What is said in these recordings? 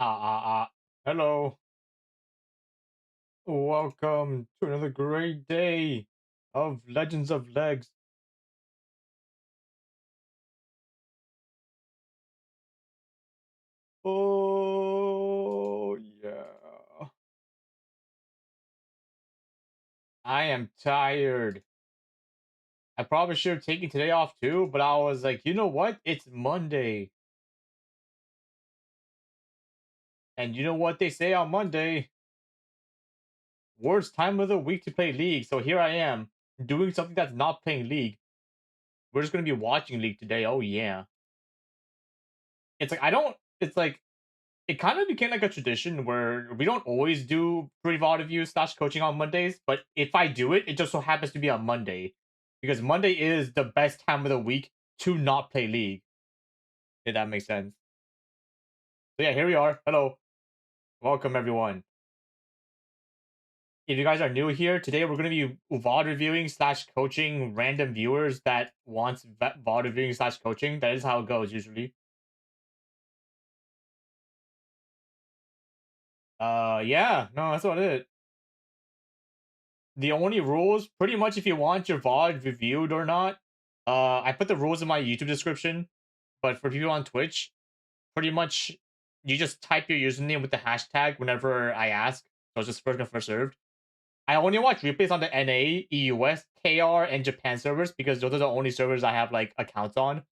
Hello. Welcome to another great day of Legends of Legs. Oh, yeah. I am tired. I probably should have taken today off too, but I was like, you know what? It's Monday. And you know what they say on Monday? Worst time of the week to play League. So here I am, doing something that's not playing League. We're just going to be watching League today. Oh, yeah. It's like, I don't, it's like, it kind of became like a tradition where we don't always do free VOD reviews slash coaching on Mondays, but if I do it, it just so happens to be on Monday because Monday is the best time of the week to not play League. If that makes sense. So yeah, here we are. Hello, welcome everyone. If you guys are new here, today we're going to be VOD reviewing slash coaching random viewers that wants VOD reviewing slash coaching. That is how it goes usually. Yeah, no, that's about it. The only rules, pretty much, if you want your VOD reviewed or not, I put the rules in my YouTube description. But for people on Twitch, pretty much, you just type your username with the hashtag whenever I ask. So it's just first come first served. I only watch replays on the NA, EUS, KR, and Japan servers because those are the only servers I have like accounts on,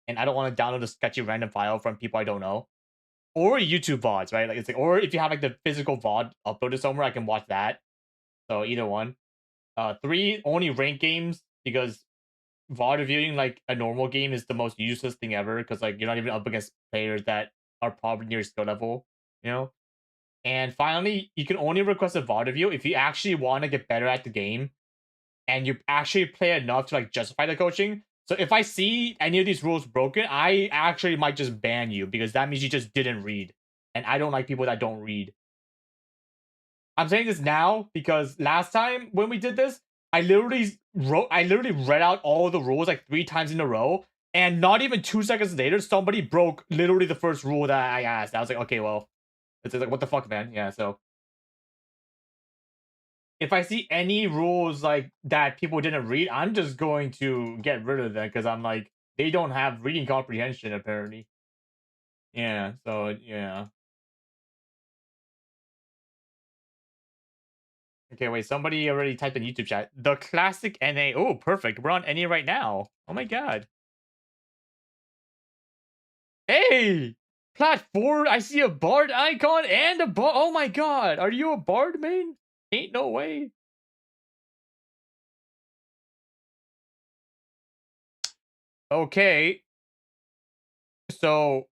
and I don't want to download a sketchy random file from people I don't know. Or YouTube VODs, right? Like it's like, or if you have like the physical VOD uploaded somewhere, I can watch that. So either one. Three, only ranked games because VOD reviewing like a normal game is the most useless thing ever because like you're not even up against players that are probably near skill level, you know? And finally, you can only request a VOD review if you actually want to get better at the game and you actually play enough to like justify the coaching. So if I see any of these rules broken, I actually might just ban you because that means you just didn't read. And I don't like people that don't read. I'm saying this now because last time when we did this, I literally read out all the rules like 3 times in a row, and not even 2 seconds later, somebody broke literally the first rule that I asked. I was like, okay, well, it's like what the fuck, man? Yeah, so if I see any rules like that people didn't read, I'm just going to get rid of them because I'm like they don't have reading comprehension apparently. Yeah, so yeah. Okay, wait, somebody already typed in YouTube chat. The classic NA. Oh, perfect. We're on NA right now. Oh my god. Hey! Plat 4, I see a bard icon and a bard. Oh my god. Are you a bard main? Ain't no way. Okay. So,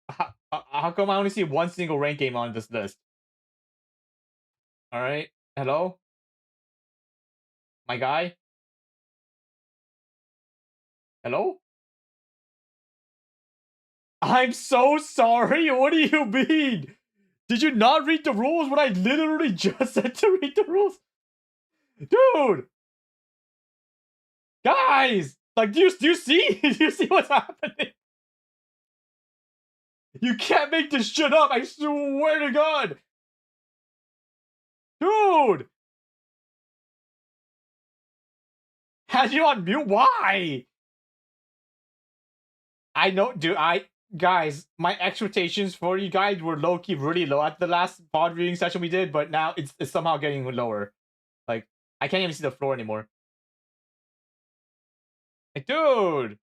how come I only see one single rank game on this list? Alright. Hello? My guy? Hello? I'm so sorry. What do you mean? Did you not read the rules when I literally just said to read the rules? Dude! Guys! Like, do you see? Do you see what's happening? You can't make this shit up. I swear to God. Dude! Had you on mute? Why? I know, dude, guys, my expectations for you guys were low-key really low at the last pod reading session we did, but now it's somehow getting lower. Like, I can't even see the floor anymore. Like, dude!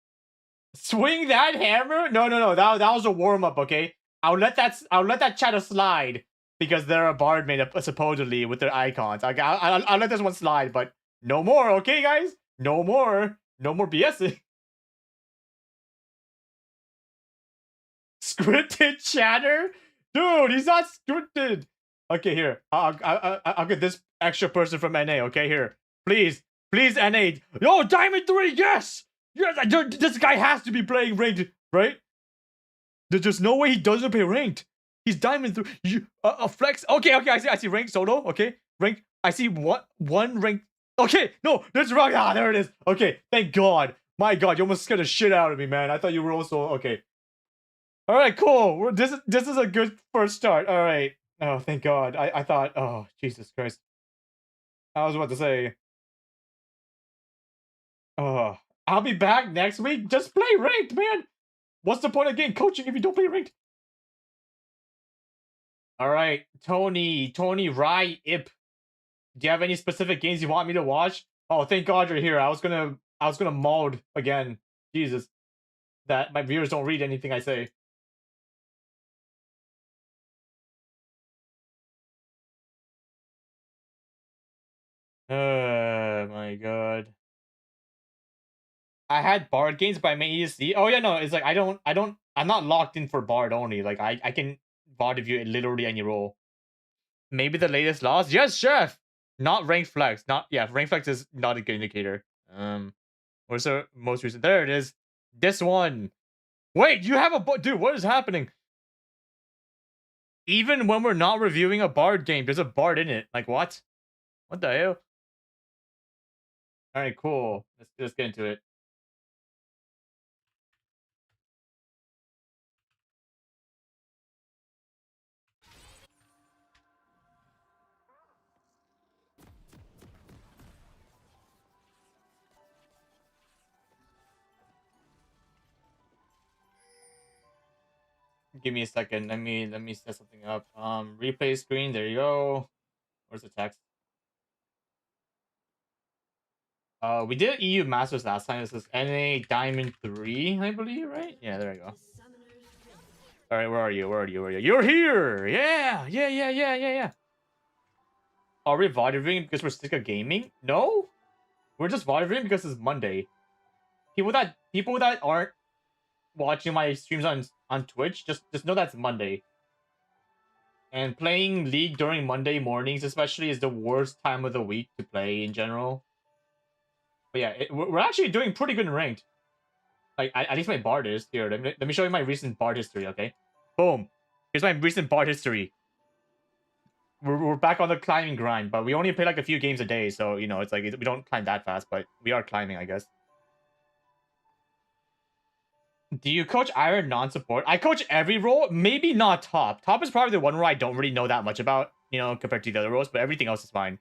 Swing that hammer? No. That was a warm up. Okay, I'll let that chatter slide because they're a bard made up supposedly with their icons. I'll let this one slide, but no more. Okay, guys, no more. No more BSing. Scripted chatter, dude. He's not scripted. Okay, here. I'll get this extra person from NA. Okay, here. Please, NA. Yo, Diamond 3. Yes. Yes. This guy has to be playing ranked, right? There's just no way he doesn't play ranked. He's diamond through a flex. Okay, I see ranked solo. Okay, ranked. I see one ranked. Okay, no, that's wrong. Ah, there it is. Okay, thank God. My God, you almost scared the shit out of me, man. I thought you were also okay. All right, cool. This is a good first start. All right. Oh, thank God. I thought. Oh, Jesus Christ. I was about to say. Oh, I'll be back next week. Just play ranked, man. What's the point of getting coaching if you don't play ranked? All right, Tony, Rye, Ip. Do you have any specific games you want me to watch? Oh, thank God you're here. I was gonna mauled again. Jesus, that my viewers don't read anything I say. My God. I had Bard games, but I made ESC. Oh yeah, no, it's like I'm not locked in for Bard only. Like I can VOD if you literally any role. Maybe the latest loss? Yes, chef. Not ranked flex. Not yeah, ranked flex is not a good indicator. Where's the most recent? There it is. This one. Wait, you have a dude, what is happening? Even when we're not reviewing a Bard game, there's a Bard in it. Like what? What the hell? Alright, cool. Let's get into it. Give me a second. Let me set something up. Replay screen. There you go. Where's the text? We did EU Masters last time. This is NA Diamond 3, I believe, right? Yeah, there you go. All right, where are you? Where are you? Where are you? You're here. Yeah. Are we voting because we're sick of gaming? No, we're just voting because it's Monday. People that aren't watching my streams on Twitch just know that's Monday. And playing League during Monday mornings, especially, is the worst time of the week to play in general. But yeah, we're actually doing pretty good in ranked. Like, at least my Bard is. Here, let me show you my recent Bard history, okay? Boom. Here's my recent Bard history. We're back on the climbing grind, but we only play like a few games a day, so, you know, it's like, we don't climb that fast, but we are climbing, I guess. Do you coach Iron non-support? I coach every role, maybe not top. Top is probably the one where I don't really know that much about, you know, compared to the other roles, but everything else is fine.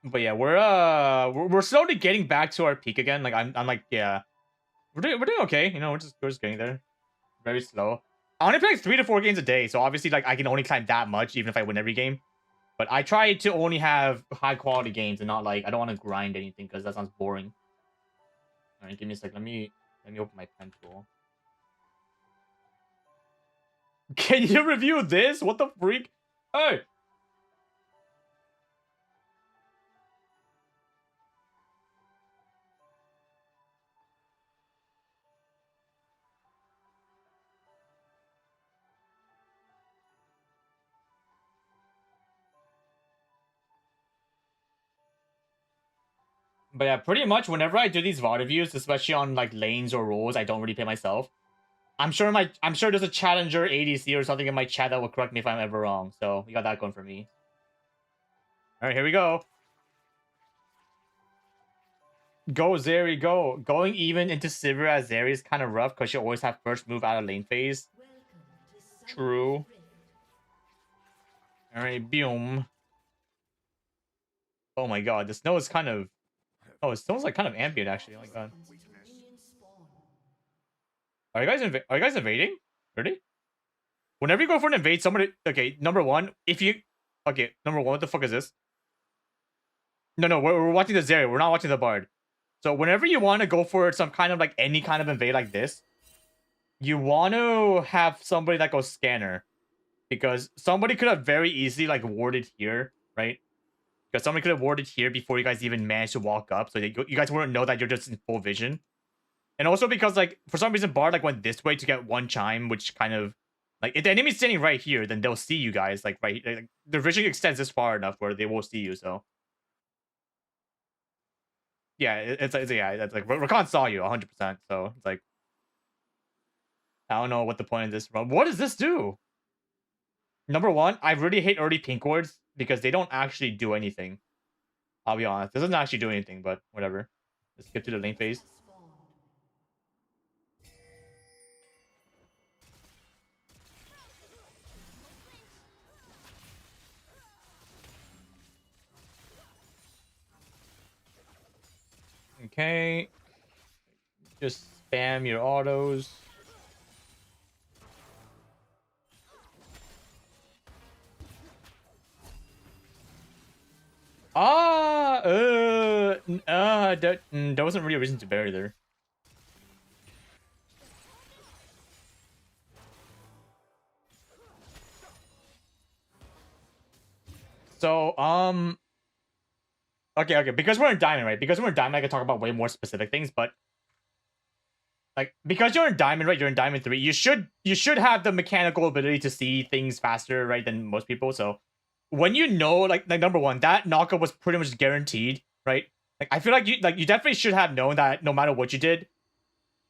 But yeah, we're slowly getting back to our peak again. Like I'm like, yeah, we're doing okay. You know, we're just getting there. Very slow. I only play like 3 to 4 games a day, so obviously like I can only climb that much even if I win every game. But I try to only have high quality games and not like I don't want to grind anything because that sounds boring. All right, give me a sec. Let me open my pen tool. Can you review this? What the freak? Hey. But yeah, pretty much whenever I do these VOD reviews, especially on like lanes or roles, I don't really pay myself. I'm sure there's a challenger ADC or something in my chat that will correct me if I'm ever wrong. So we got that going for me. All right, here we go. Go Zeri, go. Going even into Sivir as Zeri is kind of rough because you always have first move out of lane phase. True. All right, boom. Oh my god, the snow is kind of. Oh, it smells like kind of ambient actually. Oh my god. Are you guys invading? Ready? Whenever you go for an invade, somebody. Okay, number one, if you. Okay, number one, what the fuck is this? No, we're watching the Zeri. We're not watching the Bard. So whenever you want to go for some kind of like any kind of invade like this, you want to have somebody that goes scanner. Because somebody could have very easily like warded here, right? Because somebody could have warded here before you guys even managed to walk up. So you guys wouldn't know that you're just in full vision. And also because like for some reason Bard like went this way to get one chime, which kind of like if the enemy's standing right here, then they'll see you guys like right. Like, their vision extends this far enough where they will see you. So yeah, yeah, that's like Rakan saw you 100%. So it's like I don't know what the point of this. What does this do? Number one, I really hate early pink wards because they don't actually do anything. I'll be honest. This doesn't actually do anything, but whatever. Let's skip to the lane phase. Okay. Just spam your autos. There wasn't really a reason to bury there. So, okay, because we're in Diamond, right? Because we're in Diamond, I can talk about way more specific things, but like because you're in Diamond, right? You're in Diamond 3. You should have the mechanical ability to see things faster, right, than most people. So when you know, like number one, that knockup was pretty much guaranteed, right? Like I feel like you definitely should have known that no matter what you did,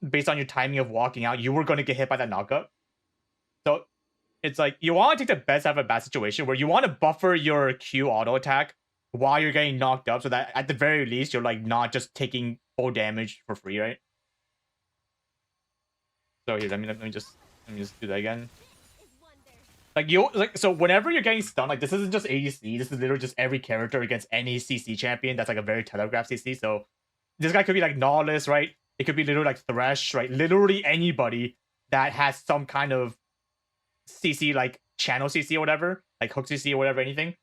based on your timing of walking out, you were going to get hit by that knockup. So it's like you want to take the best out of a bad situation where you want to buffer your Q auto attack while you're getting knocked up, so that at the very least you're like not just taking full damage for free, right? So here, let me just do that again. So whenever you're getting stunned, like this isn't just ADC, this is literally just every character against any CC champion that's like a very telegraphed CC. So this guy could be like Nautilus, right? It could be literally like Thresh, right? Literally anybody that has some kind of CC, like channel CC or whatever, like hook CC or whatever, anything.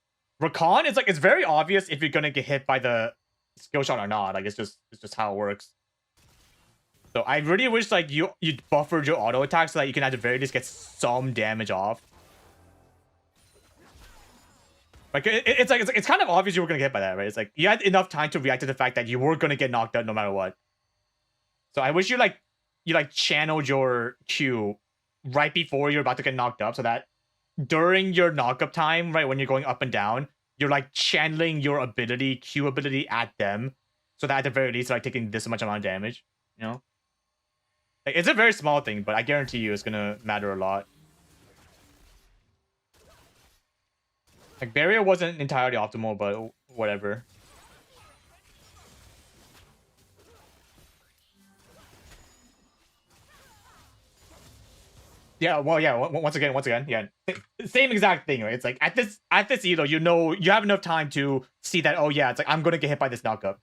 Rakan is like, it's very obvious if you're gonna get hit by the skill shot or not. Like it's just how it works. So I really wish like you buffered your auto attack so that you can at the very least get some damage off. Like it's kind of obvious you were gonna get hit by that, right? It's like you had enough time to react to the fact that you were gonna get knocked out no matter what. So I wish you channeled your Q right before you're about to get knocked up, so that during your knockup time, right, when you're going up and down, you're like channeling your ability, Q ability at them, so that at the very least, like taking this much amount of damage. You know, like, it's a very small thing, but I guarantee you, it's gonna matter a lot. Like barrier wasn't entirely optimal, but whatever. Yeah, well, yeah. Once again, yeah. Same exact thing, right? It's like at this elo, you know, you have enough time to see that. Oh yeah, it's like I'm gonna get hit by this knockup.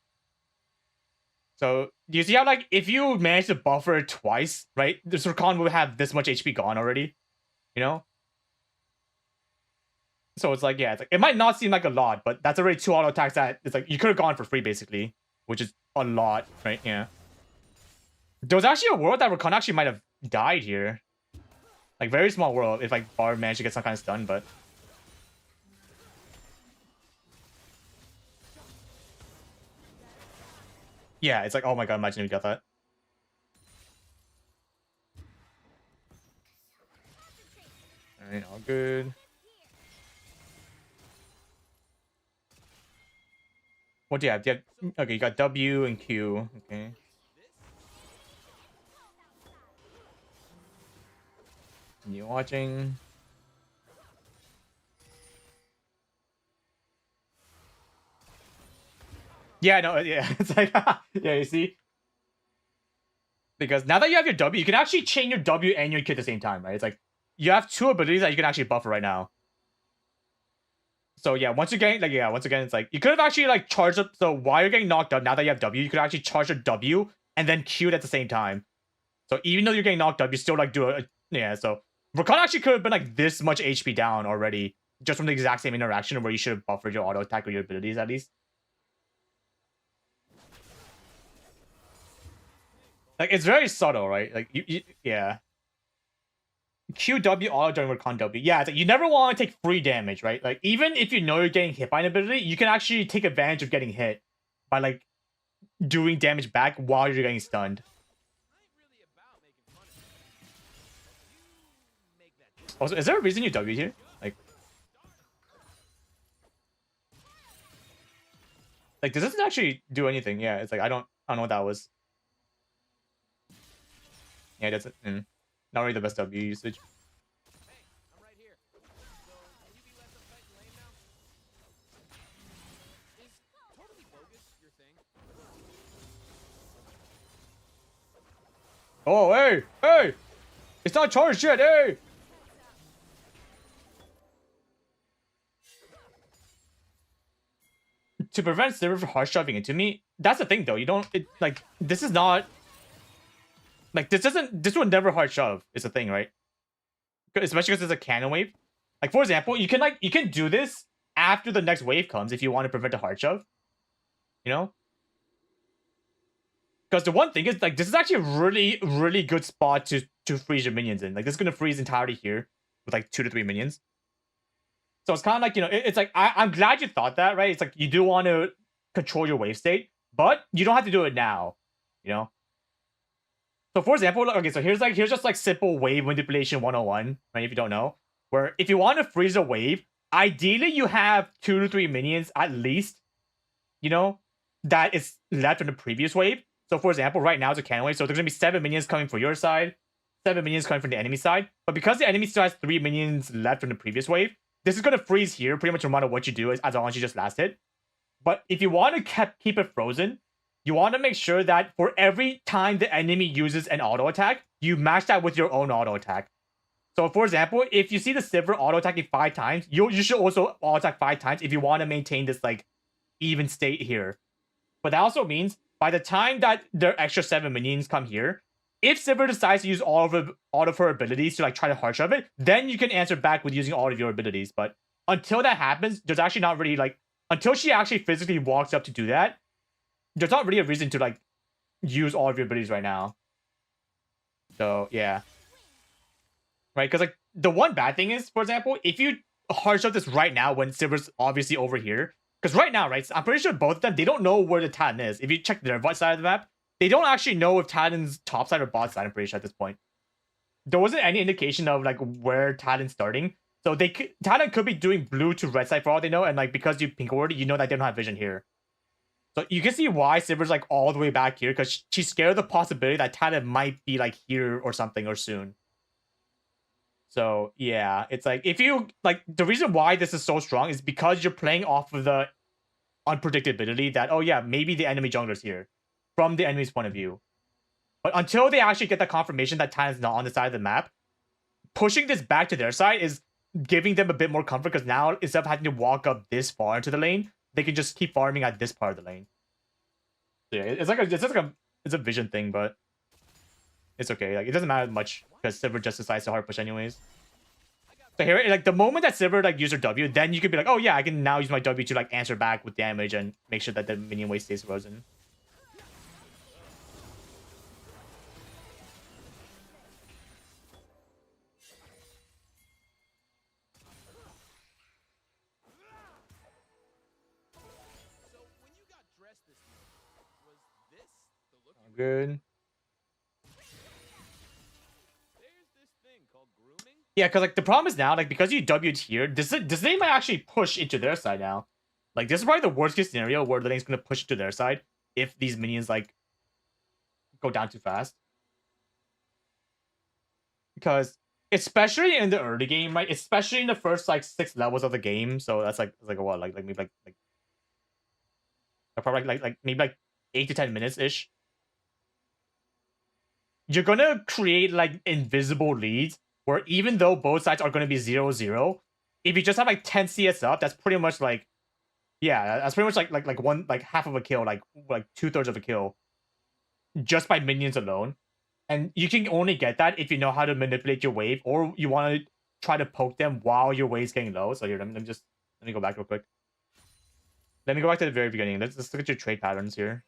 So do you see how like if you manage to buffer it twice, right? The Rakan will have this much HP gone already, you know. So it's like yeah, it's like it might not seem like a lot, but that's already 2 auto attacks that it's like you could have gone for free basically, which is a lot, right? Yeah. There was actually a world that Rakan actually might have died here. Like very small world if like Bar managed to get some kind of stun, but yeah, it's like oh my god, imagine if you got that. Alright, all good. What do you have? Okay, you got W and Q. Okay. You watching? Yeah, no, yeah. It's like yeah, you see? Because now that you have your W, you can actually chain your W and your Q at the same time, right? It's like you have 2 abilities that you can actually buffer right now. So yeah, once again, it's like you could have actually like charged up. So while you're getting knocked out, now that you have W, you could actually charge your W and then Q at the same time. So even though you're getting knocked up, you still like do a yeah. So Rakan actually could have been like this much HP down already, just from the exact same interaction where you should have buffered your auto attack or your abilities at least. Like it's very subtle, right? Like yeah. QW auto during Rakan W. Yeah, it's like you never want to take free damage, right? Like even if you know you're getting hit by an ability, you can actually take advantage of getting hit by like doing damage back while you're getting stunned. Also, is there a reason you W here? Like this doesn't actually do anything. Yeah, it's like I don't know what that was. Yeah, that's it. Not really the best W usage. Oh, hey! It's not charged yet, hey! to prevent Sivir from hard shoving into me, that's the thing though. You don't like this is not like this would never hard shove is the thing, right? Especially because it's a cannon wave. Like for example, you can do this after the next wave comes if you want to prevent a hard shove. You know? Because the one thing is like this is actually a really good spot to freeze your minions in. Like this is gonna freeze entirely here with like 2 to 3 minions. So it's kind of like, you know, it's like I'm glad you thought that, right? It's like you do want to control your wave state, but you don't have to do it now, you know? So for example, okay, so here's just like simple wave manipulation 101, right? If you don't know, where if you want to freeze a wave, ideally you have 2 to 3 minions at least, you know, that is left from the previous wave. So for example, right now it's a cannon wave, so there's gonna be 7 minions coming from your side, 7 minions coming from the enemy side. But because the enemy still has 3 minions left from the previous wave, this is gonna freeze here pretty much no matter what you do as long as you just last hit. But if you want to keep it frozen, you want to make sure that for every time the enemy uses an auto attack, you match that with your own auto attack. So for example, if you see the Sivir auto attacking 5 times, you should also auto attack 5 times if you want to maintain this like even state here. But that also means by the time that their extra 7 minions come here, if Sivir decides to use all of her abilities to like try to hard shove it, then you can answer back with using all of your abilities. But until that happens, there's actually not really like until she actually physically walks up to do that, there's not really a reason to like use all of your abilities right now. So yeah, right? Because like the one bad thing is, for example, if you hard shove this right now when Sivir's obviously over here, because right now, right, I'm pretty sure both of them they don't know where the Talon is. If you check their side of the map, they don't actually know if Talon's top side or bot side. I'm pretty sure at this point, there wasn't any indication of like where Talon's starting. So Talon could be doing blue to red side for all they know, and like because you pink already, you know that they don't have vision here. So you can see why Sivir's like all the way back here because she's scared of the possibility that Talon might be like here or something or soon. So yeah, it's like if you like the reason why this is so strong is because you're playing off of the unpredictability that, oh yeah, maybe the enemy jungler's here from the enemy's point of view. But until they actually get the confirmation that Talon's not on the side of the map, pushing this back to their side is giving them a bit more comfort because now instead of having to walk up this far into the lane, they can just keep farming at this part of the lane. So yeah, it's a vision thing, but it's okay. Like it doesn't matter much because Sivir just decides to hard push anyways. So here, like the moment that Sivir like uses her W, then you could be like, oh yeah, I can now use my W to like answer back with damage and make sure that the minion wave stays frozen. Good. Yeah, because like the problem is now, like because you W'd here, this lane might actually push into their side now. Like this is probably the worst case scenario where the lane's gonna push to their side if these minions like go down too fast. Because especially in the early game, right? Especially in the first like 6 levels of the game, so that's like what like maybe like probably like maybe like 8 to 10 minutes ish. You're gonna create like invisible leads where even though both sides are gonna be 0-0, if you just have like 10 CS up, that's pretty much like, yeah, that's pretty much like one like half of a kill, like 2/3 of a kill, just by minions alone. And you can only get that if you know how to manipulate your wave, or you want to try to poke them while your wave's getting low. So here, let me go back real quick. Let me go back to the very beginning. Let's look at your trade patterns here.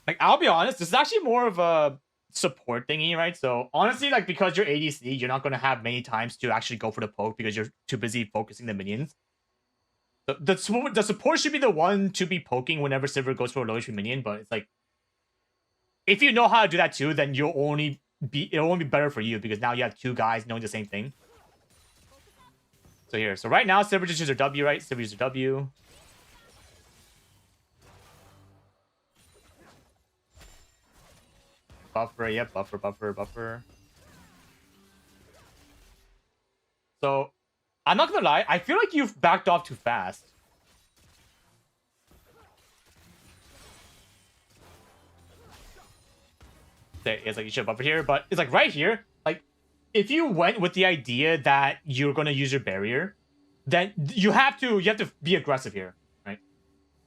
Like, I'll be honest, this is actually more of a support thingy, right? So, honestly, like, because you're ADC, you're not going to have many times to actually go for the poke because you're too busy focusing the minions. The support should be the one to be poking whenever Sivir goes for a low HP minion, but it's like, if you know how to do that too, then it'll only be better for you because now you have 2 guys knowing the same thing. So here, so right now, Sivir just uses her W, right? Sivir uses her W. Buffer, yep, buffer. So, I'm not gonna lie, I feel like you've backed off too fast. It's like you should buffer here, but it's like right here, like if you went with the idea that you're gonna use your barrier, then you have to be aggressive here, right?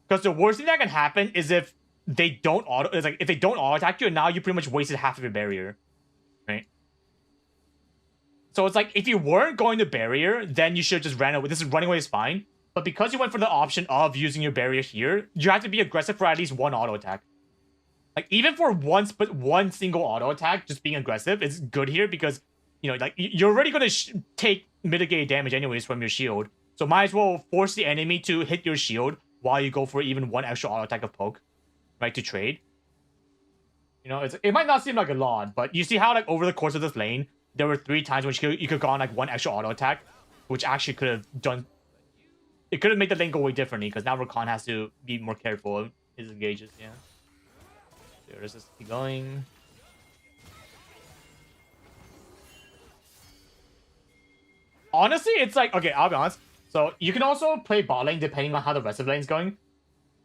Because the worst thing that can happen is if they don't auto, it's like if they don't auto attack you, and now you pretty much wasted half of your barrier, right? So it's like if you weren't going to barrier, then you should just ran away. This is running away is fine, but because you went for the option of using your barrier here, you have to be aggressive for at least one auto attack. Like even for one single auto attack, just being aggressive is good here because you know like you're already gonna take mitigated damage anyways from your shield. So might as well force the enemy to hit your shield while you go for even one extra auto attack of poke, right, to trade. You know, it might not seem like a lot, but you see how like over the course of this lane, there were 3 times when you could have gone like one extra auto attack, which actually could have done. It could have made the lane go way differently because now Rakan has to be more careful of his engages. Yeah. So let's just keep going. Honestly, it's like okay, I'll be honest. So you can also play bot lane depending on how the rest of the lane's going.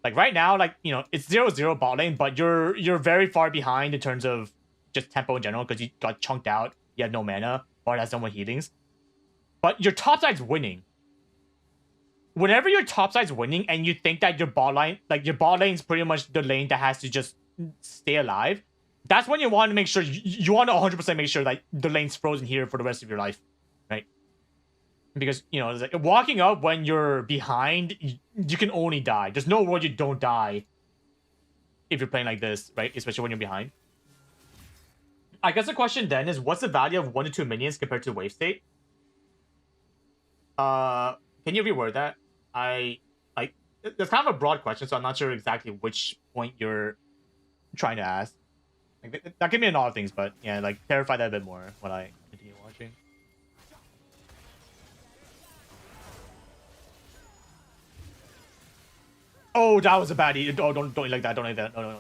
Like right now, like you know, it's 0-0 bot lane, but you're very far behind in terms of just tempo in general because you got chunked out. You have no mana, or has no more healings. But your top side's winning. Whenever your top side's winning and you think that your bot lane's pretty much the lane that has to just stay alive, that's when you want to make sure you want to 100% make sure that the lane's frozen here for the rest of your life, right? Because you know, it's like walking up when you're behind, you can only die. There's no world you don't die if you're playing like this, right? Especially when you're behind. I guess the question then is, what's the value of 1 to 2 minions compared to wave state? Can you reword that? It's kind of a broad question, so I'm not sure exactly which point you're trying to ask. Like, that could mean a lot of things, but yeah, like clarify that a bit more when I continue watching. Oh, that was a baddie. Oh, don't like that. Don't like that. No.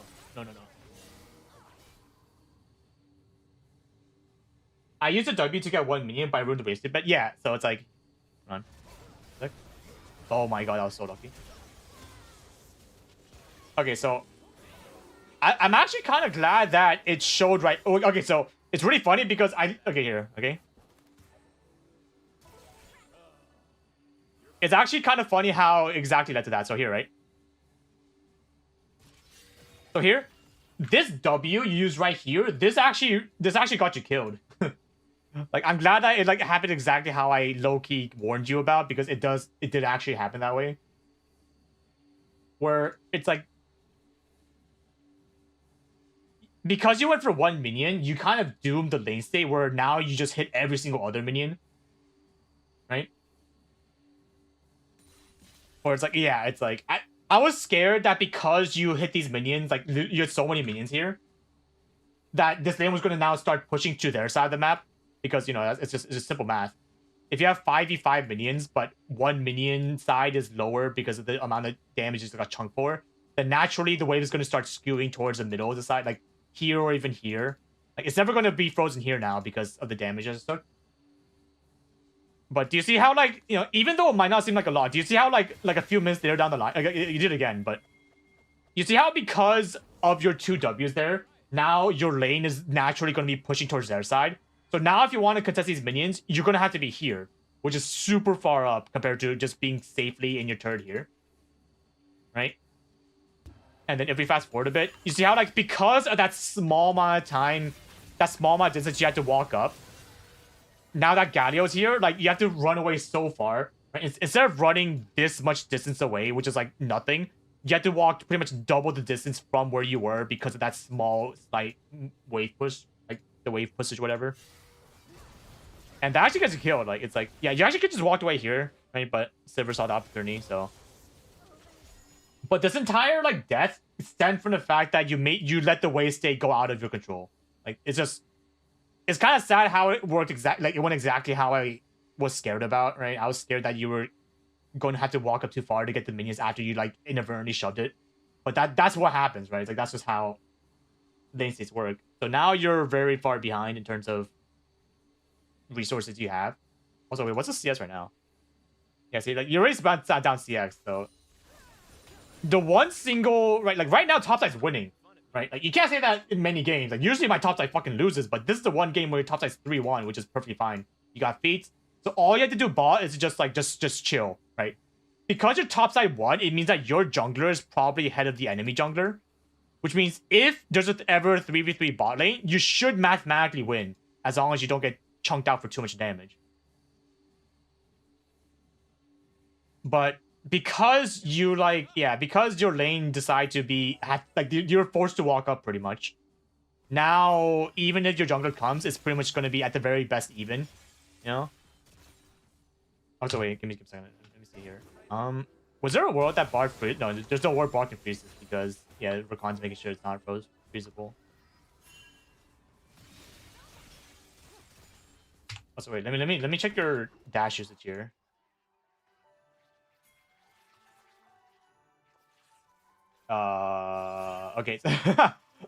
I used a W to get 1 minion, but I ruined the wasted bet. Yeah, so it's like, run. Oh my god, that was so lucky. Okay, so I'm actually kind of glad that it showed right. Oh, okay, so it's really funny because okay. It's actually kind of funny how exactly led to that. So here, right? So here, this W you use right here, this actually got you killed. Like I'm glad that it like happened exactly how I low-key warned you about because it did actually happen that way. Where it's like because you went for 1 minion, you kind of doomed the lane state where now you just hit every single other minion. Right? Or it's like, yeah, it's like I was scared that because you hit these minions, like you had so many minions here, that this lane was gonna now start pushing to their side of the map. Because, you know, it's just simple math. If you have 5v5 minions, but 1 minion side is lower because of the amount of damage it got chunked for, then naturally the wave is going to start skewing towards the middle of the side, like here or even here. Like, it's never going to be frozen here now because of the damage it took. But do you see how, like, you know, even though it might not seem like a lot, do you see how, like a few minutes later down the line, like, you did it again, but you see how because of your 2 Ws there, now your lane is naturally going to be pushing towards their side? So now if you want to contest these minions, you're going to have to be here, which is super far up compared to just being safely in your turret here. Right? And then if we fast forward a bit, you see how, like, because of that small amount of time, that small amount of distance you had to walk up, now that Galio's here, like, you have to run away so far. Right? Instead of running this much distance away, which is, like, nothing, you have to walk pretty much double the distance from where you were because of that small, slight wave push, like, the wave push or whatever. And that actually gets you killed. Like, it's like, yeah, you actually could just walk away here, right? But Silver saw the opportunity, so. But this entire, like, death stemmed from the fact that you let the wave state go out of your control. Like, it's kind of sad how it worked exactly. Like, it went exactly how I was scared about, right? I was scared that you were going to have to walk up too far to get the minions after you, like, inadvertently shoved it. But that's what happens, right? It's like, that's just how lane states work. So now you're very far behind in terms of resources you have. Also, wait, what's the CS right now? Yeah, see, like, you already spent down CX, so the one single, right, like, right now, top side's winning. right? Like, you can't say that in many games. Like, usually my top side fucking loses, but this is the one game where your top side's 3-1, which is perfectly fine. You got feats. So all you have to do bot is just, like, just chill, right? Because your top side won, it means that your jungler is probably ahead of the enemy jungler. Which means if there's ever a 3v3 bot lane, you should mathematically win. As long as you don't get chunked out for too much damage. But because you like, yeah, because your lane decide to be like you're forced to walk up pretty much. Now, even if your jungler comes, it's pretty much going to be at the very best even, you know. Also, wait, give me a second. Let me see here. Was there a world that Bard freeze? No, there's no world Bard can freeze this because yeah, Rakan's making sure it's not freezable. Also, wait, let me check your dash usage here. Okay.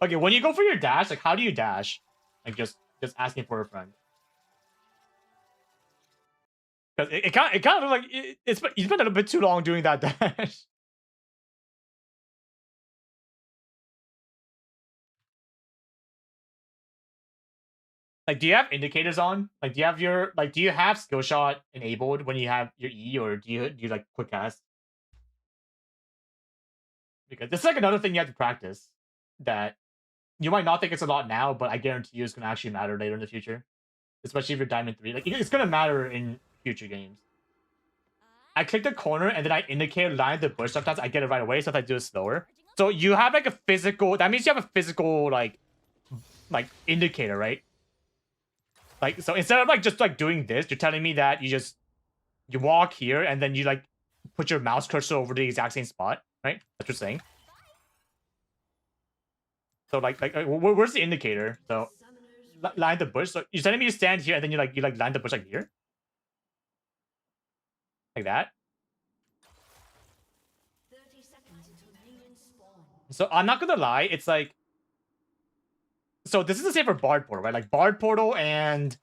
Okay, when you go for your dash, like, how do you dash? Like, just asking for a friend. Because it kind of like you spent a little bit too long doing that dash. Like, do you have indicators on? Like, do you have skill shot enabled when you have your E, or do you like quick cast? Because this is like another thing you have to practice that you might not think it's a lot now, but I guarantee you it's gonna actually matter later in the future. Especially if you're Diamond 3. Like, it's gonna matter in future games. I click the corner and then I indicate line the bush. Sometimes I get it right away, sometimes I do it slower. So you have like a physical, that means you have a physical like indicator, right? Like, so instead of like just like doing this, you're telling me that you walk here and then you like put your mouse cursor over the exact same spot, right? That's what you're saying. So like where's the indicator? So line the bush. So you're telling me to stand here and then you line the bush like here, like that. So I'm not gonna lie, it's like, so this is the same for Bard Portal, right? Like Bard Portal and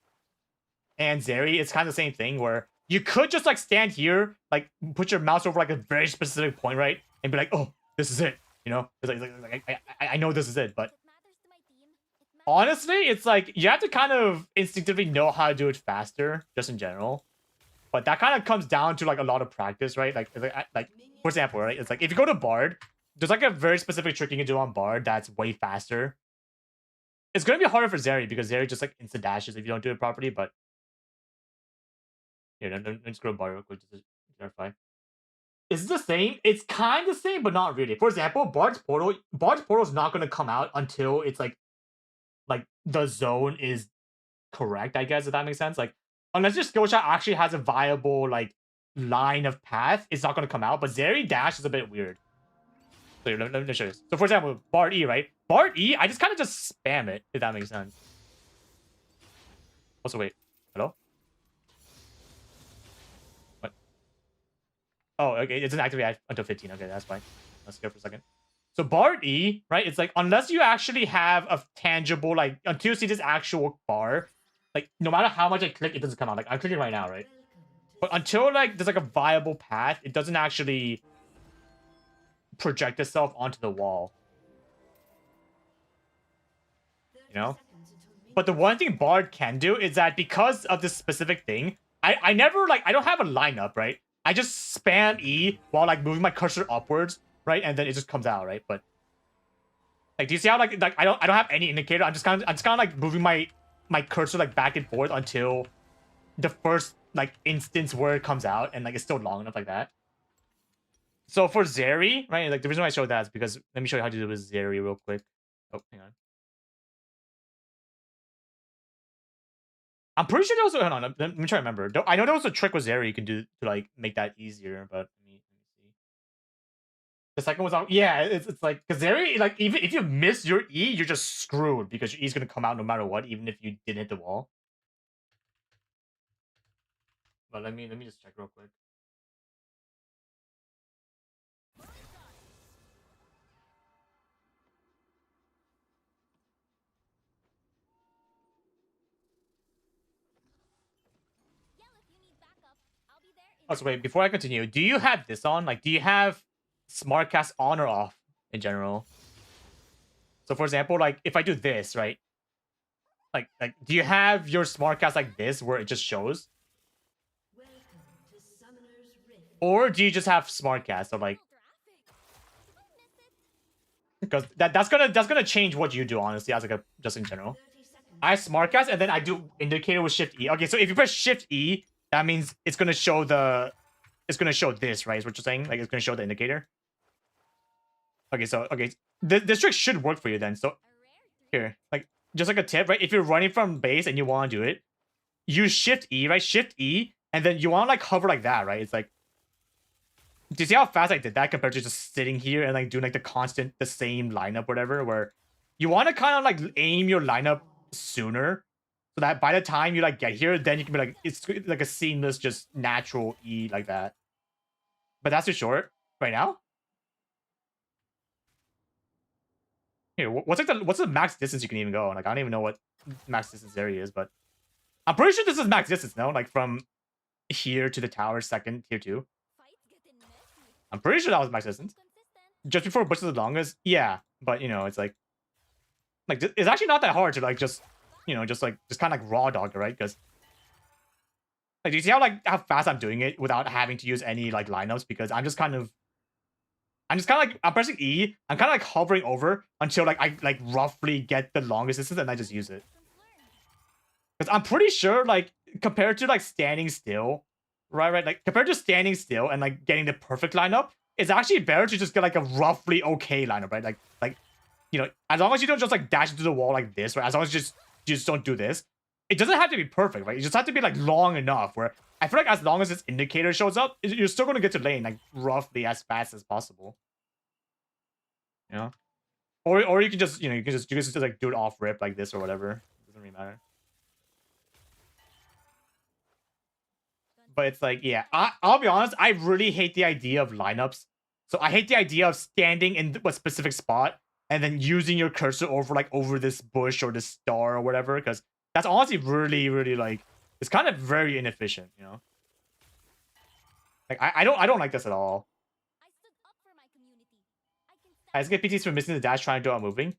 Zeri, it's kind of the same thing where you could just like stand here, like put your mouse over like a very specific point, right? And be like, oh, this is it. You know, it's like I know this is it, but honestly, it's like you have to kind of instinctively know how to do it faster, just in general. But that kind of comes down to like a lot of practice, right? Like for example, right? It's like if you go to Bard, there's like a very specific trick you can do on Bard that's way faster. It's gonna be harder for Zeri because Zeri just like instant dashes if you don't do it properly. But here, let me just go to Bard real quick just to clarify. Is it the same? It's kind of the same, but not really. For example, Bard's Portal is not gonna come out until it's like the zone is correct, I guess, if that makes sense. Like, unless your skill shot actually has a viable like line of path, it's not gonna come out. But Zeri dash is a bit weird. So let me show you. So for example, Bard E, right? Bard E, I just kind of just spam it, if that makes sense. Also, wait. Hello? What? Oh, okay. It doesn't activate until 15. Okay, that's fine. Let's go for a second. So Bard E, right? It's like, unless you actually have a tangible, like, until you see this actual bar, like, no matter how much I click, it doesn't come out. Like, I'm clicking right now, right? But until, like, there's, like, a viable path, it doesn't actually project itself onto the wall. You know? But the one thing Bard can do is that because of this specific thing, I never, like, I don't have a lineup, right? I just spam E while, like, moving my cursor upwards, right? And then it just comes out, right? But, like, do you see how, like I don't have any indicator? I'm just kind of, like, moving my cursor, like, back and forth until the first, like, instance where it comes out. And, like, it's still long enough like that. So for Zeri, right? Like, the reason why I showed that is because, let me show you how to do this Zeri real quick. Oh, hang on. I'm pretty sure there was hold on. Let me try to remember. I know there was a trick with Zeri you can do to like make that easier, but let me see. The second was out. Yeah, it's like because Zeri, like, even if you miss your E, you're just screwed because your E's gonna come out no matter what, even if you didn't hit the wall. But let me just check real quick. Oh, so wait, before I continue, do you have this on? Like, do you have Smartcast on or off in general? So for example, like if I do this, right? Like do you have your smart cast like this where it just shows? Or do you just have smart cast? So like because that's gonna change what you do honestly as like a just in general. I smartcast and then I do indicator with shift E. Okay, so if you press shift E, that means it's gonna show this, right? Is what you're saying? Like it's gonna show the indicator. Okay, so this trick should work for you then. So here, like just like a tip, right? If you're running from base and you want to do it, use shift E, right? Shift E, and then you want to like hover like that, right? It's like, do you see how fast I did that compared to just sitting here and like doing like the same lineup, whatever? Where you want to kind of like aim your lineup sooner, so that by the time you like get here, then you can be like it's like a seamless, just natural E like that. But that's too short right now. Here, what's the max distance you can even go? Like I don't even know what max distance area is, but I'm pretty sure this is max distance. No, like from here to the tower, second tier 2. I'm pretty sure that was max distance. Just before Bush is the longest, yeah. But you know, it's like it's actually not that hard to like just just kind of like raw dog it, right? Because like, do you see how fast I'm doing it without having to use any like lineups? Because I'm pressing E. I'm kind of like hovering over until like I like roughly get the longest distance, and I just use it. Because I'm pretty sure like compared to like standing still, right? Like compared to standing still and like getting the perfect lineup, it's actually better to just get like a roughly okay lineup, right? Like as long as you don't just like dash into the wall like this, right? As long as you just don't do this, it doesn't have to be perfect, right? You just have to be like long enough where I feel like as long as this indicator shows up, you're still gonna get to lane like roughly as fast as possible. You know? Or you can just you can just like do it off rip like this or whatever. It doesn't really matter. But it's like, yeah, I'll be honest, I really hate the idea of lineups. So I hate the idea of standing in a specific spot and then using your cursor over this bush or this star or whatever, because that's honestly really, really like it's kind of very inefficient, you know? Like I don't like this at all. I just get PTs for missing the dash trying to do it while moving.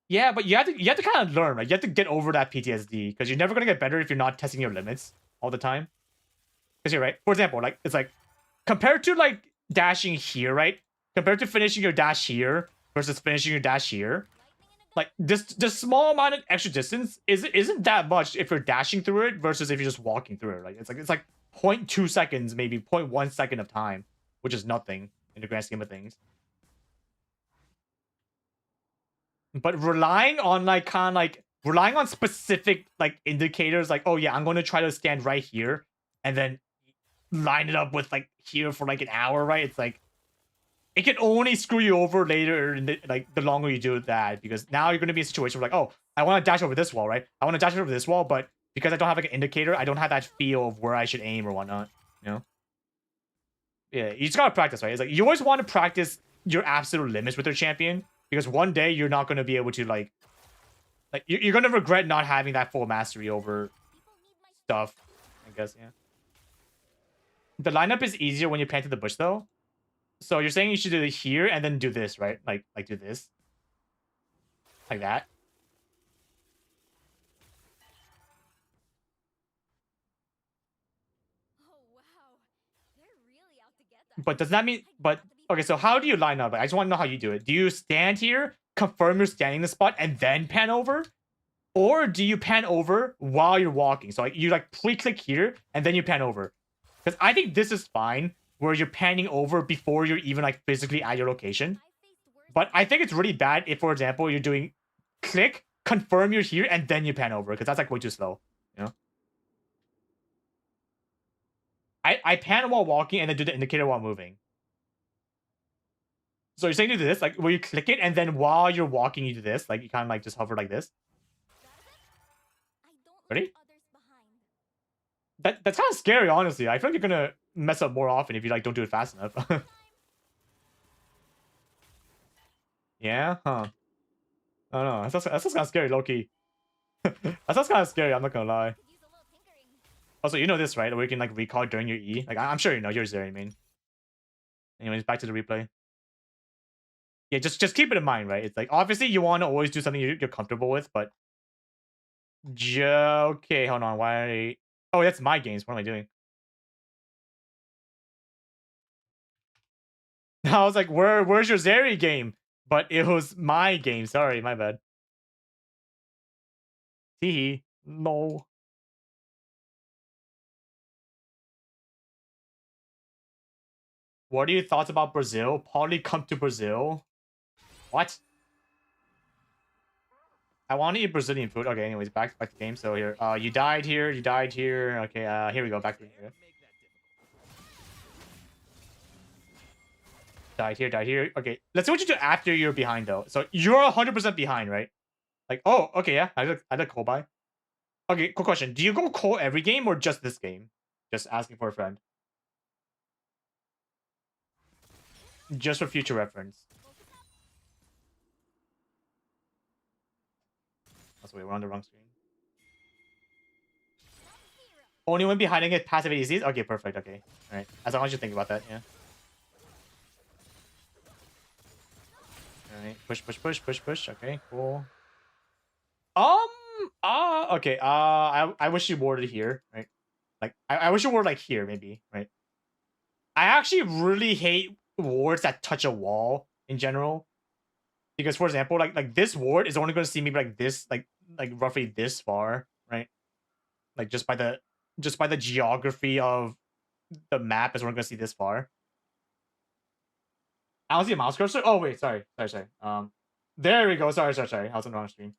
Yeah, but you have to kind of learn, right? You have to get over that PTSD because you're never gonna get better if you're not testing your limits all the time. Because you're right. For example, like it's like compared to like dashing here, right? Compared to finishing your dash here versus finishing your dash here, like this small amount of extra distance isn't that much if you're dashing through it versus if you're just walking through it, right? It's like 0.2 seconds, maybe 0.1 second of time, which is nothing in the grand scheme of things. But relying on relying on specific like indicators, like, oh yeah, I'm going to try to stand right here and then line it up with like here for like an hour, right? It's like it can only screw you over later in the longer you do that, because now you're going to be in a situation where like, oh, I want to dash over this wall, right? I want to dash over this wall, but because I don't have like an indicator, I don't have that feel of where I should aim or whatnot, you know? Yeah, you just gotta practice, right? It's like you always want to practice your absolute limits with your champion, because one day you're not going to be able to like you're going to regret not having that full mastery over stuff, I guess. Yeah, the lineup is easier when you pan to the bush though. So you're saying you should do it here and then do this, right? Like do this. Like that. But does that mean okay, so how do you line up? I just want to know how you do it. Do you stand here, confirm you're standing in the spot, and then pan over? Or do you pan over while you're walking? So like you like pre-click here and then you pan over. Because I think this is fine, where you're panning over before you're even like physically at your location. But I think it's really bad if, for example, you're doing click, confirm you're here, and then you pan over, because that's like way too slow. You know? I pan while walking and then do the indicator while moving. So you're saying to do this, like where you click it, and then while you're walking, you do this. Like you kind of like just hover like this. Ready? That's kind of scary, honestly. I feel like you're gonna mess up more often if you like don't do it fast enough. Yeah, huh? I don't know. That's kind of scary, low key. That's kind of scary. I'm not gonna lie. Also, you know this, right? Where you can like recall during your E. Like I'm sure you know yours there. I mean, anyways, back to the replay. Yeah, just keep it in mind, right? It's like obviously you want to always do something you're comfortable with, but okay, hold on. Why? Oh, that's my games. What am I doing? I was like, where's your Zeri game? But it was my game. Sorry, my bad. Teehee. No. What are your thoughts about Brazil? Probably come to Brazil. What? I want to eat Brazilian food. Okay, anyways, back to game. So here, you died here. You died here. Okay, here we go. Back to here. Died here. Died here. Okay, let's see what you do after you're behind though. So you're 100% behind, right? Like, oh, okay, yeah. I did call by. Okay, cool question. Do you go call every game or just this game? Just asking for a friend. Just for future reference. That's wait, we're on the wrong screen. Only when behind it passive ADCs? Okay, perfect. Okay. Alright. As long as you think about that, yeah. Alright. Push, push, push, push, push. Okay, cool. Okay. I wish you warded here, right? Like, I wish you were like here, maybe, right? I actually really hate wards that touch a wall in general. Because, for example, like this ward is only going to see me like this, like roughly this far, right? Like just by the geography of the map is only going to see this far. I don't see a mouse cursor. Oh wait, sorry. There we go. Sorry. I was on the wrong screen.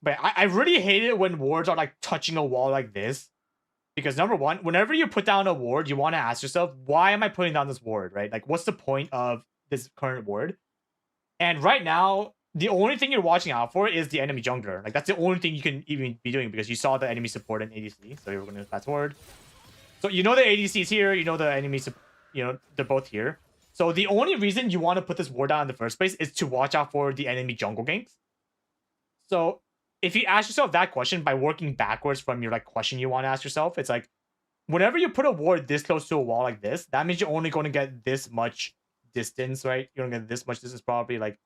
But I really hate it when wards are like touching a wall like this. Because number one, whenever you put down a ward, you want to ask yourself, why am I putting down this ward, right? Like, what's the point of this current ward? And right now, the only thing you're watching out for is the enemy jungler. Like, that's the only thing you can even be doing because you saw the enemy support in ADC. So you're going to fast forward. So you know the ADC is here. You know the enemy, they're both here. So the only reason you want to put this ward down in the first place is to watch out for the enemy jungle ganks. So if you ask yourself that question by working backwards from your like question you want to ask yourself, it's like whenever you put a ward this close to a wall like this, that means you're only going to get this much distance, right? You're gonna get this much distance probably like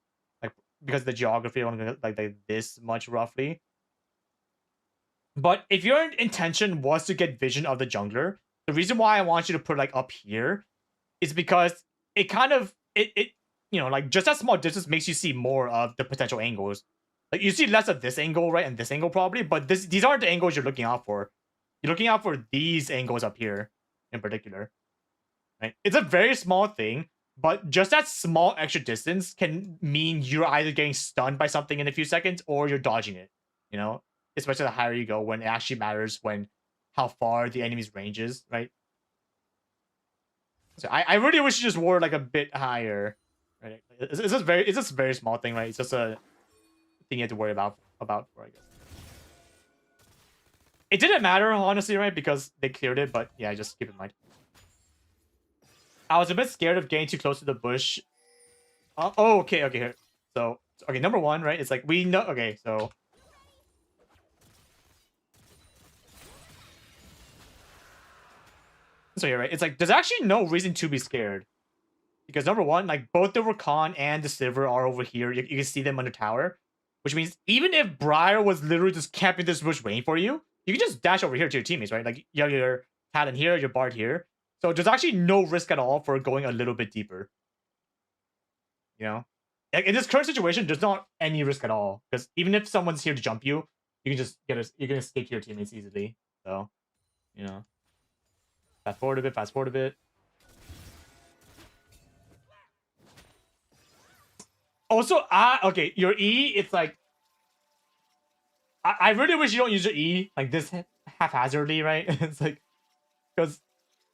because of the geography, you're gonna get like this much roughly. But if your intention was to get vision of the jungler, the reason why I want you to put like up here is because it kind of it like just that small distance makes you see more of the potential angles. Like you see less of this angle, right, and this angle probably, but these aren't the angles you're looking out for. You're looking out for these angles up here in particular. Right? It's a very small thing, but just that small extra distance can mean you're either getting stunned by something in a few seconds or you're dodging it. You know, especially the higher you go, when it actually matters when how far the enemy's range is, right? So I really wish you just were like a bit higher. Right? It's just a very small thing, right? It's just a thing you have to worry about for I guess. It didn't matter honestly, right? Because they cleared it, but yeah, just keep in mind. I was a bit scared of getting too close to the bush. Oh, okay. Here. So okay, number one, right? It's like we know. Okay, so you're right. It's like there's actually no reason to be scared because number one, like both the Rakan and the Sivir are over here. You can see them on the tower, which means even if Briar was literally just camping this bush waiting for you, you can just dash over here to your teammates, right? Like you have your Talon here, your Bard here. So there's actually no risk at all for going a little bit deeper. You know, like in this current situation, there's not any risk at all because even if someone's here to jump you, you can just you can escape to your teammates easily. So, you know, fast forward a bit, fast forward a bit. Also, okay, your E, it's like I really wish you don't use your E like this haphazardly, right? It's like because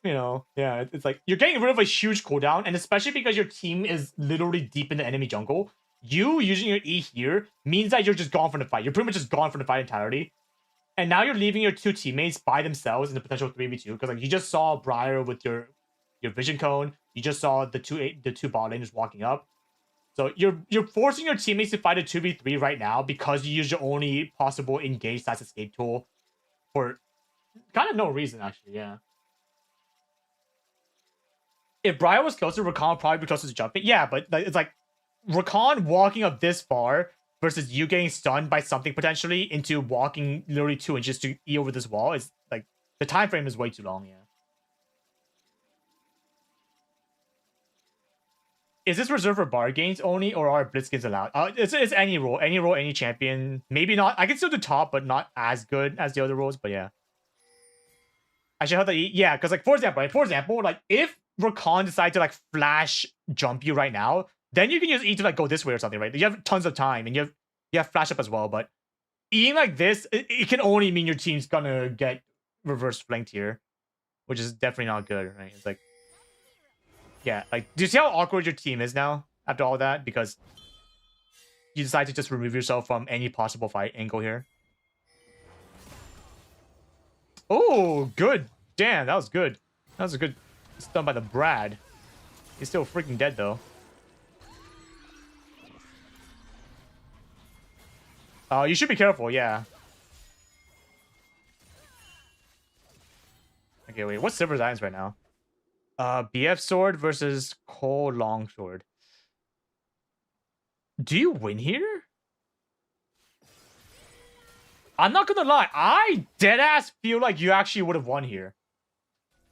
yeah, it's like you're getting rid of a huge cooldown, and especially because your team is literally deep in the enemy jungle. You using your E here means that you're just gone from the fight. You're pretty much just gone from the fight entirely. And now you're leaving your two teammates by themselves in the potential 3v2 because like you just saw Briar with your vision cone. You just saw the two bot laners walking up. So you're forcing your teammates to fight a 2v3 right now because you use your only possible engage / escape tool for kind of no reason actually, yeah. If Brian was closer, Rakan would probably be closer to jumping. Yeah, but like, it's like Rakan walking up this far versus you getting stunned by something potentially into walking literally 2 inches to E over this wall is like the time frame is way too long. Yeah. Is this reserved for bar gains only, or are blitzkins allowed? It's any role, any champion. Maybe not. I can still do top, but not as good as the other roles. But yeah, I should have to eat. Yeah, because like for example, like if Rakan decide to like flash jump you right now, then you can use E to like go this way or something, right? You have tons of time, and you have flash up as well. But eating like this, it can only mean your team's gonna get reverse flanked here, which is definitely not good, right? It's like, yeah, like, do you see how awkward your team is now after all that? Because you decide to just remove yourself from any possible fight angle here. Oh, good. Damn, that was good. That was a good stun by the Brad. He's still freaking dead, though. You should be careful, yeah. Okay, wait. What's Silver's Irons right now? BF Sword versus Cole Longsword. Do you win here? I'm not gonna lie. I deadass feel like you actually would have won here.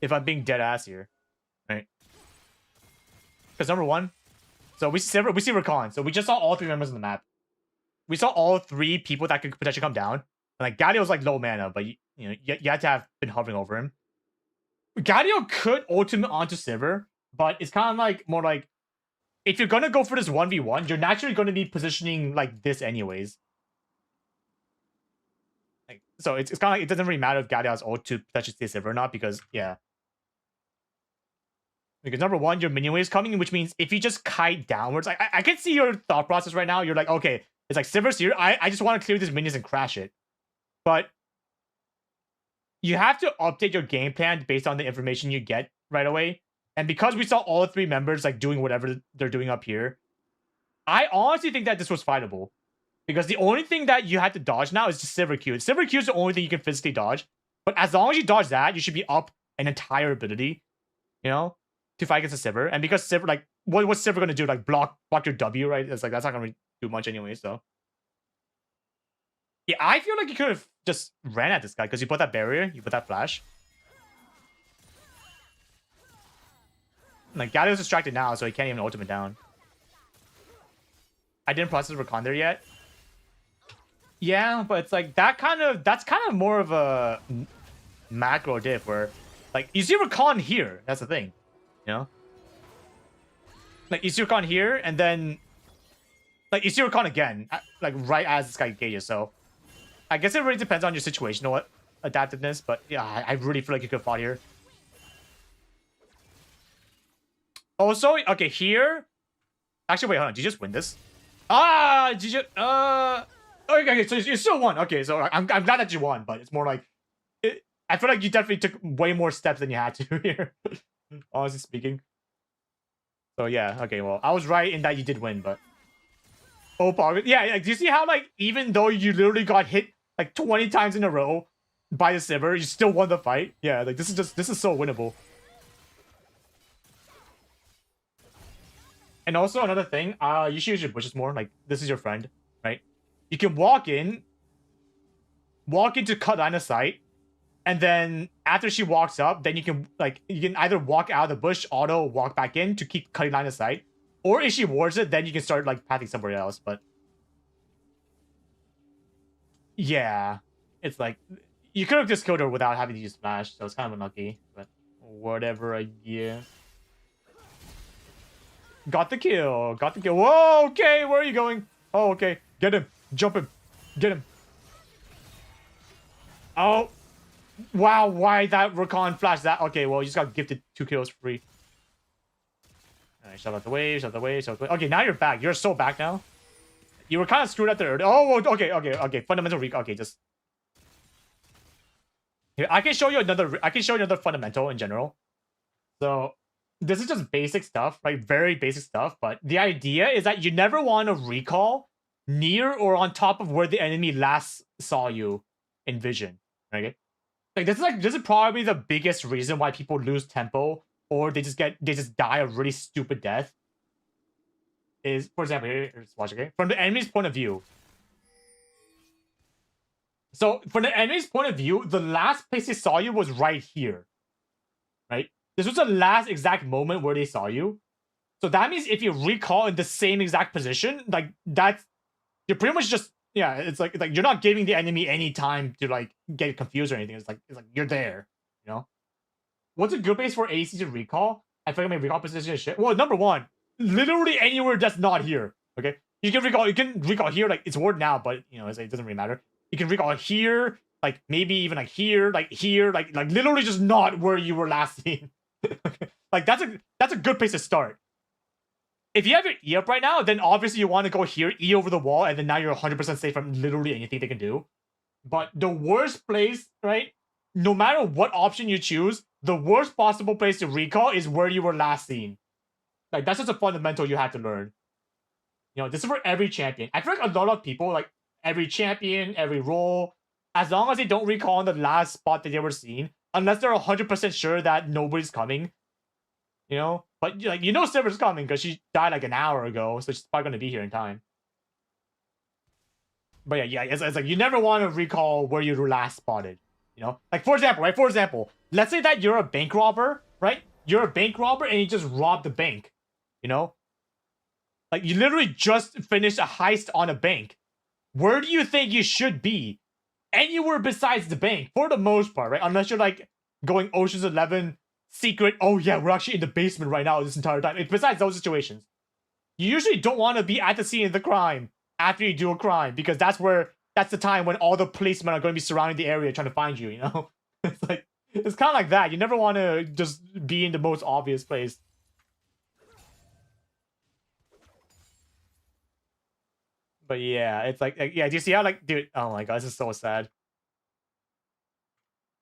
If I'm being deadass here. Right? Because number one, so we see Rakan. So we just saw all 3 members on the map. We saw all 3 people that could potentially come down. And like Galio was like low mana, but you had to have been hovering over him. Galio could ultimate onto Sivir, but it's kind of like more like if you're gonna go for this 1v1, you're naturally gonna be positioning like this anyways. Like, so it's kind of like it doesn't really matter if Galio has ult to potentially stay Sivir or not, because yeah. Because number one, your minion wave is coming, which means if you just kite downwards, I can see your thought process right now. You're like, okay, it's like Sivir's here. I just want to clear these minions and crash it. But you have to update your game plan based on the information you get right away. And because we saw all 3 members like doing whatever they're doing up here, I honestly think that this was fightable. Because the only thing that you had to dodge now is just Sivir Q. Sivir Q is the only thing you can physically dodge. But as long as you dodge that, you should be up an entire ability, you know, to fight against a Sivir. And because Sivir, like, what's Sivir going to do? Like, block your W, right? It's like, that's not going to do much anyway, so. Yeah, I feel like you could have just ran at this guy because you put that barrier, you put that flash. Like, Galio's distracted now, so he can't even ultimate down. I didn't process Rakan there yet. Yeah, but it's like that's kind of more of a macro diff where, like, you see Rakan here. That's the thing, you know. Like, you see Rakan here, and then, like, you see Rakan again, like right as this guy engages. So, I guess it really depends on your situational adaptiveness. But yeah, I really feel like you could have fought here. Also, okay, here. Actually, wait, hold on. Did you just win this? Ah, did you? Okay, so you still won. Okay, so I'm glad that you won, but it's more like I feel like you definitely took way more steps than you had to here, honestly speaking. So yeah, okay, well, I was right in that you did win, but yeah, do you see how, like, even though you literally got hit like 20 times in a row by the Sivir, you still won the fight? Yeah, like this is so winnable. And also another thing, you should use your bushes more. Like, this is your friend, right? You can walk in to cut line of sight, and then after she walks up, then you can either walk out of the bush, auto walk back in to keep cutting line of sight, or if she wards it, then you can start like pathing somewhere else. But yeah, it's like you could have just killed her without having to use smash, so it's kind of unlucky. But whatever, I guess. Got the kill. Whoa, okay, where are you going? Oh, okay, get him. Jump him. Get him. Oh. Wow, why that Rakan flash that? Okay, well, you just got gifted 2 kills free. Alright, shove out the way, shove out the way, shove out the way. Okay, now you're back. You're so back now. You were kind of screwed at the early. Oh, okay. Fundamental recall. Okay, just... Here, I can show you another fundamental in general. So, this is just basic stuff, right? Very basic stuff. But the idea is that you never want to recall near or on top of where the enemy last saw you in vision. Okay? Like this is probably the biggest reason why people lose tempo or they just die a really stupid death is, for example, here's watch, okay? From the enemy's point of view. So from the enemy's point of view, the last place they saw you was right here. Right? This was the last exact moment where they saw you. So that means if you recall in the same exact position, like that's you're pretty much just it's like you're not giving the enemy any time to like get confused or anything. It's like you're there, you know. What's a good place for AC to recall? I feel like my recall position is shit. Well, number one, literally anywhere that's not here. Okay, you can recall here, like it's ward now, but you know it doesn't really matter. You can recall here, like maybe even like here, like literally just not where you were last seen. Like that's a good place to start. If you have your E up right now, then obviously you want to go here, E over the wall, and then now you're 100% safe from literally anything they can do. But the worst place, right? No matter what option you choose, the worst possible place to recall is where you were last seen. Like, that's just a fundamental you have to learn. You know, this is for every champion. I feel like a lot of people, like, every champion, every role, as long as they don't recall in the last spot that they were seen, unless they're 100% sure that nobody's coming, you know? But, like, you know Sivers coming because she died, like, an hour ago, so she's probably going to be here in time. But yeah, it's like you never want to recall where you were last spotted. You know, like for example, right? For example, let's say that you're a bank robber, right? You're a bank robber and you just robbed the bank. You know, like you literally just finished a heist on a bank. Where do you think you should be? Anywhere besides the bank, for the most part, right? Unless you're like going Ocean's 11 secret. Oh yeah, we're actually in the basement right now this entire time. Besides those situations, you usually don't want to be at the scene of the crime after you do a crime, because that's the time when all the policemen are going to be surrounding the area trying to find you, you know? It's like, it's kind of like that. You never want to just be in the most obvious place. But yeah, it's like yeah, do you see how, like, dude, oh my god, this is so sad.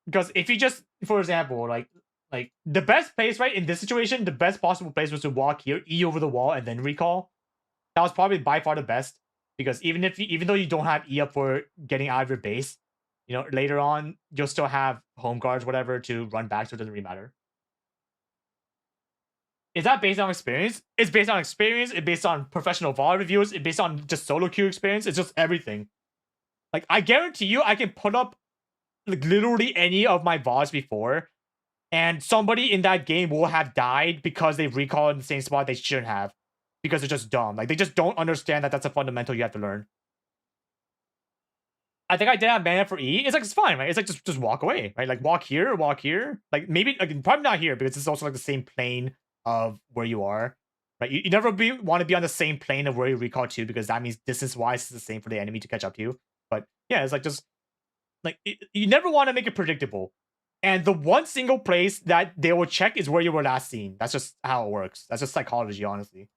Because if you just, for example, like the best place, right, in this situation, the best possible place was to walk here, E over the wall, and then recall. That was probably by far the best. Because even though you don't have E up for getting out of your base, you know, later on, you'll still have home guards, whatever, to run back, so it doesn't really matter. Is that based on experience? It's based on experience, it's based on professional VOD reviews, it's based on just solo queue experience, it's just everything. Like, I guarantee you, I can put up, like, literally any of my VODs before, and somebody in that game will have died because they recalled in the same spot they shouldn't have. Because they're just dumb. Like, they just don't understand that that's a fundamental you have to learn. I think I did have mana for E. It's like, it's fine, right? It's like, just walk away, right? Like, walk here. Like, maybe, like, probably not here, because it's also, like, the same plane of where you are, right? You never want to be on the same plane of where you recall to, because that means distance-wise it's the same for the enemy to catch up to you. But, yeah, it's like, just, like, you never want to make it predictable. And the one single place that they will check is where you were last seen. That's just how it works. That's just psychology, honestly.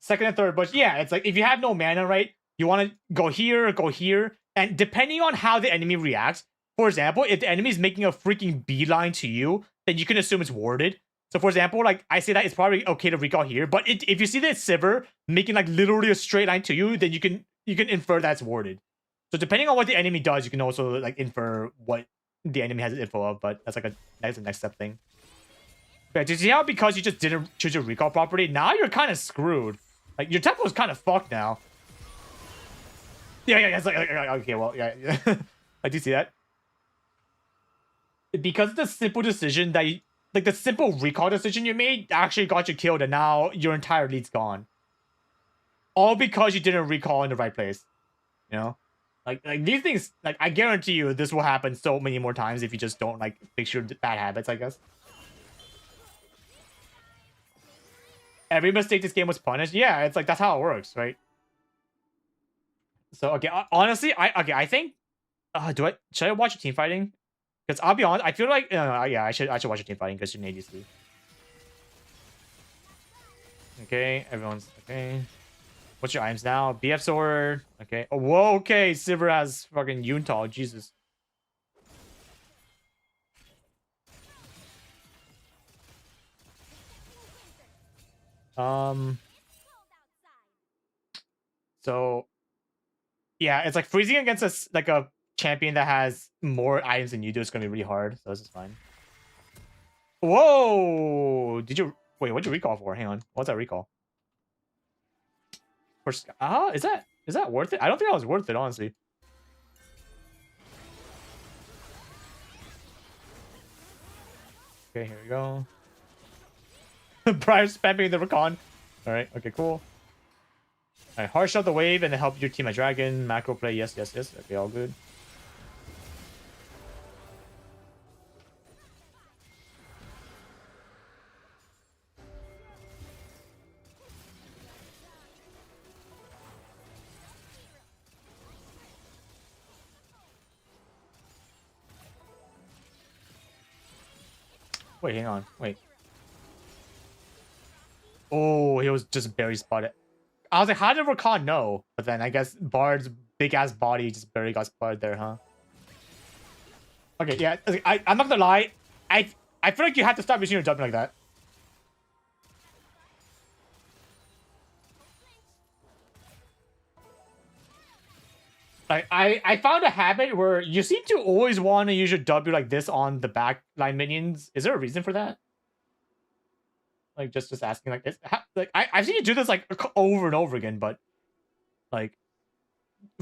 Second and third, but yeah, it's like if you have no mana, right? You want to go here, and depending on how the enemy reacts, for example, if the enemy is making a freaking beeline to you, then you can assume it's warded. So, for example, like I say that it's probably okay to recall here, but if you see that Sivir making like literally a straight line to you, then you can infer that's warded. So, depending on what the enemy does, you can also like infer what the enemy has info of. But that's the next step thing. Yeah, do you see how because you just didn't choose your recall property, now you're kind of screwed. Like, your tempo is kind of fucked now. Yeah, it's like, okay, well, yeah. I do see that. Because the simple decision that like, the simple recall decision you made actually got you killed, and now your entire lead's gone. All because you didn't recall in the right place. You know? Like these things, like, I guarantee you this will happen so many more times if you just don't, like, fix your bad habits, I guess. Every mistake this game was punished. Yeah, it's like, that's how it works, right? So, okay, honestly, I think, should I watch team fighting? Because I'll be honest, I feel like, yeah, I should watch a team fighting because you're ADC. Okay, everyone's, okay. What's your items now? BF sword, okay. Oh, whoa, okay, Sivir has fucking Yuntal, Jesus. So, yeah, it's like freezing against a champion that has more items than you do is gonna be really hard. So this is fine. Whoa! Did you wait? What'd you recall for? Hang on. What's that recall? First, is that worth it? I don't think that was worth it, honestly. Okay, here we go. Prior spamming the recon. All right. Okay, cool. All right, harsh out the wave and then help your team at dragon. Macro play. Yes, yes, yes. Okay, all good. Wait, hang on. Wait. Oh, he was just barely spotted. I was like, how did Rakan know? But then I guess Bard's big ass body just barely got spotted there, huh? Okay, yeah. I'm not gonna lie. I feel like you have to stop using your jumping like that. Like I found a habit where you seem to always want to use your W like this on the back line minions. Is there a reason for that? Like just asking like this. Like I've seen you do this like over and over again, but like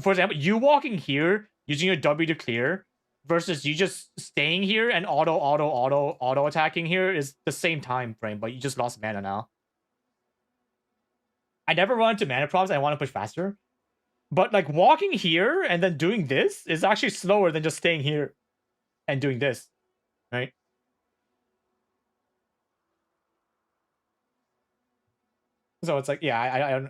for example, you walking here using your W to clear versus you just staying here and auto attacking here is the same time frame, but you just lost mana now. I never run into mana problems. I want to push faster. But like walking here and then doing this is actually slower than just staying here and doing this, right? So it's like, yeah,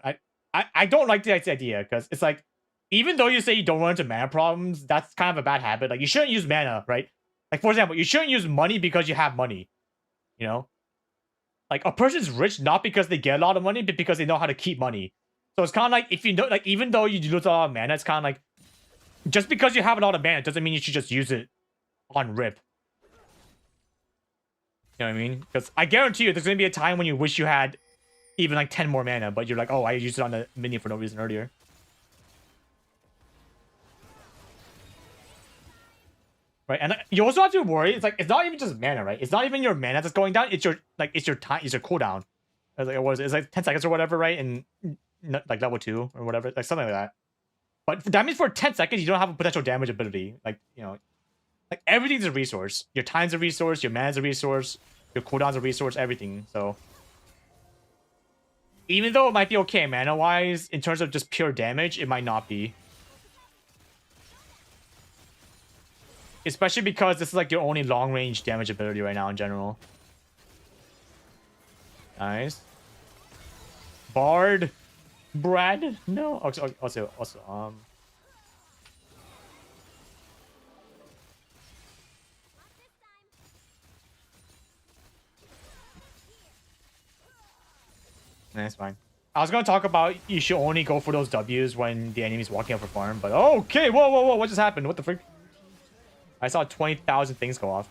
I don't like the idea because it's like, even though you say you don't run into mana problems, that's kind of a bad habit. Like you shouldn't use mana, right? Like for example, you shouldn't use money because you have money, you know? Like a person's rich not because they get a lot of money, but because they know how to keep money. So it's kind of like if you know, like even though you lose a lot of mana, it's kind of like just because you have a lot of mana doesn't mean you should just use it on rip. You know what I mean? Because I guarantee you, there's gonna be a time when you wish you had even like 10 more mana, but you're like, oh, I used it on the minion for no reason earlier. Right, and you also have to worry. It's like it's not even just mana, right? It's not even your mana that's going down. It's your it's your time, it's your cooldown. It's like what is it? It's like 10 seconds or whatever, right? And like level 2 or whatever, like something like that. But that means for 10 seconds you don't have a potential damage ability. Like you know, like everything's a resource. Your time's a resource. Your mana's a resource. Your cooldown's a resource. Everything. So even though it might be okay mana wise, in terms of just pure damage, it might not be. Especially because this is like your only long range damage ability right now in general. Nice. Bard. Brad? No. Also, that's fine. I was gonna talk about you should only go for those W's when the enemy's walking up for farm, but okay, whoa, what just happened? What the frick? I saw 20,000 things go off.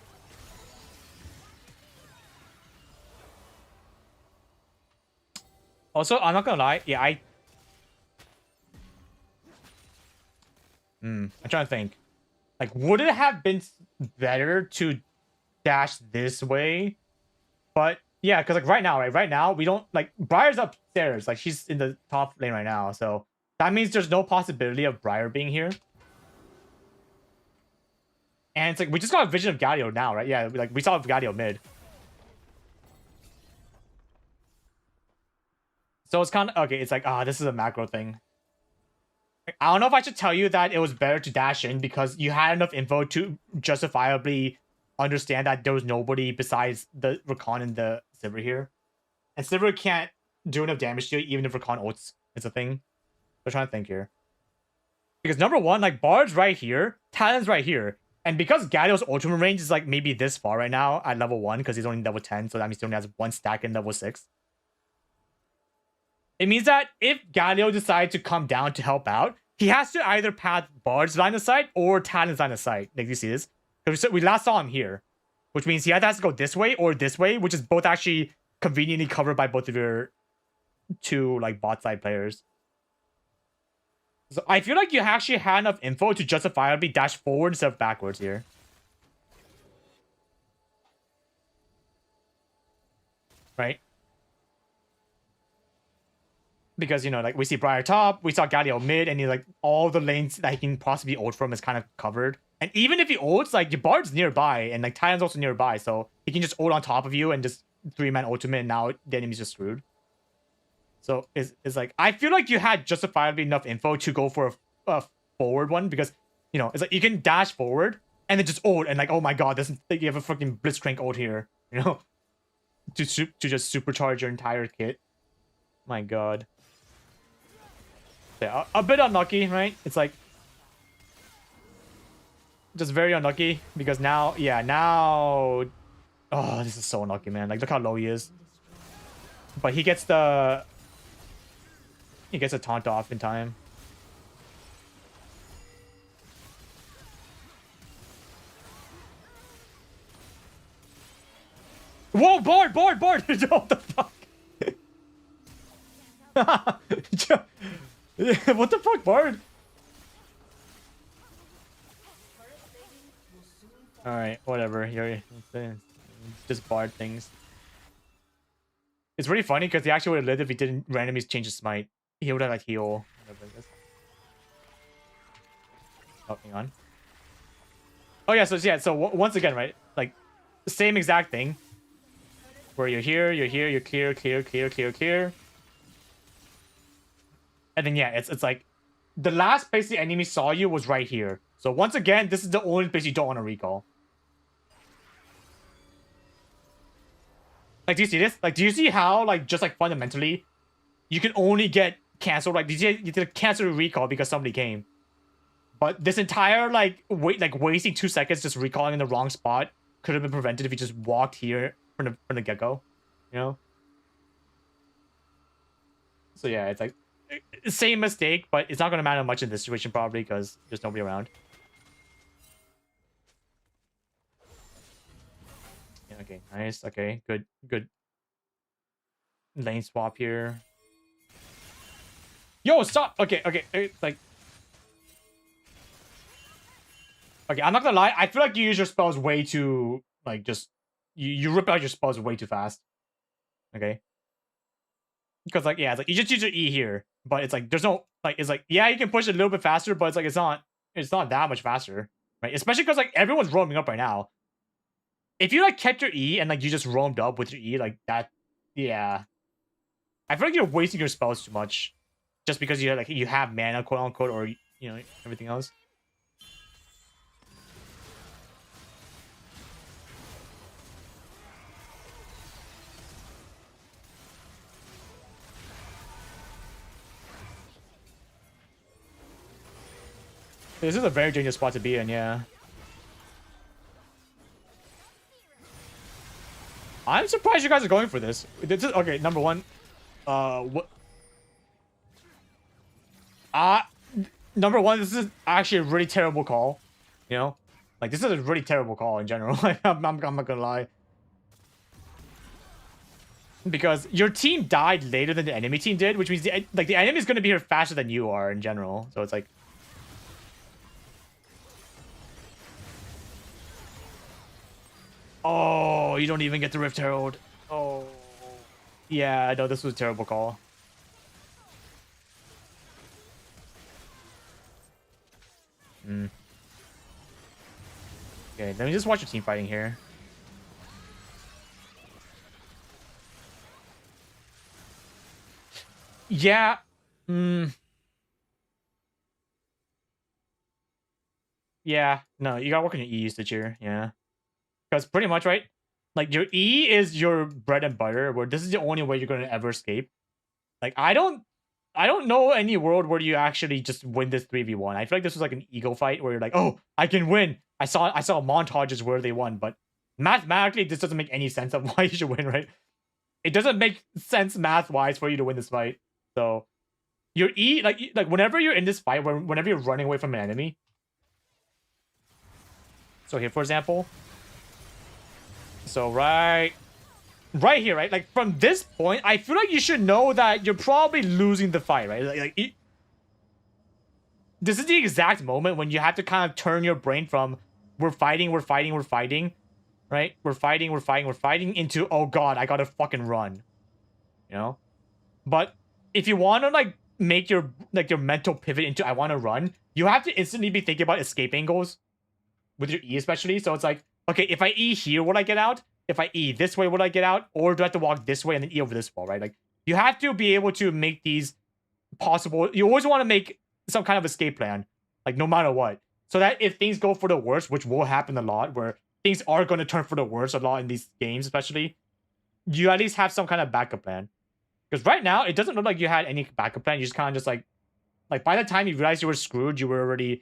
Also, I'm not gonna lie, yeah, I'm trying to think. Like, would it have been better to dash this way? But yeah, because like right now, right? Right now, we don't like Briar's upstairs. Like she's in the top lane right now, so that means there's no possibility of Briar being here. And it's like we just got a vision of Galio now, right? Yeah, like we saw Galio mid. So it's kind of okay. It's like this is a macro thing. I don't know if I should tell you that it was better to dash in because you had enough info to justifiably understand that there was nobody besides the Rakan and the Sivir here. And Sivir can't do enough damage to you even if Rakan ults. It's a thing. I'm trying to think here. Because number one, like Bard's right here, Talon's right here. And because Galio's ultimate range is like maybe this far right now at level 1 because he's only level 10, so that means he only has one stack in level 6. It means that if Galio decides to come down to help out, he has to either path Bard's line of sight or Talon's line of sight. Like you see this? Because we last saw him here, which means he either has to go this way or this way, which is both actually conveniently covered by both of your two like bot side players. So I feel like you actually had enough info to justifiably dash forward instead of backwards here. right? Because, you know, like we see Briar top, we saw Galio mid, and like all the lanes that he can possibly ult from is kind of covered. And even if he ults, like your Bard's nearby, and like Titan's also nearby, so he can just ult on top of you and just 3-man ultimate, and now the enemy's just screwed. So it's like, I feel like you had justifiably enough info to go for a forward one, because, you know, it's like you can dash forward and then just ult, and like, oh my god, this like, you have a fucking Blitzcrank ult here, you know, to just supercharge your entire kit. My god. Yeah, a bit unlucky, right? It's like just very unlucky, because now, yeah, now, oh, this is so unlucky, man. Like, look how low he is. But he gets a taunt off in time. Whoa, Bard! What the fuck? What the fuck, Bard? Alright, whatever. You're just Bard things. It's really funny because he actually would have lived if he didn't randomly change his smite. He would have like heal. Oh, hang on. Oh yeah, so once again, right? Like the same exact thing. Where you're here, you're clear. And then yeah, it's like the last place the enemy saw you was right here. So once again, this is the only place you don't want to recall. Like, do you see this? Like, do you see how, like, just like fundamentally, you can only get canceled? Like, you did cancel the recall because somebody came. But this entire like wasting 2 seconds just recalling in the wrong spot could have been prevented if you just walked here from the get-go, you know? So yeah, it's like same mistake, but it's not gonna matter much in this situation probably because there's nobody around. Yeah, okay, nice. Okay, good. Lane swap here. Yo, stop. Okay, like. Okay, I'm not gonna lie. I feel like you use your spells way too, like, just you rip out your spells way too fast. Okay. Because like, yeah, it's like you just use your E here, but it's like there's no like, it's like, yeah, you can push it a little bit faster, but it's like it's not that much faster, right? Especially because like everyone's roaming up right now. If you like kept your E and like you just roamed up with your E like that, yeah, I feel like you're wasting your spells too much, just because you have mana, quote unquote, or you know, everything else. This is a very dangerous spot to be in, yeah. I'm surprised you guys are going for this. This is, okay, number one. What? Number one, this is actually a really terrible call. You know? Like, this is a really terrible call in general. I'm not gonna lie. Because your team died later than the enemy team did, which means the enemy is gonna be here faster than you are in general. So it's like, oh, you don't even get the Rift Herald. Oh. Yeah, I know this was a terrible call. Okay, let me just watch your team fighting here. Yeah. Yeah. No, you gotta work on your E usage here. Yeah. Because pretty much, right? Like, your E is your bread and butter, where this is the only way you're gonna ever escape. Like, I don't know any world where you actually just win this 3v1. I feel like this was like an ego fight where you're like, oh, I can win. I saw montages where they won, but mathematically, this doesn't make any sense of why you should win, right? It doesn't make sense math-wise for you to win this fight. So your E, like whenever you're in this fight, whenever you're running away from an enemy. So here, for example. So right here, right? Like, from this point, I feel like you should know that you're probably losing the fight, right? This is the exact moment when you have to kind of turn your brain from we're fighting right? We're fighting into, oh god, I gotta fucking run, you know? But if you want to like make your mental pivot into I want to run, you have to instantly be thinking about escape angles with your E especially. So it's like, okay, if I E here, would I get out? If I E this way, would I get out? Or do I have to walk this way and then E over this wall, right? Like you have to be able to make these possible. You always want to make some kind of escape plan, like no matter what. So that if things go for the worst, which will happen a lot, where things are going to turn for the worst a lot in these games, especially, you at least have some kind of backup plan. Because right now, it doesn't look like you had any backup plan. You just kind of just like by the time you realized you were screwed, you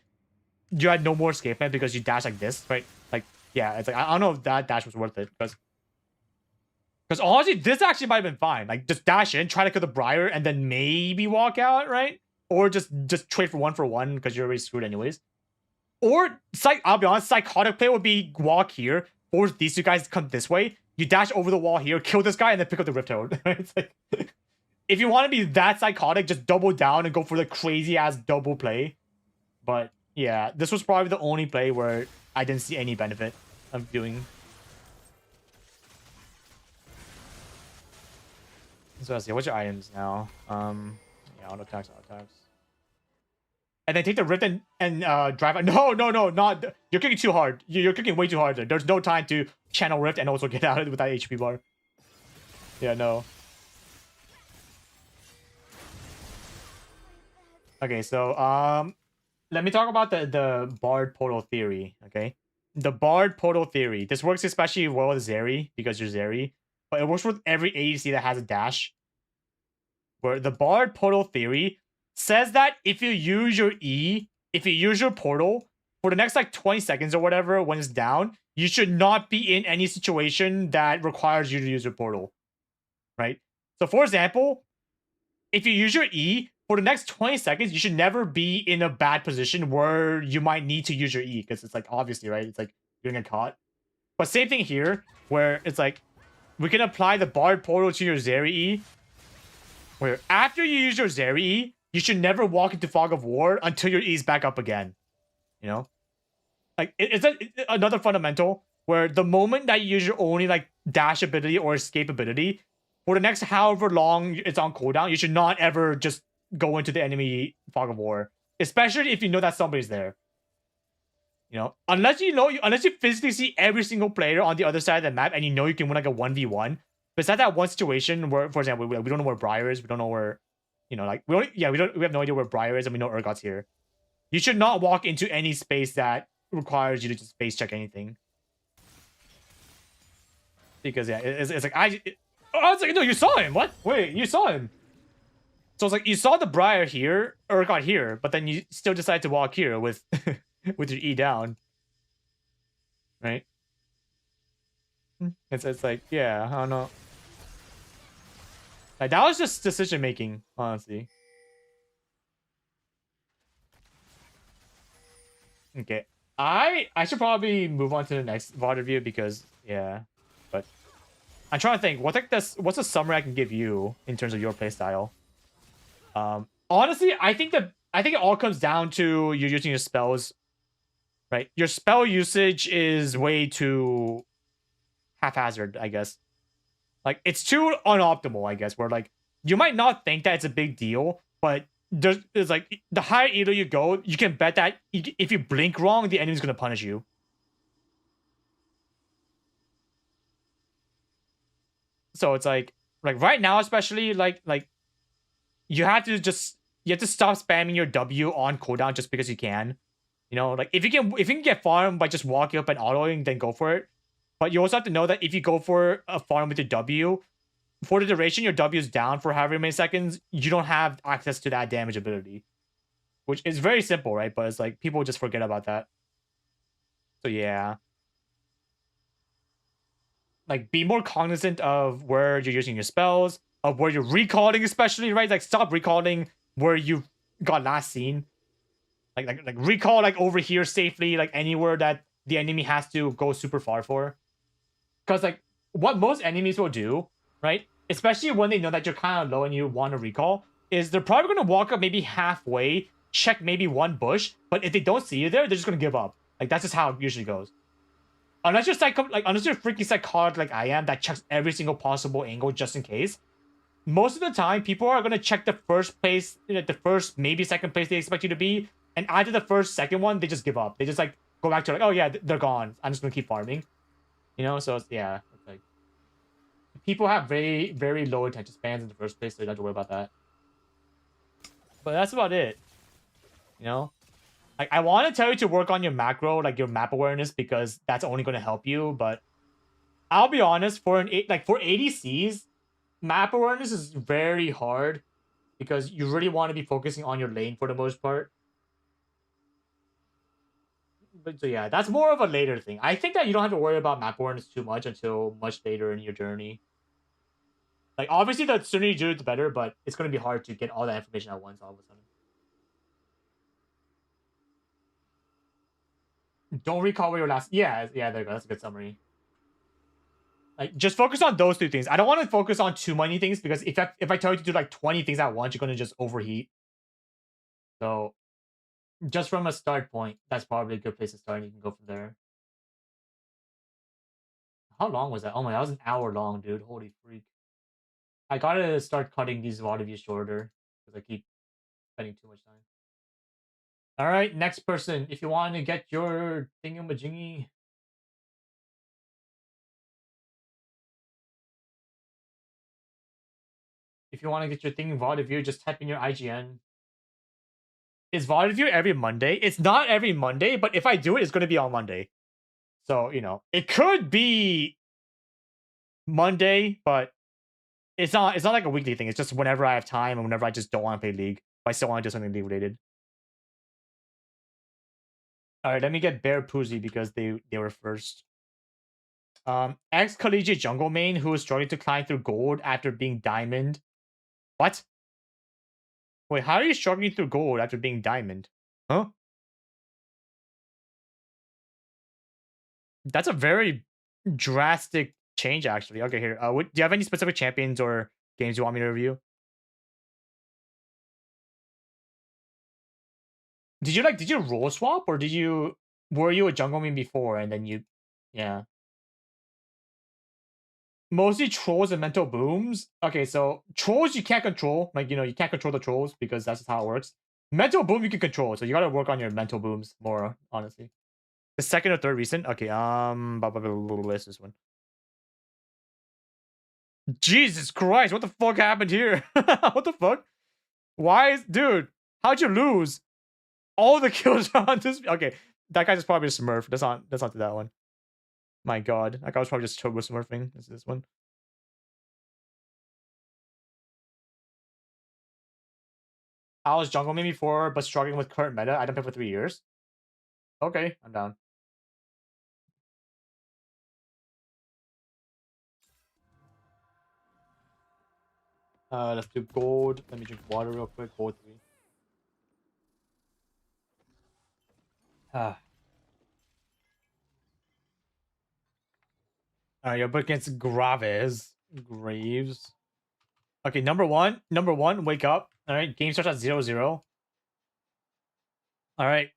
had no more escape plan because you dashed like this, right? Like, yeah, it's like, I don't know if that dash was worth it. Because honestly, this actually might have been fine. Like, just dash in, try to kill the Briar, and then maybe walk out, right? Or just trade for one because you're already screwed anyways. Or, I'll be honest, psychotic play would be walk here, force these two guys to come this way, you dash over the wall here, kill this guy, and then pick up the Rift Herald. It's like, if you want to be that psychotic, just double down and go for the crazy-ass double play. But, yeah, this was probably the only play where I didn't see any benefit of doing. So let's see, what's your items now? Yeah, auto attacks. And then take the Rift and drive. No, not. You're kicking too hard. You're kicking way too hard there. There's no time to channel Rift and also get out with that HP bar. Yeah, no. Okay, so let me talk about the Bard Portal theory. Okay, the Bard Portal theory. This works especially well with Zeri because you're Zeri, but it works with every ADC that has a dash. Where the Bard Portal theory says that if you use your E, if you use your portal for the next like 20 seconds or whatever when it's down, you should not be in any situation that requires you to use your portal, right? So for example, if you use your E for the next 20 seconds, you should never be in a bad position where you might need to use your E because it's like obviously, right? It's like you're gonna get caught. But same thing here where it's like we can apply the Bard Portal to your Zeri E where after you use your Zeri E, you should never walk into Fog of War until your E is back up again. You know? Like, it's another fundamental where the moment that you use your only, like, dash ability or escape ability, for the next however long it's on cooldown, you should not ever just go into the enemy Fog of War. Especially if you know that somebody's there. You know? Unless you physically see every single player on the other side of the map and you know you can win, like, a 1v1. Besides that one situation where, for example, we don't know where Briar is, we don't know where, you know, like, we have no idea where Briar is, and we know Urgot's here. You should not walk into any space that requires you to just space check anything. Because, yeah, it's like, I was like, no, you saw him, what? Wait, you saw him. So it's like, you saw the Briar here, Urgot here, but then you still decide to walk here with, with your E down. Right? It's like, yeah, I don't know. Like, that was just decision making, honestly. Okay, I should probably move on to the next VOD review because yeah, but I'm trying to think what's a summary I can give you in terms of your playstyle. Honestly, I think it all comes down to you using your spells, right? Your spell usage is way too haphazard, I guess. Like, it's too unoptimal, I guess, where, like, you might not think that it's a big deal, but there's like, the higher elo you go, you can bet that if you blink wrong, the enemy's going to punish you. So it's like right now, especially, like, you have to stop spamming your W on cooldown just because you can. You know, like, if you can get farm by just walking up and autoing, then go for it. But you also have to know that if you go for a farm with your W, for the duration your W is down for however many seconds, you don't have access to that damage ability. Which is very simple, right? But it's like, people just forget about that. So yeah. Like, be more cognizant of where you're using your spells, of where you're recalling especially, right? Like, stop recalling where you got last seen. Like recall, like, over here safely, like, anywhere that the enemy has to go super far for. Because, like, what most enemies will do, right? Especially when they know that you're kind of low and you want to recall, is they're probably going to walk up maybe halfway, check maybe one bush, but if they don't see you there, they're just going to give up. Like, that's just how it usually goes. unless you're unless you're freaking psychotic like I am that checks every single possible angle just in case. Most of the time, people are gonna check the first place, the first maybe second place they expect you to be, and after the first second one, they just give up. They just like go back to like, oh yeah, they're gone. I'm just gonna keep farming, So yeah, it's like people have very low attention spans in the first place, so you don't have to worry about that. But that's about it, you know. Like I want to tell you to work on your macro, like your map awareness, because that's only gonna help you. But I'll be honest, for for ADCs, map awareness is very hard because you really want to be focusing on your lane for the most part. But so yeah, that's more of a later thing. I think that you don't have to worry about map awareness too much until much later in your journey. Like obviously the sooner you do it, the better, but it's gonna be hard to get all that information at once all of a sudden. Don't recall where your last yeah, there you go. That's a good summary. Like just focus on those two things. I don't want to focus on too many things because if I tell you to do like 20 things at once, you're gonna just overheat. So just from a start point, that's probably a good place to start and you can go from there. How long was that? Oh my, that was an hour long, dude. Holy freak. I gotta start cutting these VOD views shorter because I keep spending too much time. All right, next person. If you want to get your thingamajingy, if you want to get your thing VOD view, just type in your IGN. Is VOD view every Monday? It's not every Monday, but if I do it, it's going to be on Monday. So, it could be Monday, but it's not like a weekly thing. It's just whenever I have time and whenever I just don't want to play League. But I still want to do something League related. All right, let me get Bear Poozy because they were first. Ex-collegiate jungle main who is struggling to climb through gold after being diamond. What? Wait, how are you struggling through gold after being diamond? Huh? That's a very drastic change, actually. Okay, here. Do you have any specific champions or games you want me to review? Did you role swap or were you a jungle main before and then yeah. Mostly trolls and mental booms. Okay, so trolls you can't control. Like, you can't control the trolls because that's just how it works. Mental boom you can control, so you gotta work on your mental booms more, honestly. The second or third recent? Okay, list this one. Jesus Christ, what the fuck happened here? What the fuck? Dude, how'd you lose? All the kills are on this. Okay, that guy's just probably a smurf. That's not that one. My god, that guy was probably just turbo smurfing. This one. I was jungle main before, but struggling with current meta. I didn't play for 3 years. Okay, I'm down. Let's do gold. Let me drink water real quick. Gold 3. Ah. Alright, you're up against Graves. Graves. Okay, number one, wake up. Alright, game starts at 0-0. Alright.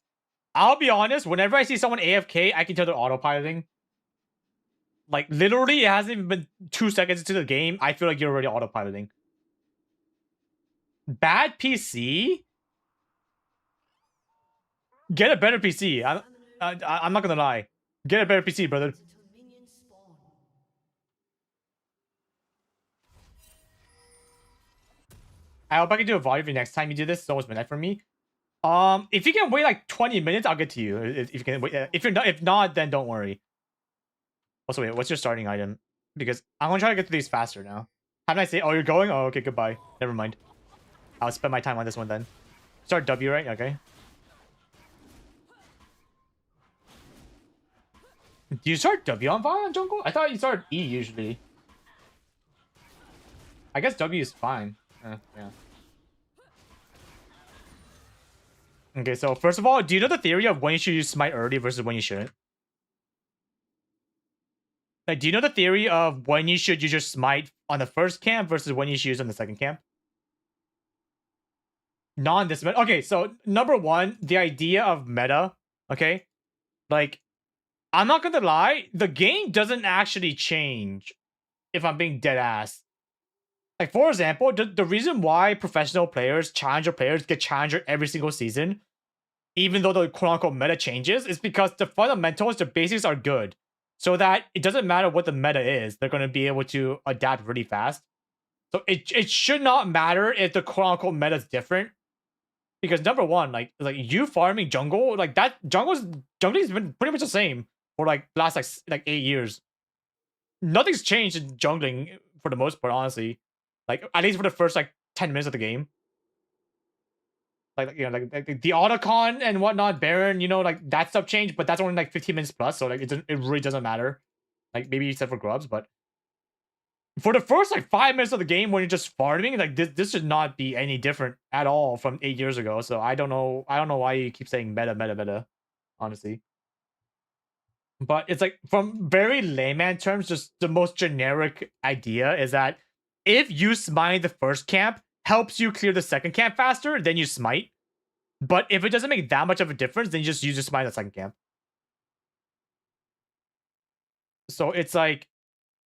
I'll be honest, whenever I see someone AFK, I can tell they're autopiloting. Like, literally, it hasn't even been 2 seconds into the game. I feel like you're already autopiloting. Bad PC? Get a better PC. I'm not gonna lie. Get a better PC, brother. I hope I can do a volume next time you do this. It's almost midnight for me. If you can wait like 20 minutes, I'll get to you. If you can wait, if not, then don't worry. Also, wait, what's your starting item? Because I'm gonna try to get through these faster now. How did I say? Oh, you're going? Oh, okay, goodbye. Never mind. I'll spend my time on this one then. Start W, right? Okay. Do you start W on Violent Jungle? I thought you started E usually. I guess W is fine. Yeah. Okay, so first of all, do you know the theory of when you should use smite early versus when you shouldn't? Like, do you know the theory of when you should use your smite on the first camp versus when you should use on the second camp? Okay, so number one, the idea of meta, okay? Like, I'm not gonna lie, the game doesn't actually change if I'm being dead ass. Like, for example, the reason why professional players, challenger players, get challenger every single season, even though the quote unquote meta changes, is because the fundamentals, the basics are good. So that it doesn't matter what the meta is, they're gonna be able to adapt really fast. So it should not matter if the quote unquote meta is different. Because number one, like you farming jungle, like that jungling's been pretty much the same for like last like 8 years. Nothing's changed in jungling for the most part, honestly. Like at least for the first like 10 minutes of the game. Like, you know, like the autocon and whatnot, Baron, you know, like that stuff changed, but that's only like 15 minutes plus, so like it really doesn't matter. Like maybe except for grubs, but for the first like 5 minutes of the game when you're just farming, like this should not be any different at all from 8 years ago. So I don't know why you keep saying meta, honestly. But it's like, from very layman terms, just the most generic idea is that if you smite the first camp, helps you clear the second camp faster, then you smite. But if it doesn't make that much of a difference, then you just use the smite the second camp. So it's like,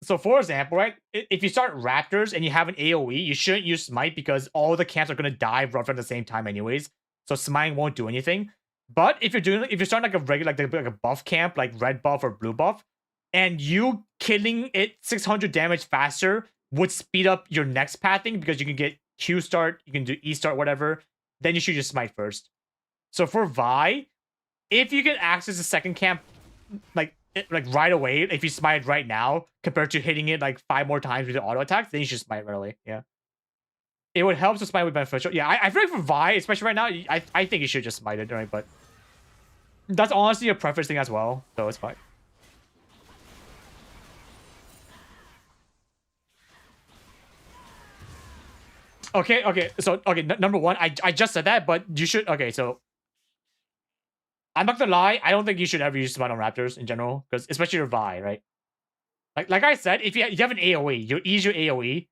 so for example, right, if you start Raptors and you have an AoE, you shouldn't use Smite because all the camps are going to die roughly at the same time anyways. So Smite won't do anything. But if you're starting like a regular, like a buff camp, like red buff or blue buff, and you killing it 600 damage faster would speed up your next pathing because you can get Q start, you can do E start, whatever, then you should just Smite first. So for Vi, if you can access the second camp, like right away, if you smite right now compared to hitting it like 5 more times with the auto attacks, then you should smite right away. Yeah, it would help to smite with beneficial. Yeah, I feel like for Vi, especially right now, I think you should just smite it, right? But that's honestly a preference thing as well, so it's fine. Okay, so number one, I just said that, but you should. Okay, so I'm not gonna lie, I don't think you should ever use smite on Raptors in general, because especially your Vi, right? Like I said, if you have an AoE, you use your AoE,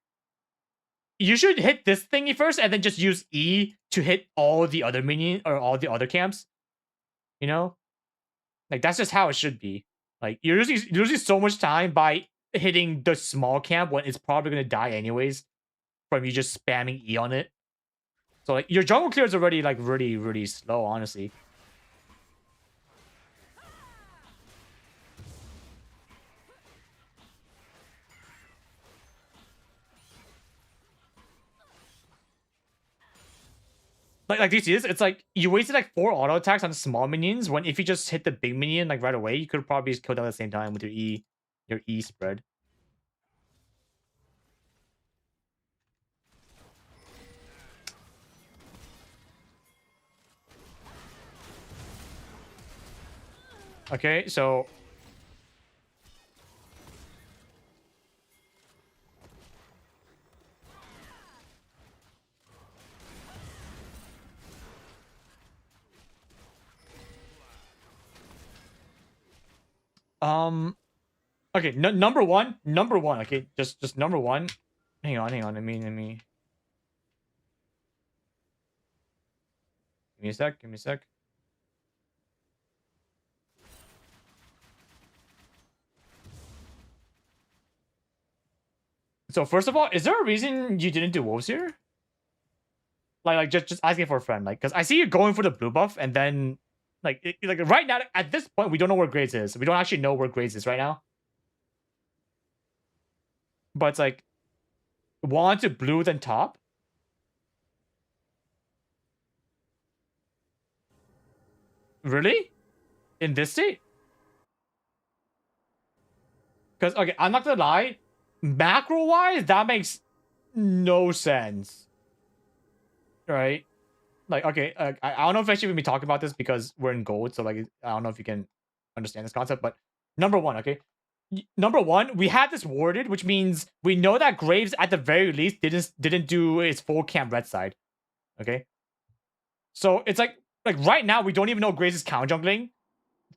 you should hit this thingy first and then just use E to hit all the other minion or all the other camps. You know? Like that's just how it should be. Like you're losing so much time by hitting the small camp when it's probably gonna die anyways from you just spamming E on it. So like your jungle clear is already like really slow, honestly. Like do you see this? It's like you wasted like 4 auto attacks on small minions when if you just hit the big minion like right away, you could probably just kill them at the same time with your E spread. Okay, so okay, number one. Okay, just number one. Hang on. Give me a sec. So first of all, is there a reason you didn't do wolves here? Like just asking for a friend, like, because I see you going for the blue buff, and then like right now at this point we don't know where Graves is. We don't actually know where Graves is right now. But it's like, want to blue than top. Really? In this state? Because okay, I'm not gonna lie, macro wise, that makes no sense. Right? Like, okay, I don't know if I should even be talking about this because we're in gold, so like I don't know if you can understand this concept, but number one, okay. Number one, we had this warded, which means we know that Graves at the very least didn't do his full camp red side. Okay. So it's like right now we don't even know Graves is counter jungling.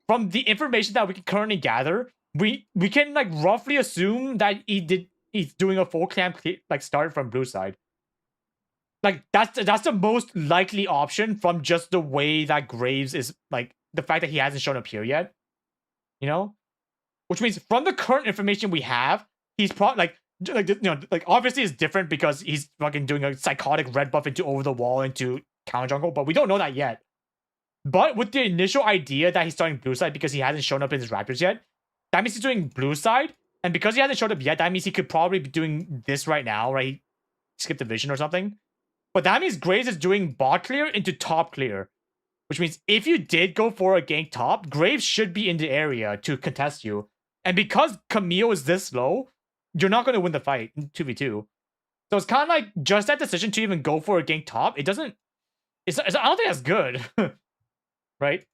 From the information that we can currently gather, we can like roughly assume that he's doing a full camp like start from blue side. Like that's the most likely option from just the way that Graves is, like the fact that he hasn't shown up here yet. you know? Which means from the current information we have, he's probably like obviously it's different because he's fucking doing a psychotic red buff into over the wall into counter jungle, but we don't know that yet. But with the initial idea that he's starting blue side because he hasn't shown up in his Raptors yet, that means he's doing blue side. And because he hasn't showed up yet, that means he could probably be doing this right now, right? Skip the vision or something. But that means Graves is doing bot clear into top clear. Which means if you did go for a gank top, Graves should be in the area to contest you. And because Camille is this low, you're not going to win the fight in 2v2. So it's kind of like just that decision to even go for a gank top. It doesn't... I don't think that's good. Right?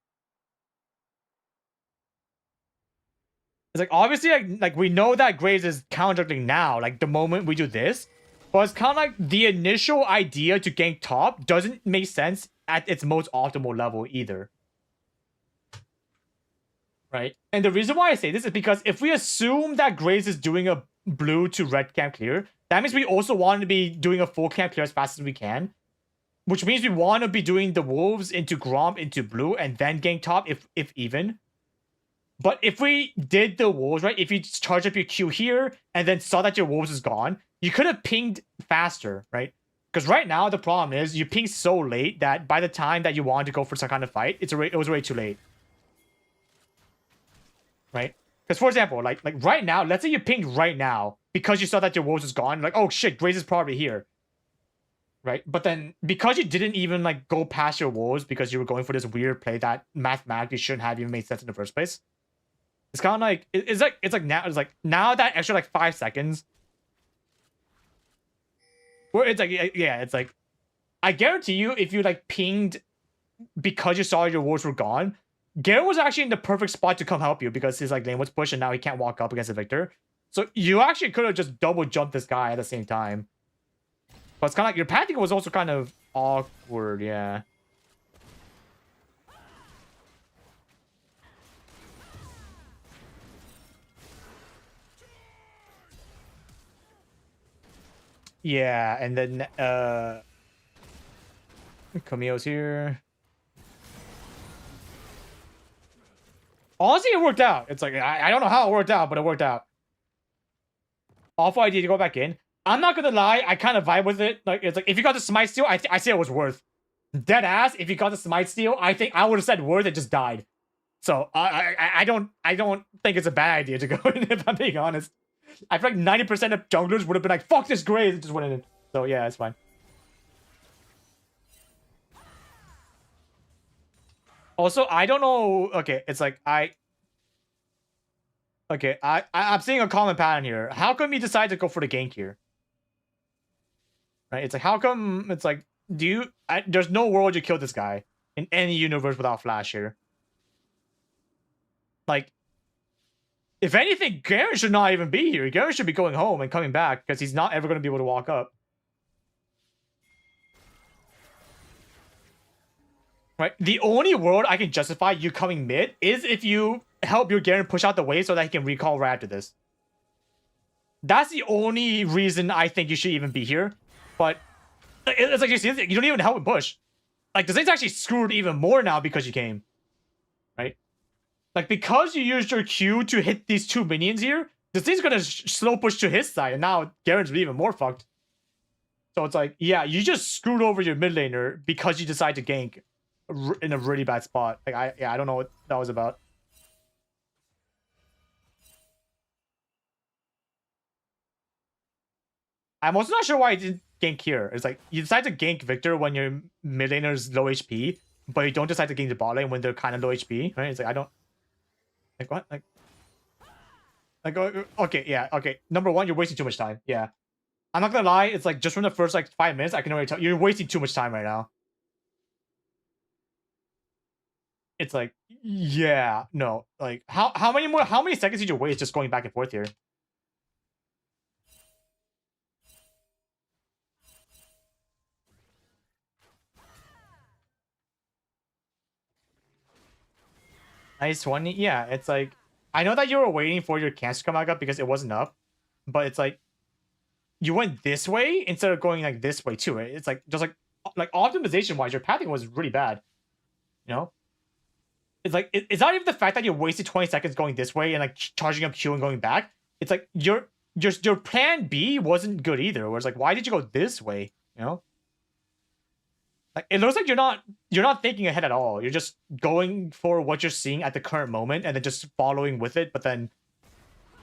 It's like, obviously, like we know that Graves is counteracting now, like the moment we do this. But it's kind of like the initial idea to gank top doesn't make sense at its most optimal level either. Right? And the reason why I say this is because if we assume that Graves is doing a blue to red camp clear, that means we also want to be doing a full camp clear as fast as we can. Which means we want to be doing the wolves into Gromp into blue and then gank top if even. But if we did the wolves, right? If you charge up your Q here and then saw that your wolves is gone, you could have pinged faster, right? Because right now the problem is you ping so late that by the time that you want to go for some kind of fight, it was already too late. Right? Because for example, like right now, let's say you pinged right now because you saw that your wolves is gone. Like, oh shit, Graves is probably here. Right? But then because you didn't even like go past your wolves because you were going for this weird play that mathematically shouldn't have even made sense in the first place. It's kind of like it's like now that extra like 5 seconds where it's like yeah, it's like I guarantee you if you like pinged because you saw your wolves were gone, Garen was actually in the perfect spot to come help you because his like lane was pushed and now he can't walk up against the Victor. So you actually could have just double jumped this guy at the same time. But it's kind of like your pathing was also kind of awkward, yeah. Yeah, and then Camille's here. Honestly, it worked out. It's like I don't know how it worked out, but it worked out. Awful idea to go back in. I'm not gonna lie, I kind of vibe with it. Like it's like if you got the smite steal, I say it was worth. Dead ass. If you got the smite steal, I think I would have said worth. It just died. So I don't think it's a bad idea to go in. If I'm being honest, I feel like 90% of junglers would have been like, "Fuck this Graves," and just went in. So yeah, it's fine. Also, I don't know. Okay, it's like okay, I'm seeing a common pattern here. How come you decide to go for the gank here? Right? It's like how come it's like there's no world you kill this guy in any universe without flash here. Like, if anything, Garen should not even be here. Garen should be going home and coming back because he's not ever going to be able to walk up. Right? The only world I can justify you coming mid is if you help your Garen push out the wave so that he can recall right after this. That's the only reason I think you should even be here. But it's like you don't even help him push. Like the thing's actually screwed even more now because you came. Right? Like because you used your Q to hit these two minions here, this thing's gonna slow push to his side, and now Garen's even more fucked. So it's like, yeah, you just screwed over your mid laner because you decide to gank in a really bad spot. Like I don't know what that was about. I'm also not sure why I didn't gank here. It's like you decide to gank Victor when your mid laner is low HP, but you don't decide to gank the bot lane when they're kind of low HP, right? It's like I don't like what like okay, yeah, okay. Number one, you're wasting too much time. Yeah, I'm not gonna lie. It's like just from the first like 5 minutes, I can already tell you're wasting too much time right now. It's like, yeah, no, like how many seconds did you waste just going back and forth here? Nice 20. Yeah, it's like I know that you were waiting for your cancer to come back up because it wasn't up, but it's like you went this way instead of going like this way too. Right? It's like just like optimization wise, your pathing was really bad. You know. It's like it's not even the fact that you wasted 20 seconds going this way and like charging up Q and going back. It's like your plan B wasn't good either. Where it's like, why did you go this way? You know, like it looks like you're not thinking ahead at all. You're just going for what you're seeing at the current moment and then just following with it. But then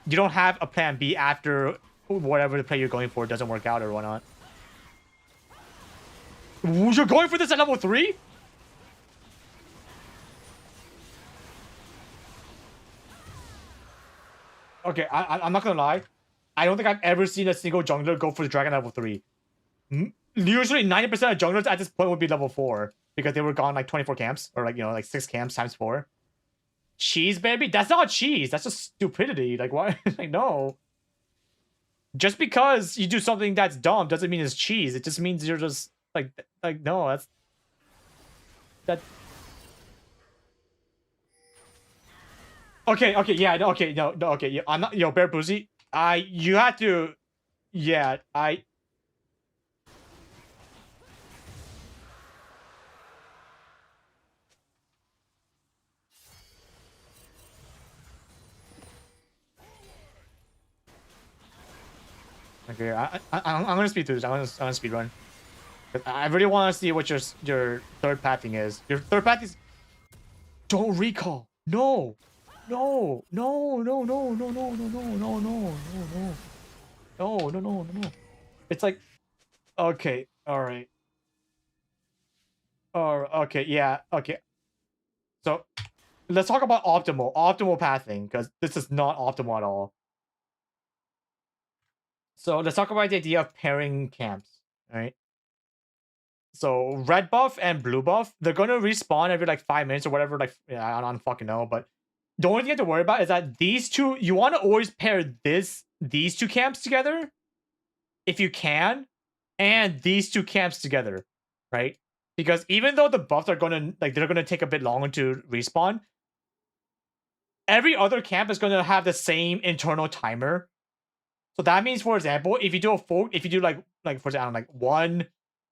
you don't have a plan B after whatever the play you're going for doesn't work out or whatnot. You're going for this at level 3? Okay, I'm not gonna lie. I don't think I've ever seen a single jungler go for the dragon level 3. Usually 90% of junglers at this point would be level 4 because they were gone like 24 camps or like, you know, like 6 camps times 4. Cheese, baby? That's not cheese. That's just stupidity. Like, why? Like, no. Just because you do something that's dumb doesn't mean it's cheese. It just means you're just like no, that's that. Okay, yeah, okay, no, okay, yeah, I'm not, Bear Pussy. You had to, yeah, okay, I'm gonna speed through this. I'm gonna speed run. I really want to see what your third pathing is. Your third path is don't recall. No, no, no, no, no, no, no, no, no, no, no, no, no. No, no, no, no, no. It's like, okay, all right. Okay, yeah, okay. So let's talk about optimal pathing because this is not optimal at all. So let's talk about the idea of pairing camps, all right? So red buff and blue buff, they're gonna respawn every like 5 minutes or whatever. Like, yeah, I don't fucking know, but the only thing you have to worry about is that these two, you want to always pair these two camps together if you can, and these two camps together, right? Because even though the buffs are gonna they're gonna take a bit longer to respawn, every other camp is gonna have the same internal timer. So that means, for example, if you do like for example, like 1,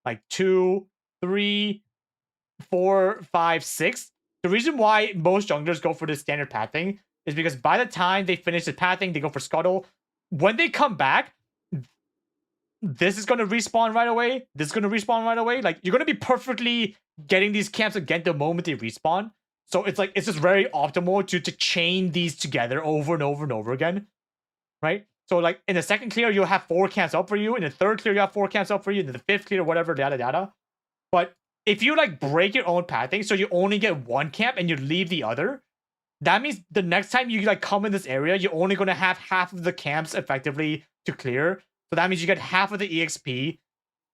like 2, 3, 4, 5, 6. The reason why most junglers go for the standard pathing is because by the time they finish the pathing, they go for scuttle. When they come back, this is going to respawn right away. This is going to respawn right away. Like, you're going to be perfectly getting these camps again the moment they respawn. So it's like, it's just very optimal to chain these together over and over and over again. Right? So like in the second clear, you'll have 4 camps up for you. In the third clear, you have 4 camps up for you. In the fifth clear, whatever, yada yada. But if you like break your own pathing, so you only get 1 camp and you leave the other, that means the next time you like come in this area, you're only going to have half of the camps effectively to clear. So that means you get half of the EXP,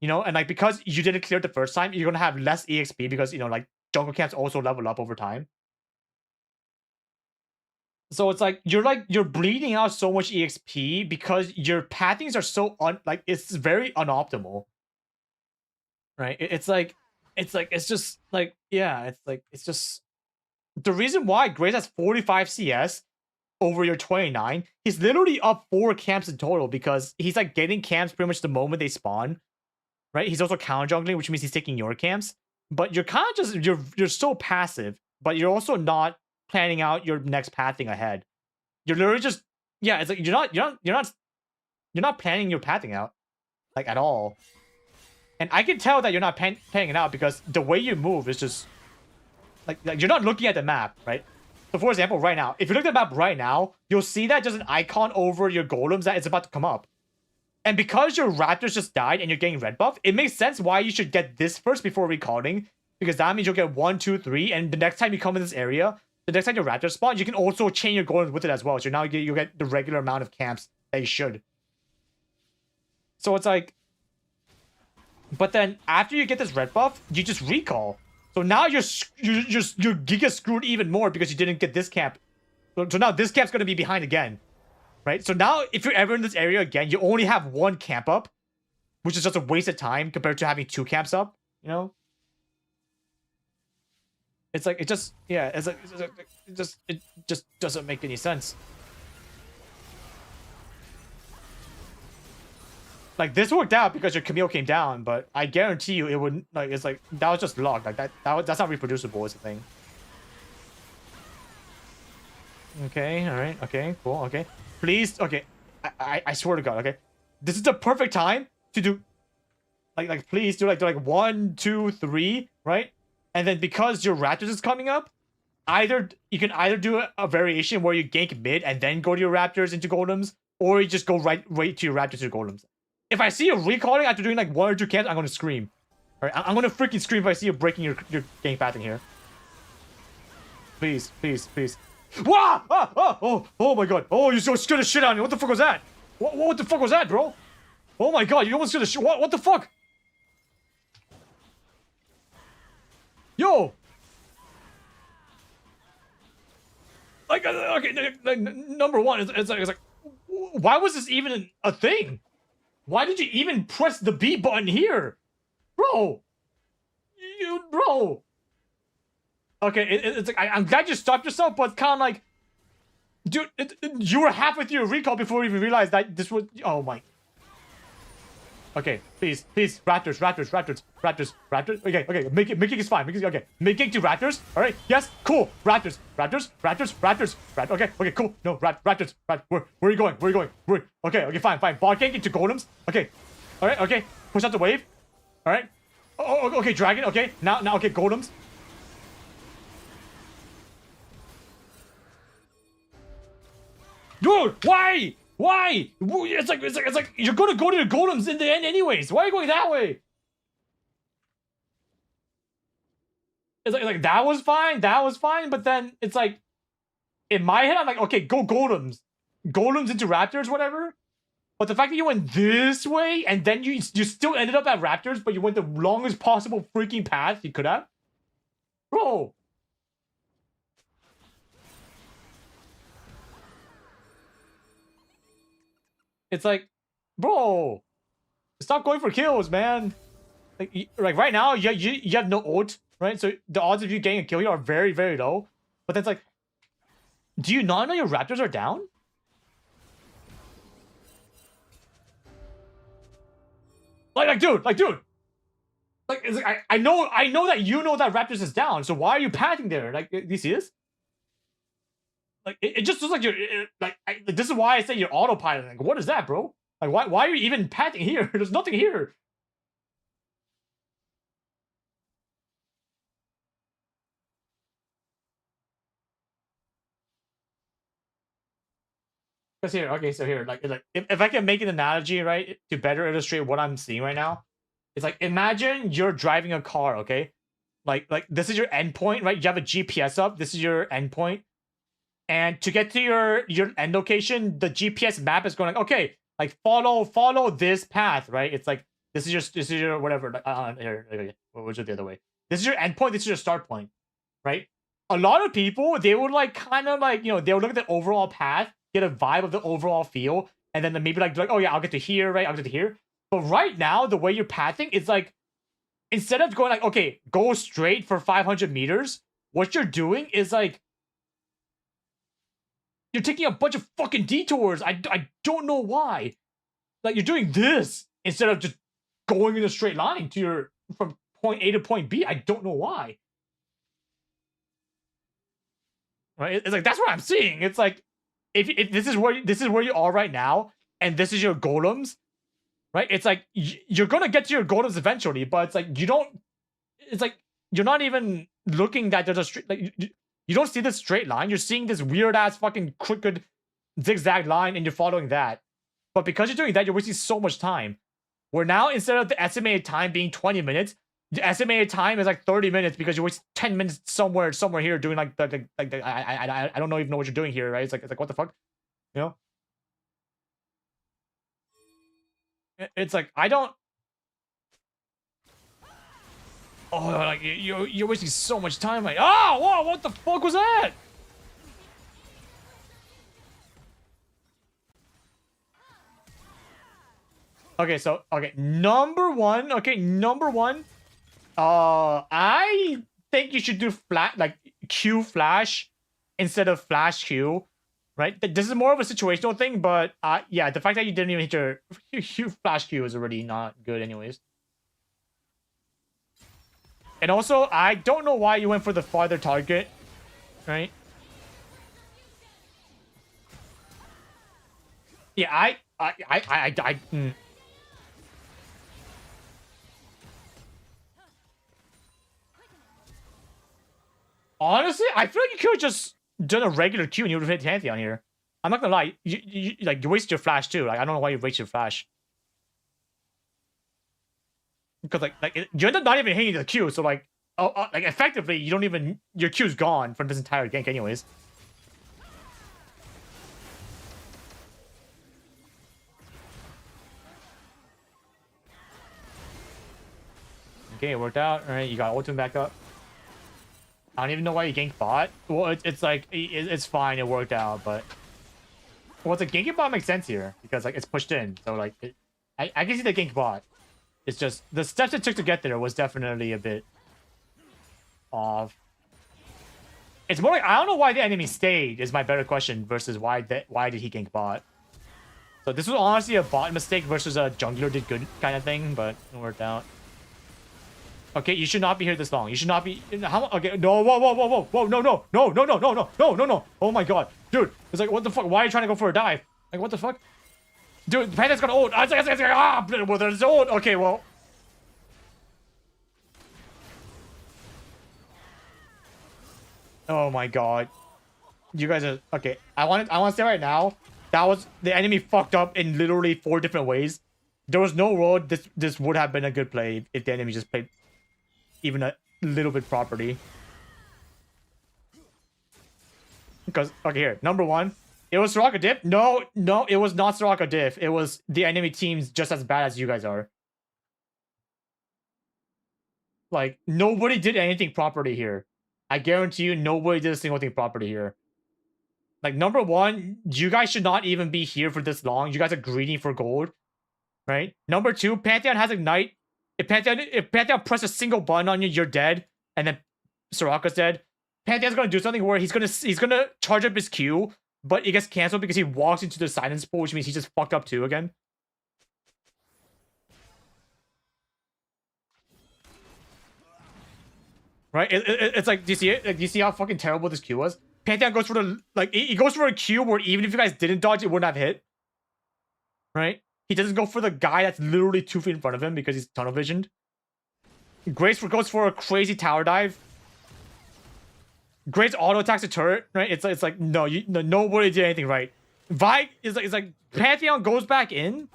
you know, and like because you didn't clear it the first time, you're going to have less EXP because, you know, like jungle camps also level up over time. So it's like you're bleeding out so much EXP because your pathings are so it's very unoptimal. Right? It's just like, yeah, it's just the reason why Grace has 45 CS over your 29. He's literally up 4 camps in total because he's like getting camps pretty much the moment they spawn. Right? He's also counter jungling, which means he's taking your camps. But you're kind of just you're so passive, but you're also not planning out your next pathing ahead. You're literally just, yeah, it's like you're not planning your pathing out like at all. And I can tell that you're not planning it out because the way you move is just like you're not looking at the map, right? So for example, right now, if you look at the map right now, you'll see that just an icon over your golems that it's about to come up. And because your raptors just died and you're getting red buff, it makes sense why you should get this first before recalling, because that means you'll get 1, 2, 3, and the next time you come in this area, the next time your raptors spawn, you can also chain your golems with it as well. So now you get the regular amount of camps that you should. So it's like, but then after you get this red buff, you just recall. So now you're giga screwed even more because you didn't get this camp. So now this camp's gonna be behind again, right? So now if you're ever in this area again, you only have 1 camp up, which is just a waste of time compared to having 2 camps up. You know, it's like it just it just doesn't make any sense. Like, this worked out because your Camille came down, but I guarantee you it wouldn't, like, it's like, that was just luck. Like, that's not reproducible is the thing. Okay, all right, okay, cool, okay. Please, okay. I swear to God, okay. This is the perfect time to do please do like 1, 2, 3, right? And then because your Raptors is coming up, either you can either do a variation where you gank mid and then go to your Raptors into golems, or you just go right to your Raptors to golems. If I see you recalling after doing like 1 or 2 camps, I'm gonna scream. Alright, I'm gonna freaking scream if I see you breaking your gank path in here. Please, please, please. Wow! Ah, ah, oh my God. Oh, you so scared the shit out of me. What the fuck was that? What the fuck was that, bro? Oh my God, you almost scared the shit. What the fuck? Yo! Okay, number one, it's like, why was this even a thing? Why did you even press the B button here? Bro! Bro! Okay, it's like, I'm glad you stopped yourself, but kind of like, dude, you were halfway through your recall before you even realized that this was, oh my. Okay, please, Raptors. Okay, making is fine. Okay, making to Raptors. All right, yes, cool. Raptors. Okay, cool. No, Raptors. Where are you going? Okay, fine. Ball gank into golems. Okay, all right, okay. Push out the wave. All right. Oh, okay, dragon. Okay, now, okay, golems. Dude, why? Why? It's like you're gonna go to the golems in the end anyways. Why are you going that way? It's like that was fine, but then it's like in my head I'm like, okay, go golems into Raptors, whatever. But the fact that you went this way and then you still ended up at Raptors, but you went the longest possible freaking path you could have, bro. It's like, bro, stop going for kills, man. Like right now, you have no ult, right? So the odds of you getting a kill here are very, very low. But that's like, do you not know your Raptors are down? Dude. It's like I know that you know that Raptors is down. So why are you pathing there? Like, do you see this? Like, it just looks like you're this is why I say you're autopiloting. Like, what is that, bro? Like, why are you even pathing here? There's nothing here. Because here, okay, so here, like if I can make an analogy, right, to better illustrate what I'm seeing right now, it's like imagine you're driving a car, okay? Like this is your endpoint, right? You have a GPS up. This is your endpoint, and to get to your end location, the GPS map is going like, okay, like follow this path, right? It's like this is your whatever. Here, okay, which is the other way? This is your endpoint. This is your start point, right? A lot of people, they would like kind of like, they would look at the overall path, get a vibe of the overall feel, and then maybe like oh yeah, I'll get to here, right? I'll get to here. But right now, the way you're pathing is like, instead of going like, okay, go straight for 500 meters, what you're doing is like, you're taking a bunch of fucking detours. I don't know why. Like, you're doing this instead of just going in a straight line to from point A to point B. I don't know why. Right? It's like, that's what I'm seeing. It's like, if this is where you are right now, and this is your golems, right? It's like you're gonna get to your golems eventually, but it's like you don't. It's like you're not even looking that there's a straight. Like you don't see this straight line. You're seeing this weird ass fucking crooked zigzag line, and you're following that. But because you're doing that, you're wasting so much time. Where now, instead of the estimated time being 20 minutes, the estimated time is like 30 minutes because you waste 10 minutes somewhere here doing like I don't know even know what you're doing here, right? It's like what the fuck, you know? It's like I don't. Oh, like you're wasting so much time. Like, oh, whoa, what the fuck was that? Okay, so number one. I think you should do Q flash instead of flash Q, right? This is more of a situational thing, but yeah, the fact that you didn't even hit your flash Q is already not good, anyways. And also, I don't know why you went for the farther target, right? Yeah, honestly, I feel like you could have just done a regular Q and you would have hit Pantheon here. I'm not gonna lie, you wasted your flash too. Like I don't know why you wasted your flash. Because you end up not even hitting the Q, so like like effectively you don't even your Q's gone from this entire gank anyways. Okay, it worked out. All right, you got ultimate back up. I don't even know why you ganked bot. Well, it's like it's fine. It worked out, but well, the ganking bot makes sense here because like it's pushed in, so like I can see the gank bot. It's just the steps it took to get there was definitely a bit off. It's more like I don't know why the enemy stayed is my better question versus why did he gank bot. So this was honestly a bot mistake versus a jungler did good kind of thing, but it worked out. Okay, you should not be here this long. You should not be. How? Okay, no, whoa, no. Oh my god, dude, it's like what the fuck? Why are you trying to go for a dive? Like what the fuck, dude? The Panther's gonna ult. Well, there's ult. Okay, well. Oh my god, you guys are okay. I want to say right now, that was the enemy fucked up in literally 4 different ways. There was no road. This would have been a good play if the enemy just played even a little bit properly. Because okay, here, number 1, it was Soraka diff. No, it was not Soraka diff. It was the enemy team's just as bad as you guys are. Like nobody did anything properly here. I guarantee you, nobody did a single thing properly here. Like number 1, you guys should not even be here for this long. You guys are greedy for gold, right? Number 2, Pantheon has Ignite. If Pantheon presses a single button on you, you're dead, and then Soraka's dead. Pantheon's gonna do something where he's gonna charge up his Q, but it gets canceled because he walks into the silence pool, which means he just fucked up too again. Right? It's like, do you see it? Like, do you see how fucking terrible this Q was? Pantheon goes for the like he goes for a Q where even if you guys didn't dodge, it wouldn't have hit. Right? He doesn't go for the guy that's literally 2 feet in front of him because he's tunnel visioned. Grace goes for a crazy tower dive. Grace auto attacks the turret, right? It's like no, nobody did anything right. Vi is like Pantheon goes back in.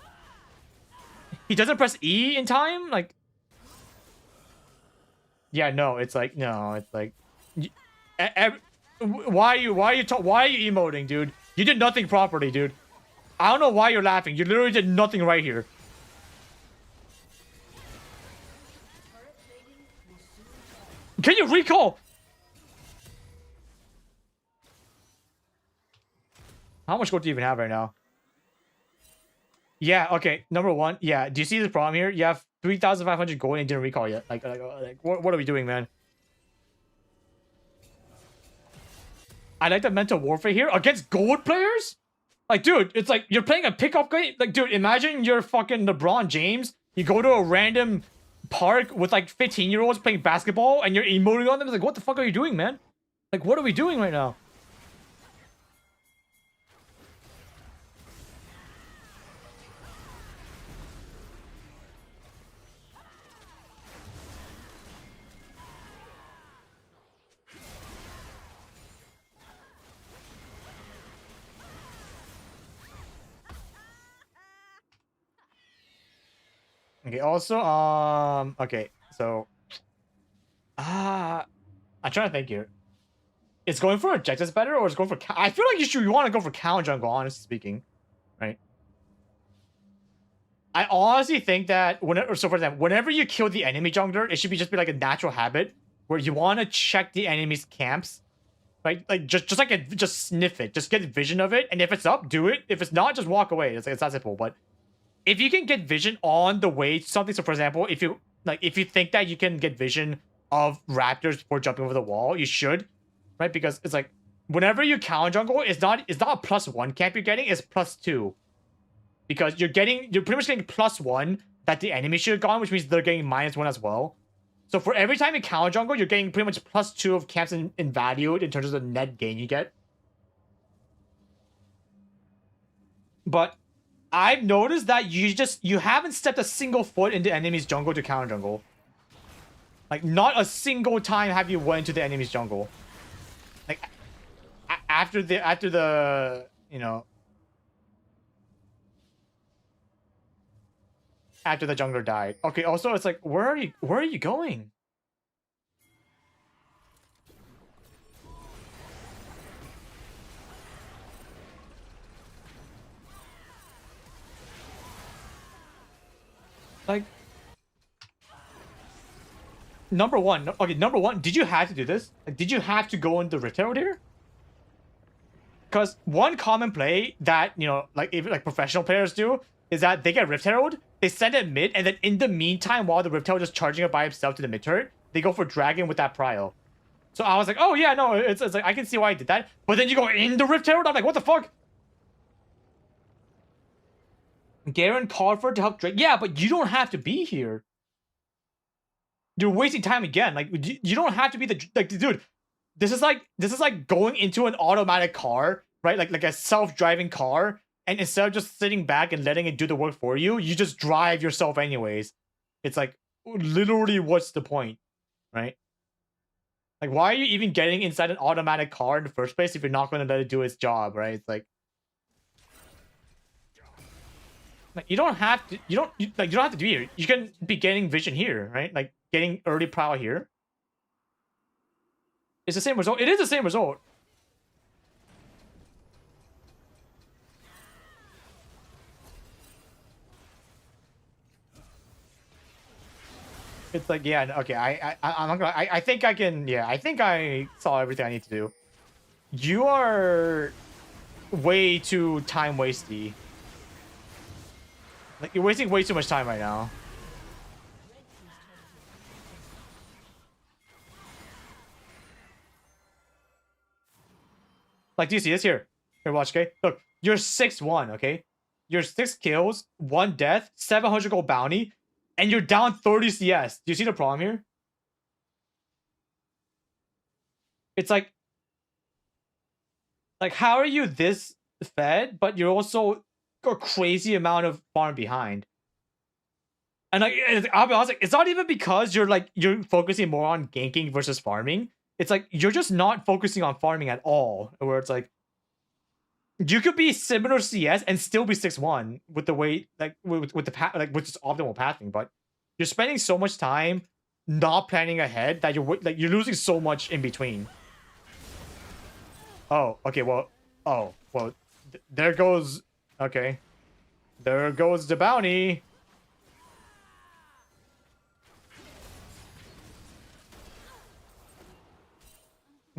He doesn't press E in time, like. Yeah, no, it's like no, it's like. Why are you emoting, dude? You did nothing properly, dude. I don't know why you're laughing. You literally did nothing right here. Can you recall? How much gold do you even have right now? Yeah, okay. Number 1, yeah. Do you see the problem here? You have 3,500 gold and you didn't recall yet. Like what are we doing, man? I like the mental warfare here against gold players. Like, dude, it's like you're playing a pickup game. Like, dude, imagine you're fucking LeBron James. You go to a random park with like 15-year-olds playing basketball and you're emoting on them. It's like, what the fuck are you doing, man? Like, what are we doing right now? Okay, also, okay, so, I'm trying to think here. Is going for objectives better or is going for, I feel like you want to go for counter jungle, honestly speaking, right? I honestly think that so for example, whenever you kill the enemy jungler, it should be like a natural habit where you want to check the enemy's camps, right? Like just sniff it, just get vision of it, and if it's up, do it. If it's not, just walk away. It's that simple. But if you can get vision on the way to something, so for example, if you think that you can get vision of raptors before jumping over the wall, you should, right? Because it's like whenever you counter jungle, it's not a +1 camp you're getting, it's +2. Because you're pretty much getting +1 that the enemy should have gone, which means they're getting -1 as well. So for every time you counter jungle, you're getting pretty much +2 of camps in value in terms of the net gain you get. But I've noticed that you haven't stepped a single foot into enemy's jungle to counter jungle. Like, not a single time have you went to the enemy's jungle. Like, after the you know, after the jungler died. Okay, also it's like, where are you going? Like, number one, did you have to do this? Like, did you have to go into Rift Herald here? Because one common play that, you know, like even like professional players do is that they get Rift Herald, they send it mid, and then in the meantime, while the Rift Herald is charging it by himself to the mid turret, they go for Dragon with that prio. So I was like, oh yeah, no, it's like, I can see why I did that. But then you go in the Rift Herald, I'm like, what the fuck? Garen called for it to help Drake. Yeah, but you don't have to be here. You're wasting time again. Like, you don't have to be the, like, dude, this is like going into an automatic car, right? Like a self-driving car, and instead of just sitting back and letting it do the work for you, you just drive yourself anyways. It's like, literally, what's the point, right? Like, why are you even getting inside an automatic car in the first place if you're not going to let it do its job, right? It's like you don't have to. You don't have to do here. You can be getting vision here, right? Like getting early prowl here. It's the same result. It is the same result. It's like, yeah, okay. I'm not gonna. I think I can. Yeah, I think I saw everything I need to do. You are way too time wasty. Like, you're wasting way too much time right now. Like, do you see this here? Here, watch, okay? Look, you're 6-1, okay? You're 6 kills, 1 death, 700 gold bounty, and you're down 30 CS. Do you see the problem here? It's like how are you this fed, but you're also a crazy amount of farm behind? And like, I'll be honest, like, it's not even because you're focusing more on ganking versus farming. It's like you're just not focusing on farming at all. Where it's like you could be similar CS and still be 6-1 with the way with the path, like with just optimal pathing, but you're spending so much time not planning ahead that you're losing so much in between. Oh, okay, well, there goes, okay, there goes the bounty.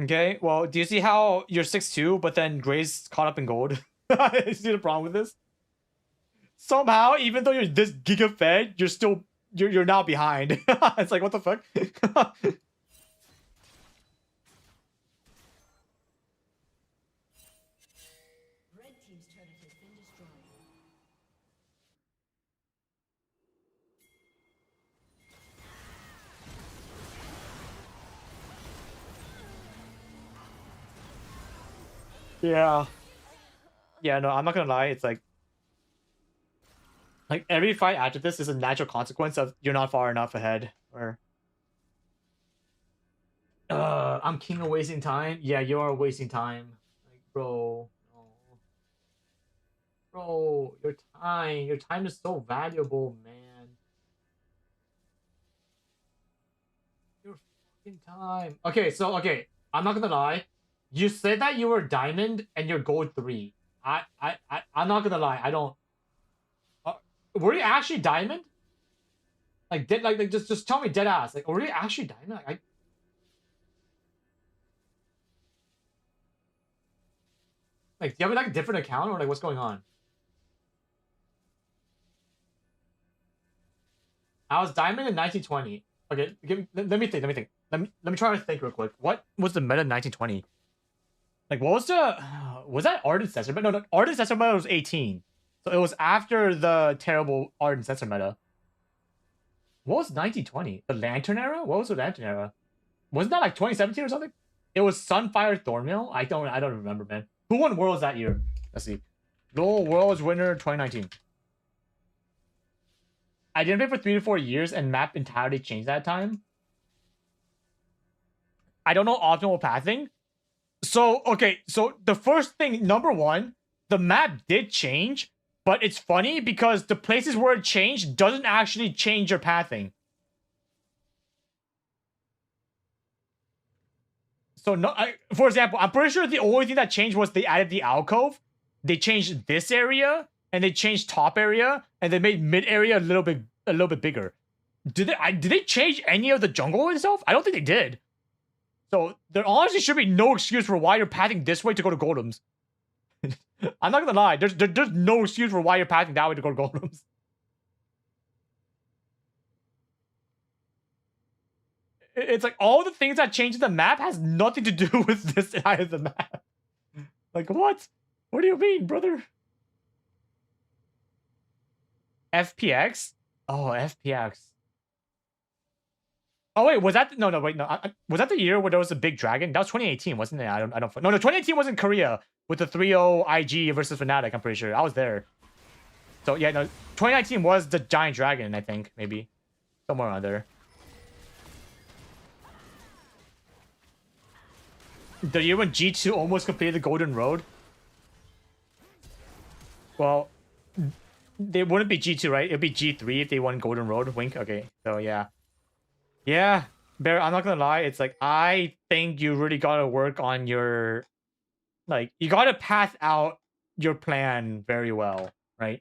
Okay, well, do you see how you're 6-2, but then Gray's caught up in gold? You see the problem with this? Somehow, even though you're this giga fed, you're now behind. It's like, what the fuck? Yeah. Yeah, no, I'm not gonna lie. It's like every fight after this is a natural consequence of you're not far enough ahead. Or I'm king of wasting time. Yeah, you are wasting time. Like, bro, no. Bro, your time is so valuable, man. Your fucking time. Okay, so I'm not gonna lie. You said that you were diamond and you're gold 3. I'm not gonna lie. I don't. Were you actually diamond? Like, just tell me dead ass. Like, were you actually diamond? Like, do you have like a different account or like what's going on? I was diamond in 1920. Okay, let me think. Let me try to think real quick. What was the meta in 1920? Like, what was the was that Ardent Sensor? But no, Ardent Sensor meta was 18. So it was after the terrible Ardent Sensor meta. What was 1920? The Lantern era? What was the Lantern era? Wasn't that like 2017 or something? It was Sunfire Thornmail? I don't remember, man. Who won Worlds that year? Let's see. LoL Worlds winner 2019. I didn't play for 3 to 4 years, and map entirely changed that time. I don't know optimal pathing. So, okay, so the first thing, number one, the map did change, but it's funny because the places where it changed doesn't actually change your pathing. So, no, for example, I'm pretty sure the only thing that changed was they added the alcove. They changed this area, and they changed top area, and they made mid area a little bit bigger. Did they change any of the jungle itself? I don't think they did. So there honestly should be no excuse for why you're pathing this way to go to golems. I'm not gonna lie. There's no excuse for why you're pathing that way to go to golems. It's like all the things that change the map has nothing to do with this side of the map. Like what? What do you mean, brother? FPX? Oh, FPX. Oh wait, was that no wait no was that the year where there was a big dragon? That was 2018, wasn't it? I don't no 2018 was in Korea with the 3-0 IG versus Fnatic. I'm pretty sure I was there. So yeah, no, 2019 was the giant dragon. I think maybe somewhere around there. The year when G2 almost completed the Golden Road. Well, they wouldn't be G2, right? It'd be G3 if they won Golden Road. Wink. Okay, so yeah. Yeah, Bear, I'm not gonna lie. It's like, I think you really gotta work on your... Like, you gotta path out your plan very well, right?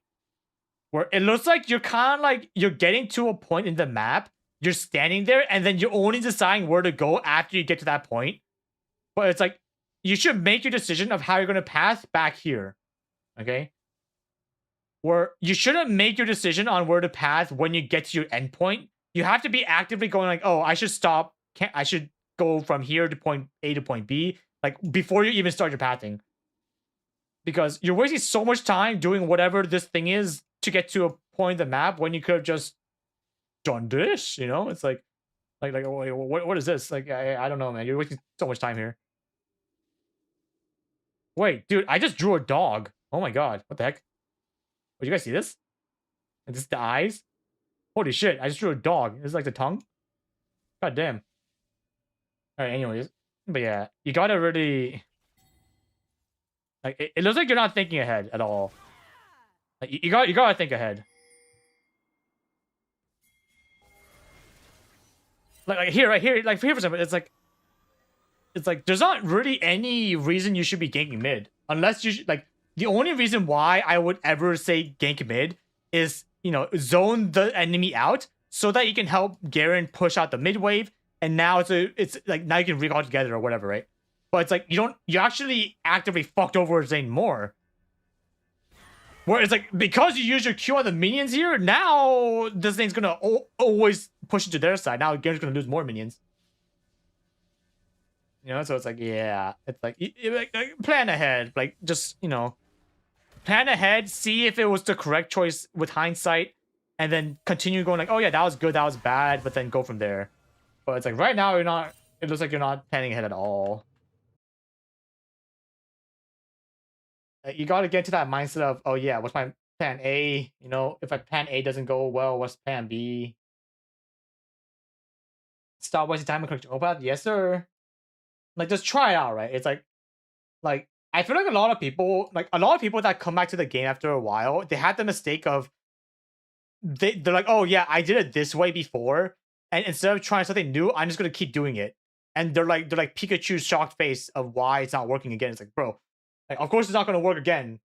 Where it looks like you're kind of like, you're getting to a point in the map, you're standing there, and then you're only deciding where to go after you get to that point. But it's like, you should make your decision of how you're gonna path back here, okay? Where you shouldn't make your decision on where to path when you get to your endpoint. You have to be actively going like, oh, I should stop. I should go from here to point A to point B, like before you even start your pathing. Because you're wasting so much time doing whatever this thing is to get to a point in the map when you could have just done this, you know? It's like what is this? Like, I don't know, man. You're wasting so much time here. Wait, dude, I just drew a dog. Oh my god, what the heck? Oh, you guys see this? Is this the eyes? Holy shit, I just drew a dog. This is like the tongue? God damn. Alright, anyways. But yeah, you gotta really... Like, it looks like you're not thinking ahead at all. Like, you gotta think ahead. Like here, right here, like here for example, it's like there's not really any reason you should be ganking mid. Unless you should, like, the only reason why I would ever say gank mid is, you know, zone the enemy out so that you can help Garen push out the mid wave, and now it's like now you can recall together or whatever, right? But it's like you actually actively fucked over Zane more. Where it's like, because you use your Q on the minions here, now this thing's gonna always push into their side. Now Garen's gonna lose more minions. You know, so it's like, yeah, it's like, like plan ahead, like just, you know, plan ahead, see if it was the correct choice with hindsight, and then continue going like, oh yeah, that was good, that was bad, but then go from there. But it's like right now you're not. It looks like you're not planning ahead at all. You got to get to that mindset of, oh yeah, what's my plan A? You know, if my plan A doesn't go well, what's plan B? Stop wasting time and click Opad. Yes, sir. Like, just try it out, right? It's like I feel like a lot of people that come back to the game after a while, they had the mistake of they're like, oh yeah, I did it this way before, and instead of trying something new, I'm just gonna keep doing it. And they're like Pikachu's shocked face of why it's not working again. It's like, bro, like, of course it's not gonna work again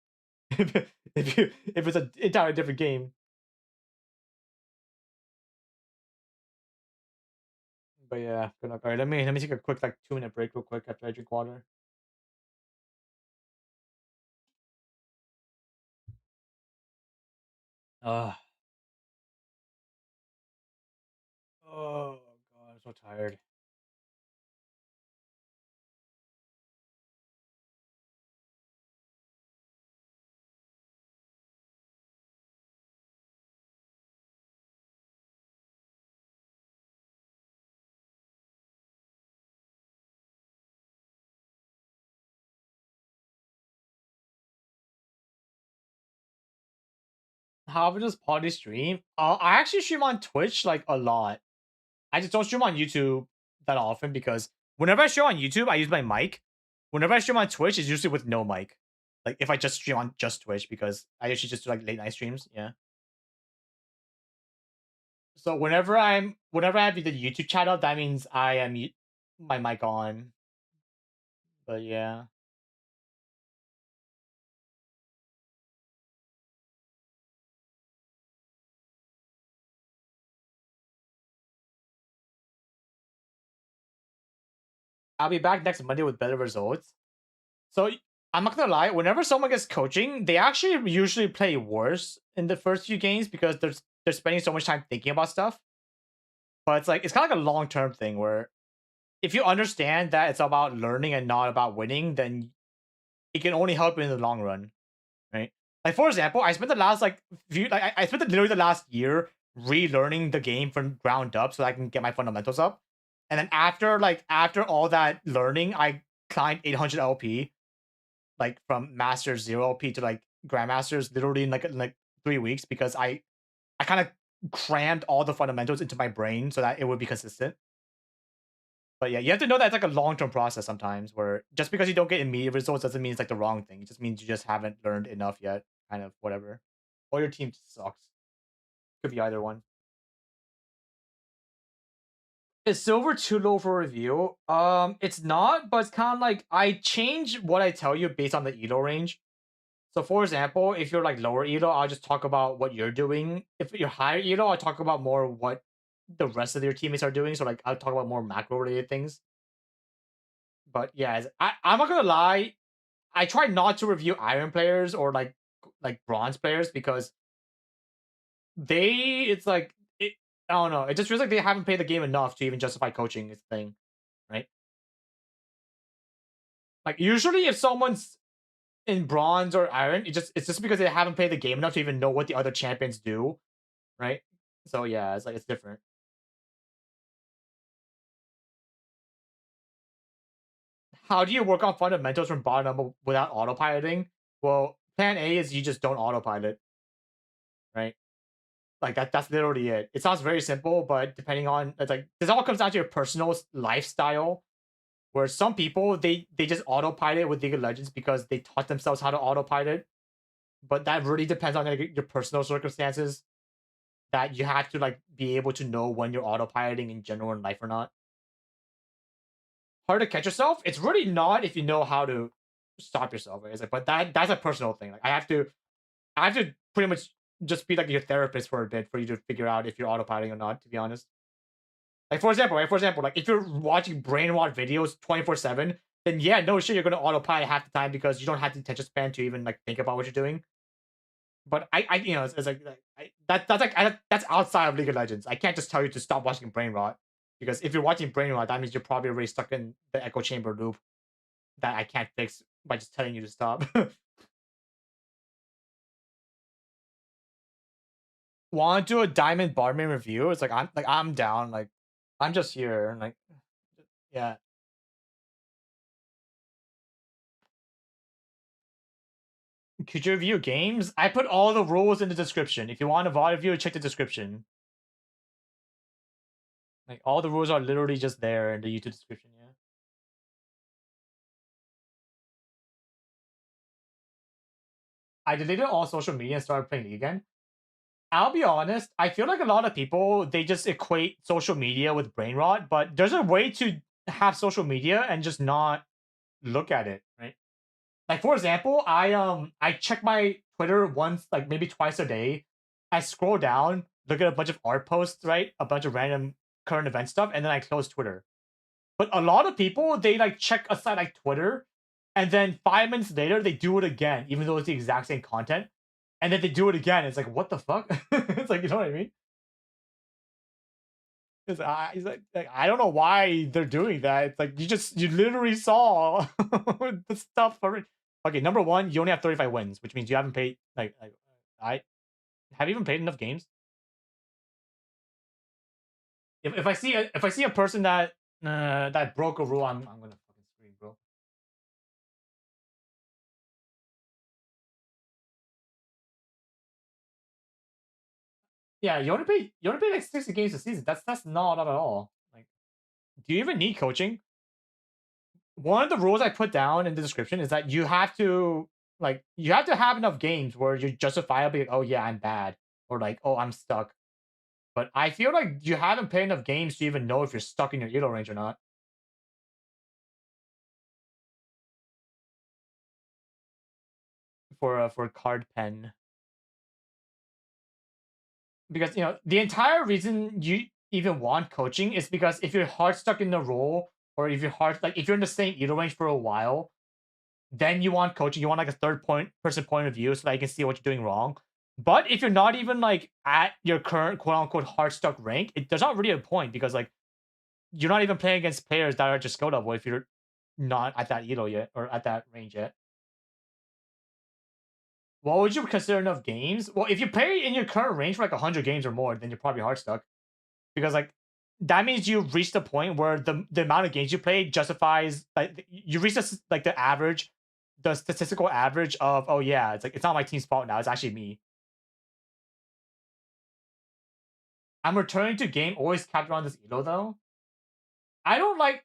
if it's an entirely different game. But yeah, good luck. All right, let me take a quick like 2 minute break real quick after I drink water. Uh oh god, I'm so tired. How does party stream? I actually stream on Twitch like a lot. I just don't stream on YouTube that often because whenever I stream on YouTube, I use my mic. Whenever I stream on Twitch, it's usually with no mic. Like if I just stream on just Twitch because I usually just do like late night streams. Yeah. So whenever I have the YouTube chat up, that means I am my mic on. But yeah. I'll be back next Monday with better results. So I'm not gonna lie, whenever someone gets coaching, they actually usually play worse in the first few games because they're spending so much time thinking about stuff. But it's like it's kind of like a long term thing where if you understand that it's about learning and not about winning, then it can only help you in the long run, right? Like for example, I spent the last I spent literally the last year relearning the game from ground up so I can get my fundamentals up. And then after all that learning, I climbed 800 LP like from master 0 LP to like grandmasters literally in like 3 weeks because I kind of crammed all the fundamentals into my brain so that it would be consistent. But yeah, you have to know that it's like a long term process sometimes where just because you don't get immediate results doesn't mean it's like the wrong thing. It just means you just haven't learned enough yet, kind of whatever. Or your team sucks. Could be either one. Is silver too low for review? It's not, but it's kind of like I change what I tell you based on the elo range. So for example, if you're like lower elo, I'll just talk about what you're doing. If you're higher elo, I'll talk about more what the rest of your teammates are doing. So like I'll talk about more macro related things. But yeah, I'm not gonna lie. I try not to review iron players or like bronze players because it's like I don't know. It just feels like they haven't played the game enough to even justify coaching this thing, right? Like usually, if someone's in bronze or iron, it's just because they haven't played the game enough to even know what the other champions do, right? So yeah, it's like it's different. How do you work on fundamentals from bottom up without autopiloting? Well, plan A is you just don't autopilot, right? Like that's literally it. It sounds very simple, but depending on it's like this all comes down to your personal lifestyle. Where some people they just autopilot with League of Legends because they taught themselves how to autopilot, but that really depends on like, your personal circumstances. That you have to like be able to know when you're autopiloting in general in life or not. Hard to catch yourself. It's really not if you know how to stop yourself. Right? It's like, but that's a personal thing. Like I have to pretty much just be like your therapist for a bit for you to figure out if you're autopiloting or not. To be honest, like for example, right? For example, like if you're watching brain rot videos 24/7, then yeah, no shit, you're gonna autopilot half the time because you don't have the attention span to even like think about what you're doing. But you know, it's like that's outside of League of Legends. I can't just tell you to stop watching brain rot because if you're watching brain rot, that means you're probably already stuck in the echo chamber loop that I can't fix by just telling you to stop. Want to do a Diamond Barman review? It's like I'm down. Like I'm just here. Like yeah. Could you review games? I put all the rules in the description. If you want a VOD review, check the description. Like all the rules are literally just there in the YouTube description. Yeah. I deleted all social media and started playing League again. I'll be honest. I feel like a lot of people they just equate social media with brain rot, but there's a way to have social media and just not look at it, right? Like for example, I check my Twitter once, like maybe twice a day. I scroll down, look at a bunch of art posts, right? A bunch of random current event stuff, and then I close Twitter. But a lot of people they like check a site like Twitter, and then 5 minutes later they do it again, even though it's the exact same content. And then they do it again. It's like what the fuck? It's like you know what I mean? He's like, I don't know why they're doing that. It's like you literally saw the stuff already. Okay, number one, you only have 35 wins, which means you haven't played like I have you even played enough games. If I see a person that broke a rule, I'm gonna fucking scream, bro. Yeah, you only pay like 60 games a season. That's not a lot at all. Like, do you even need coaching? One of the rules I put down in the description is that you have to have enough games where you justifiably like, oh yeah, I'm bad, or like, oh, I'm stuck. But I feel like you haven't played enough games to even know if you're stuck in your elo range or not. For card pen, because the entire reason you even want coaching is because if you're hard stuck in the role, or if you're hard like if you're in the same elo range for a while, then you want coaching. You want like a third person point of view so that you can see what you're doing wrong. But if you're not even like at your current quote unquote hard stuck rank, there's not really a point because like you're not even playing against players that are just skill level if you're not at that elo yet or at that range yet. What would you consider enough games? Well, if you play in your current range for like 100 games or more, then you're probably hard stuck because like that means you've reached the point where the amount of games you play justifies like you reach like the statistical average of, oh yeah, it's like it's not my team's fault now, it's actually me. I'm returning to game always capped around this elo though.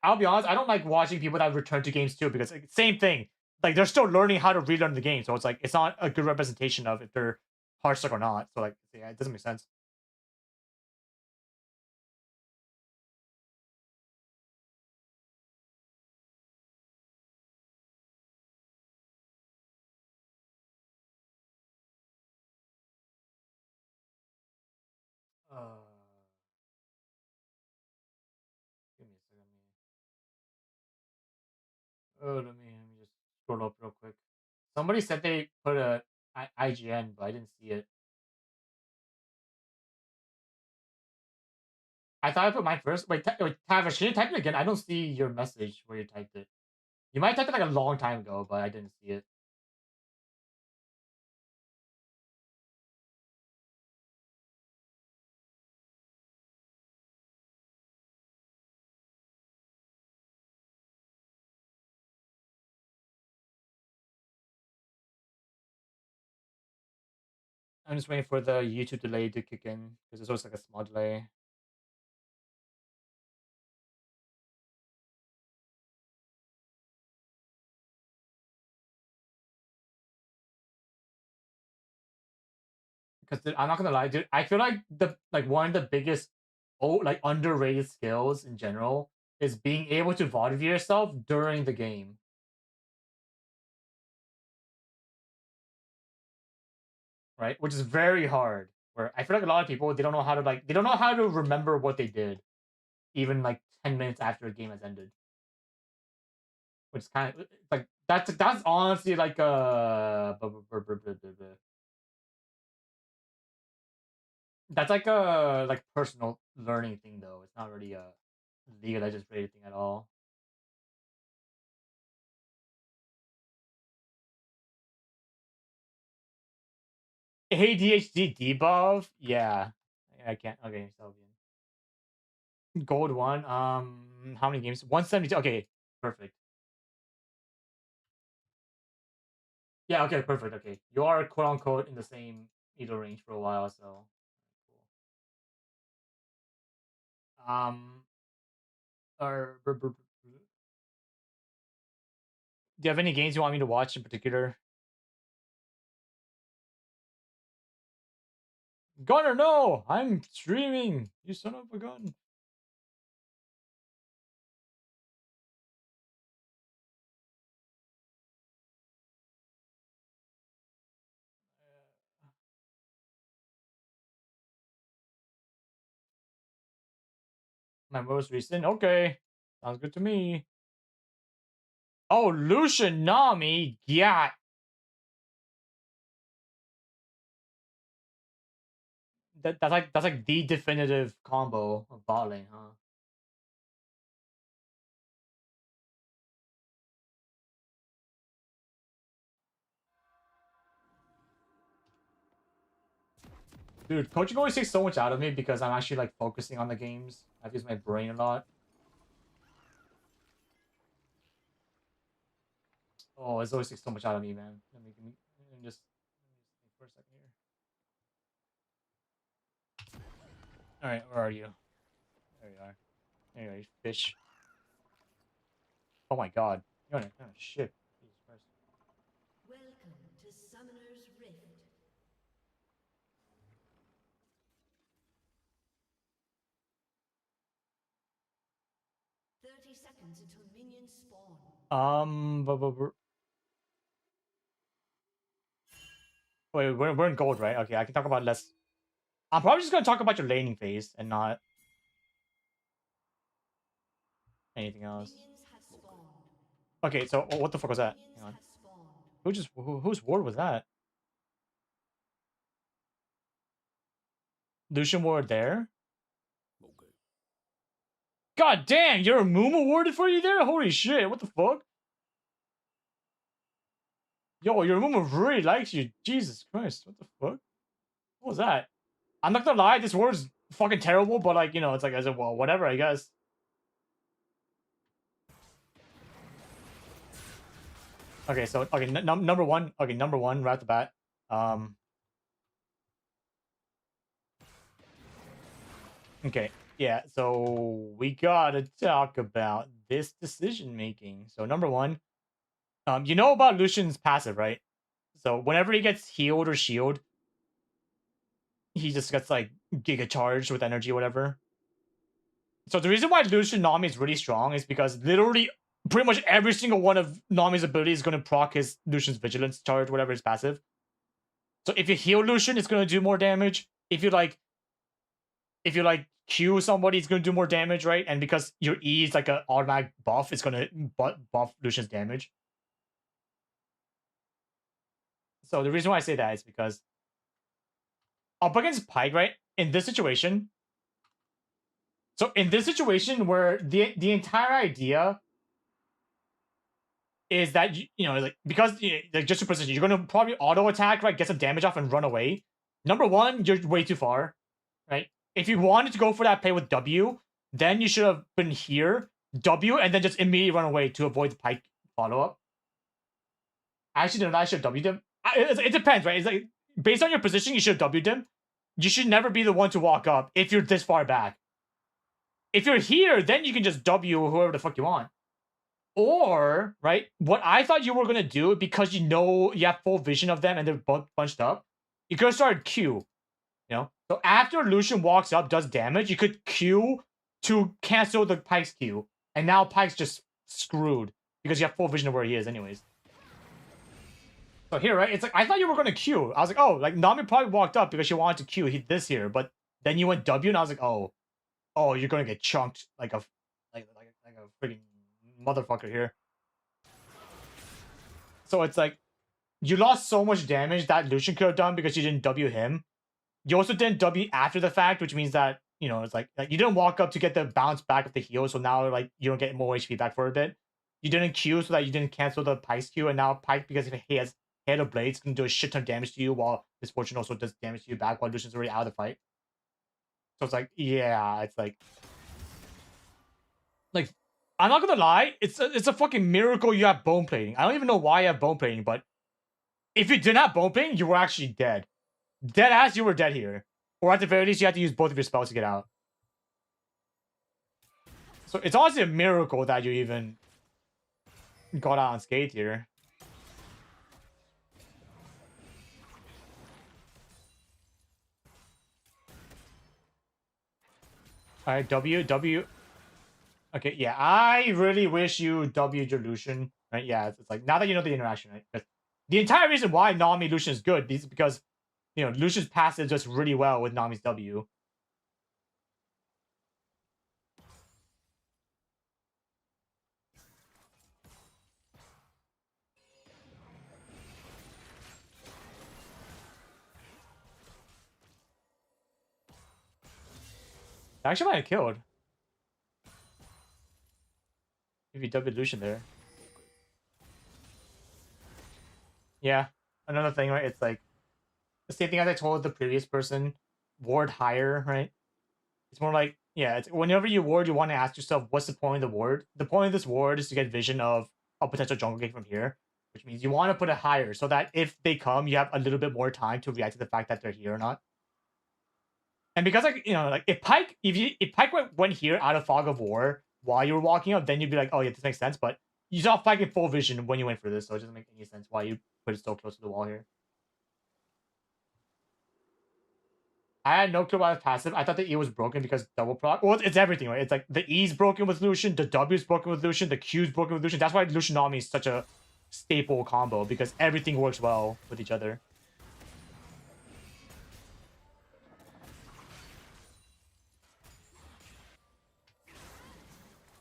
I'll be honest, I don't like watching people that return to games too because like, same thing. Like they're still learning how to relearn the game. So it's like it's not a good representation of if they're hard stuck or not. So like yeah, it doesn't make sense. Uh, Give me a second. Let me just scroll up real quick. Somebody said they put a IGN, but I didn't see it. I thought I put mine first. Wait, Tavish, can you type it again? I don't see your message where you typed it. You might type it like a long time ago, but I didn't see it. I'm just waiting for the YouTube delay to kick in because there's always like a small delay. Because I'm not gonna lie, dude. I feel like the like one of the biggest, like underrated skills in general is being able to VOD yourself during the game, right? Which is very hard. Where I feel like a lot of people they don't know how to remember what they did even like 10 minutes after a game has ended. Which is kind of like that's honestly like that's like a like personal learning thing though. It's not really a League of Legends related thing at all. ADHD debuff? Yeah. I can't. Okay, so gold one. How many games? 172. Okay, perfect. Yeah, okay, perfect. Okay, you are quote unquote in the same elo range for a while, so cool. Or do you have any games you want me to watch in particular? Gunner, no! I'm streaming. You son of a gun. My most recent. Okay, sounds good to me. Oh, Lucian Nami. Yeah, that's like the definitive combo of bot lane, huh? Dude, coaching always takes so much out of me because I'm actually like focusing on the games. I use my brain a lot. Oh, it always takes so much out of me, man. Let me just think for a second here. Alright, where are you? There you are. Anyway, fish. Oh my god. You're on a ship. Jesus Christ. Welcome to Summoner's Rift. 30 seconds until minions spawn. Wait, we're in gold, right? Okay, I can talk about less. I'm probably just gonna talk about your laning phase and not anything else. Minions have spawned. Okay, so what the fuck was that? Minions Hang on. have spawned. Whose ward was that? Lucian ward there? Okay. God damn, your Moom awarded for you there? Holy shit, what the fuck? Yo, your Moom really likes you. Jesus Christ, what the fuck? What was that? I'm not gonna lie, this ward's fucking terrible, but like, you know, it's like, as a well, whatever, I guess. Okay, so okay, number one. Okay, number one right at the bat. Okay, yeah. So we gotta talk about this decision making. So number one, you know about Lucian's passive, right? So whenever he gets healed or shield, he just gets like giga charged with energy, whatever. So the reason why Lucian Nami is really strong is because literally pretty much every single one of Nami's abilities is going to proc his Lucian's vigilance charge, whatever is passive. So if you heal Lucian, it's going to do more damage. If you like Q somebody, it's going to do more damage, right? And because your E is like an automatic buff, it's going to buff Lucian's damage. So the reason why I say that is because up against Pyke, right? In this situation, where the entire idea is that you know, like, because like, just to position, you're gonna probably auto attack, right? Get some damage off and run away. Number one, you're way too far, right? If you wanted to go for that play with W, then you should have been here, W, and then just immediately run away to avoid the Pyke follow up. Actually, no, I should have W'd him. It depends, right? It's like based on your position, you should have W'd him. You should never be the one to walk up if you're this far back. If you're here, then you can just W whoever the fuck you want. Or, right, what I thought you were going to do, because you know you have full vision of them and they're both bunched up, you could have started Q, you know? So after Lucian walks up, does damage, you could Q to cancel the Pyke's Q. And now Pyke's just screwed because you have full vision of where he is anyways. So here, right, it's like, I thought you were going to Q. I was like, oh, like, Nami probably walked up because she wanted to Q this here, but then you went W, and I was like, oh, you're going to get chunked like a freaking motherfucker here. So it's like you lost so much damage that Lucian could have done because you didn't W him. You also didn't W after the fact, which means that, you know, it's like you didn't walk up to get the bounce back of the heal, so now like you don't get more HP back for a bit. You didn't Q so that you didn't cancel the Pyke's Q, and now Pyke, because if he has Head of Blades, can do a shit ton of damage to you, while Misfortune also does damage to you back while Lucian's already out of the fight. So it's like, yeah, it's like I'm not gonna lie, it's a fucking miracle you have bone plating. I don't even know why you have bone plating, but if you didn't have bone plating, you were actually dead. Dead ass, you were dead here. Or at the very least, you had to use both of your spells to get out. So it's honestly a miracle that you even got out unscathed here. Alright, W. Okay, yeah, I really wish you W'd your Lucian. Right? Yeah, it's like, now that you know the interaction, right? But the entire reason why Nami Lucian is good is because, you know, Lucian's passive does really well with Nami's W. I actually might have killed if you W Lucian there. Yeah, another thing, right? It's like the same thing as I told the previous person. Ward higher, right? It's more like, yeah, it's whenever you ward, you want to ask yourself, what's the point of the ward? The point of this ward is to get vision of a potential jungle gate from here, which means you want to put it higher so that if they come, you have a little bit more time to react to the fact that they're here or not. And because like like if Pike went here out of Fog of War while you were walking up, then you'd be like, oh yeah, this makes sense. But you saw Pike in full vision when you went for this, so it doesn't make any sense why you put it so close to the wall here. I had no clue about his passive. I thought the E was broken because double proc. Well, it's everything, right? It's like the E's broken with Lucian, the W's broken with Lucian, the Q's broken with Lucian. That's why Lucian Nami is such a staple combo because everything works well with each other.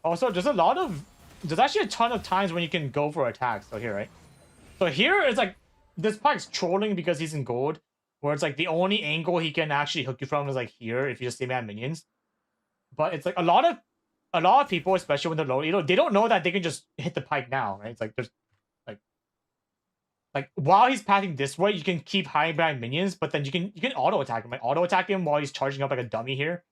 Also, there's actually a ton of times when you can go for attacks. So here, right? So here it's like this Pike's trolling because he's in gold, where it's like the only angle he can actually hook you from is like here if you just stay mad minions. But it's like a lot of people, especially when they're low, they don't know that they can just hit the Pike now, right? It's like there's like while he's pathing this way, you can keep hiding behind minions, but then you can auto attack him, like auto attack him while he's charging up like a dummy here.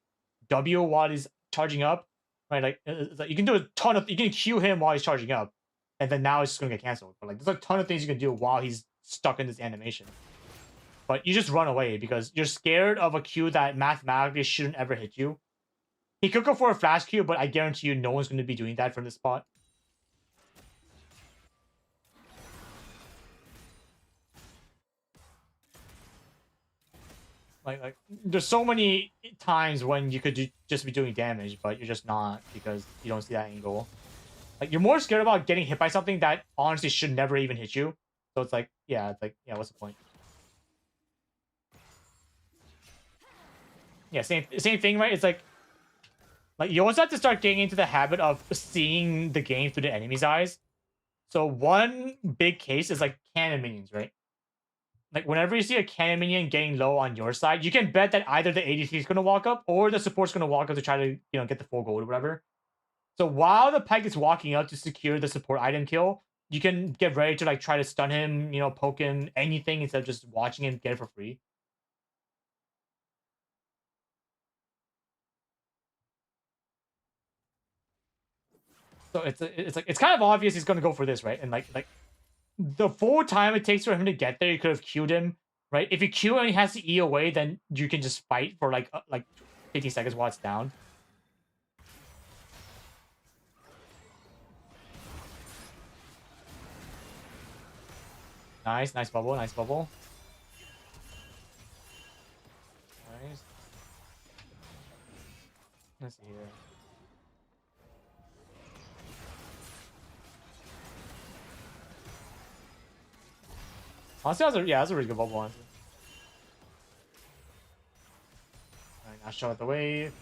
W while he's charging up, right? Like, it's like you can do a ton of you can Q him while he's charging up, and then now it's just gonna get canceled. But like there's a ton of things you can do while he's stuck in this animation. But you just run away because you're scared of a Q that mathematically shouldn't ever hit you. He could go for a flash Q, but I guarantee you no one's gonna be doing that from this spot. Like there's so many times when you could just be doing damage, but you're just not because you don't see that angle. Like you're more scared about getting hit by something that honestly should never even hit you. So it's like, yeah, what's the point? Yeah, same thing, right? It's like you also have to start getting into the habit of seeing the game through the enemy's eyes. So one big case is like cannon minions, right? Like whenever you see a cannon minion getting low on your side, you can bet that either the ADC is going to walk up or the support's going to walk up to try to get the full gold or whatever. So while the Pike is walking up to secure the support item kill, you can get ready to like try to stun him, poke him, anything instead of just watching him get it for free. So it's kind of obvious he's going to go for this, right? And like the full time it takes for him to get there, you could have queued him, right? If you queue and he has to E away, then you can just fight for like 15 seconds while it's down. Nice bubble, nice bubble. Nice. Let's see here. Honestly, that's a really good bubble, honestly. Alright, now show it the wave.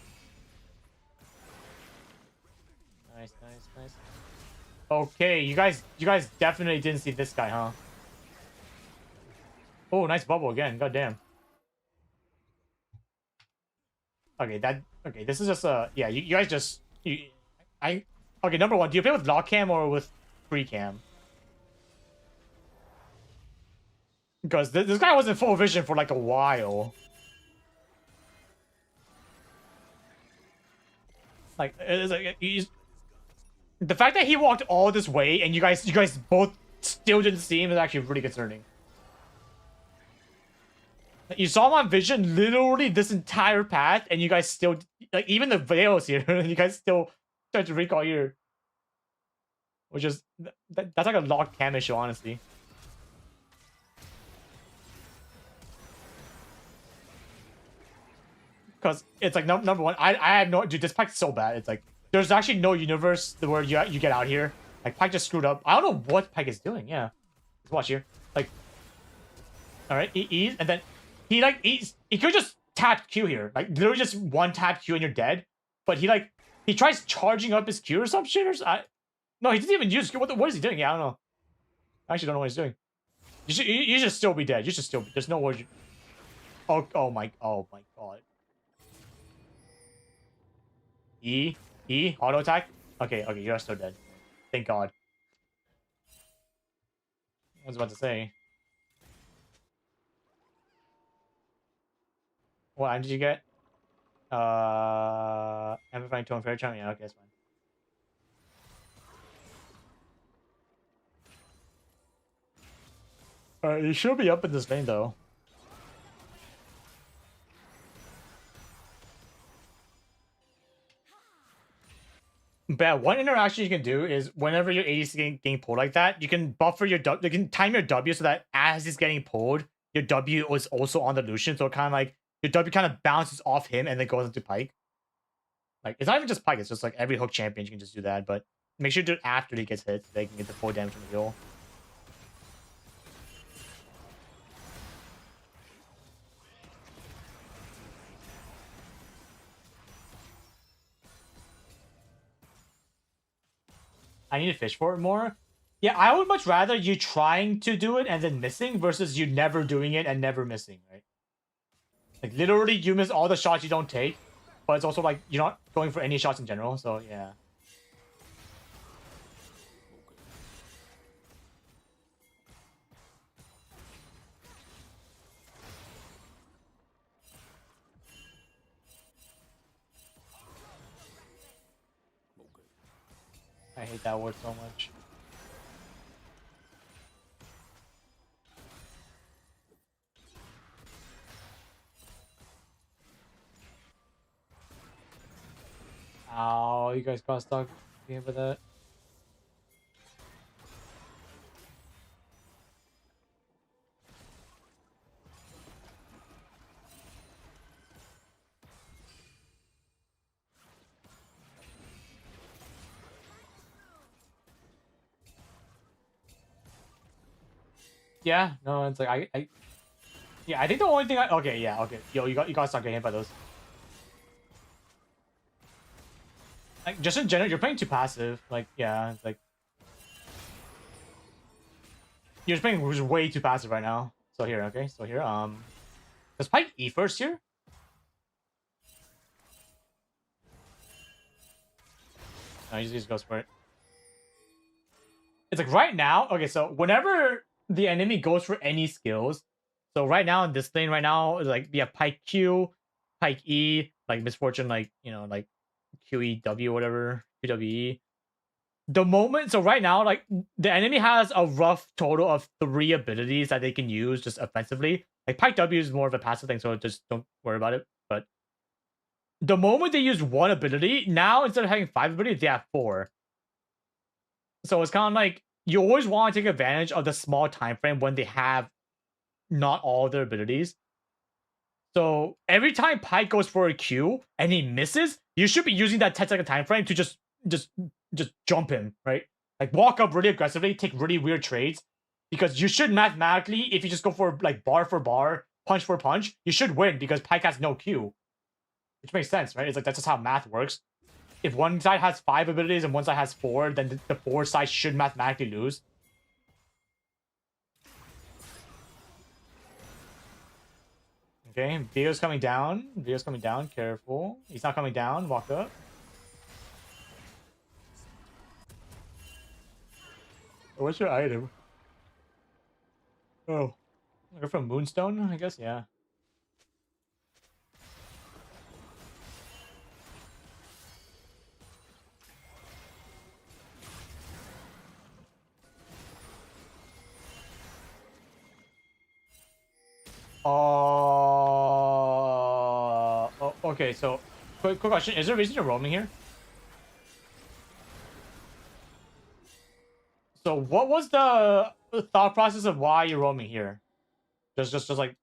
Nice. Okay, you guys definitely didn't see this guy, huh? Oh, nice bubble again. God damn. Okay, this is just yeah, you guys just okay, number one, do you play with lock cam or with free cam? Because this guy was in full vision for like a while. Like it's like the fact that he walked all this way and you guys both still didn't see him is actually really concerning. You saw him on vision literally this entire path, and you guys still like even the veils here. You guys still tried to recall here, which is that's like a locked cam issue, honestly. Because it's like number one, I have no dude. This pack's so bad. It's like there's actually no universe where you get out here. Like Pike just screwed up. I don't know what Pike is doing. Yeah, let's watch here. Like, all right, he and then he could just tap Q here. Like literally just one tap Q and you're dead. But he tries charging up his Q or some shit or no, he didn't even use Q. What is he doing? Yeah, I don't know. I actually don't know what he's doing. You should still be dead. You should still be. There's no words. Oh my god. Auto attack. Okay, you're still dead. Thank God. I was about to say. What item did you get? Amplifying tone fair charm. Yeah, okay, that's fine. You should be up in this lane though. But one interaction you can do is whenever your ADC getting pulled like that, you can buffer your W. You can time your W so that as he's getting pulled, your W is also on the Lucian. So kind of like your W kind of bounces off him and then goes into Pyke. Like it's not even just Pyke; it's just like every hook champion you can just do that. But make sure to do it after he gets hit so they can get the full damage from the heal. I need to fish for it more. Yeah, I would much rather you trying to do it and then missing versus you never doing it and never missing, right? Like literally you miss all the shots you don't take, but it's also like you're not going for any shots in general, so yeah. I hate that word so much. Ow, you guys got stuck being with that. Yeah, no, it's like yeah, I think the only thing okay, yeah, okay. Yo, you got stuck getting hit by those. Like just in general, you're playing too passive. Like, yeah, it's like you're just playing way too passive right now. So here, okay, so here, does Pyke E first here? No, he just goes for it. It's like right now, okay, so whenever the enemy goes for any skills, so right now in this lane, right now, like we have Pyke Q, Pyke E, like Misfortune, like, you know, like QEW, whatever, QWE. The moment, so right now, like the enemy has a rough total of 3 abilities that they can use just offensively. Like Pyke W is more of a passive thing, so just don't worry about it. But the moment they use 1 ability, now instead of having 5 abilities, they have 4. So it's kind of like you always want to take advantage of the small time frame when they have not all their abilities. So every time Pyke goes for a Q and he misses, you should be using that 10-second time frame to just jump him, right? Like walk up really aggressively, take really weird trades, because you should mathematically, if you just go for like bar for bar, punch for punch, you should win because Pyke has no Q, which makes sense, right? It's like that's just how math works. If one side has 5 abilities and one side has 4, then the 4 side should mathematically lose. Okay, Vio's coming down. Vio's coming down. Careful. He's not coming down. Walk up. What's your item? Oh. You're from Moonstone, I guess? Yeah. Oh, okay, so quick question. Is there a reason you're roaming here? So what was the thought process of why you're roaming here? Just like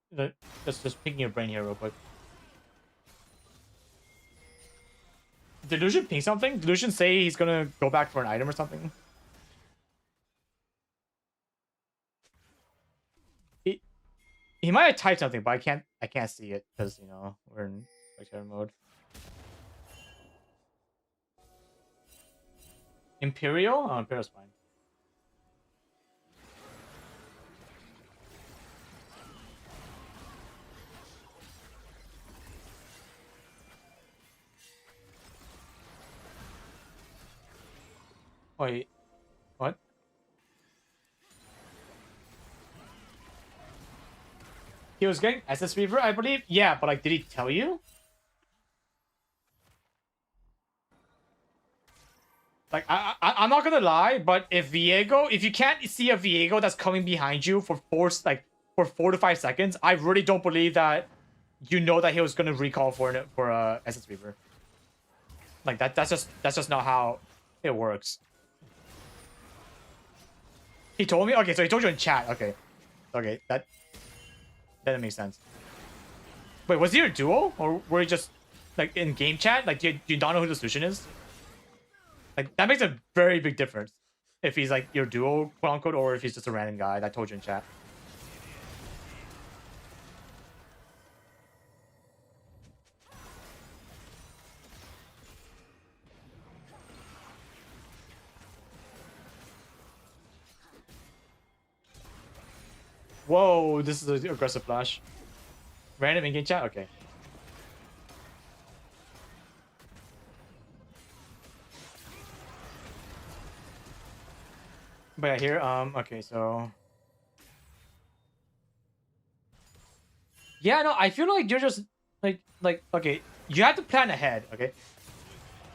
just picking your brain here real quick. Did Lucian ping something? Did Lucian say he's gonna go back for an item or something? He might have typed something, but I can't see it because, you know, we're in spectator mode. Imperial? Oh, Imperial's fine. Wait, what? He was getting SS Reaver, I believe? Yeah, but like, did he tell you? Like, I'm not gonna lie, but if you can't see a Viego that's coming behind you for for 4 to 5 seconds, I really don't believe that you know that he was gonna recall for SS Reaver. Like that's just not how It works. He told me? Okay, so he told you in chat. Okay. Okay, that makes sense. Wait, was he a duo? Or were you just, like, in game chat? Like, do you not know who the solution is? Like, that makes a very big difference. If he's, like, your duo, quote-unquote, or if he's just a random guy that told you in chat. Whoa, this is an aggressive flash. Random in-game chat? Okay. But yeah, here, okay, so... Yeah, no, I feel like you're just, okay, you have to plan ahead, okay?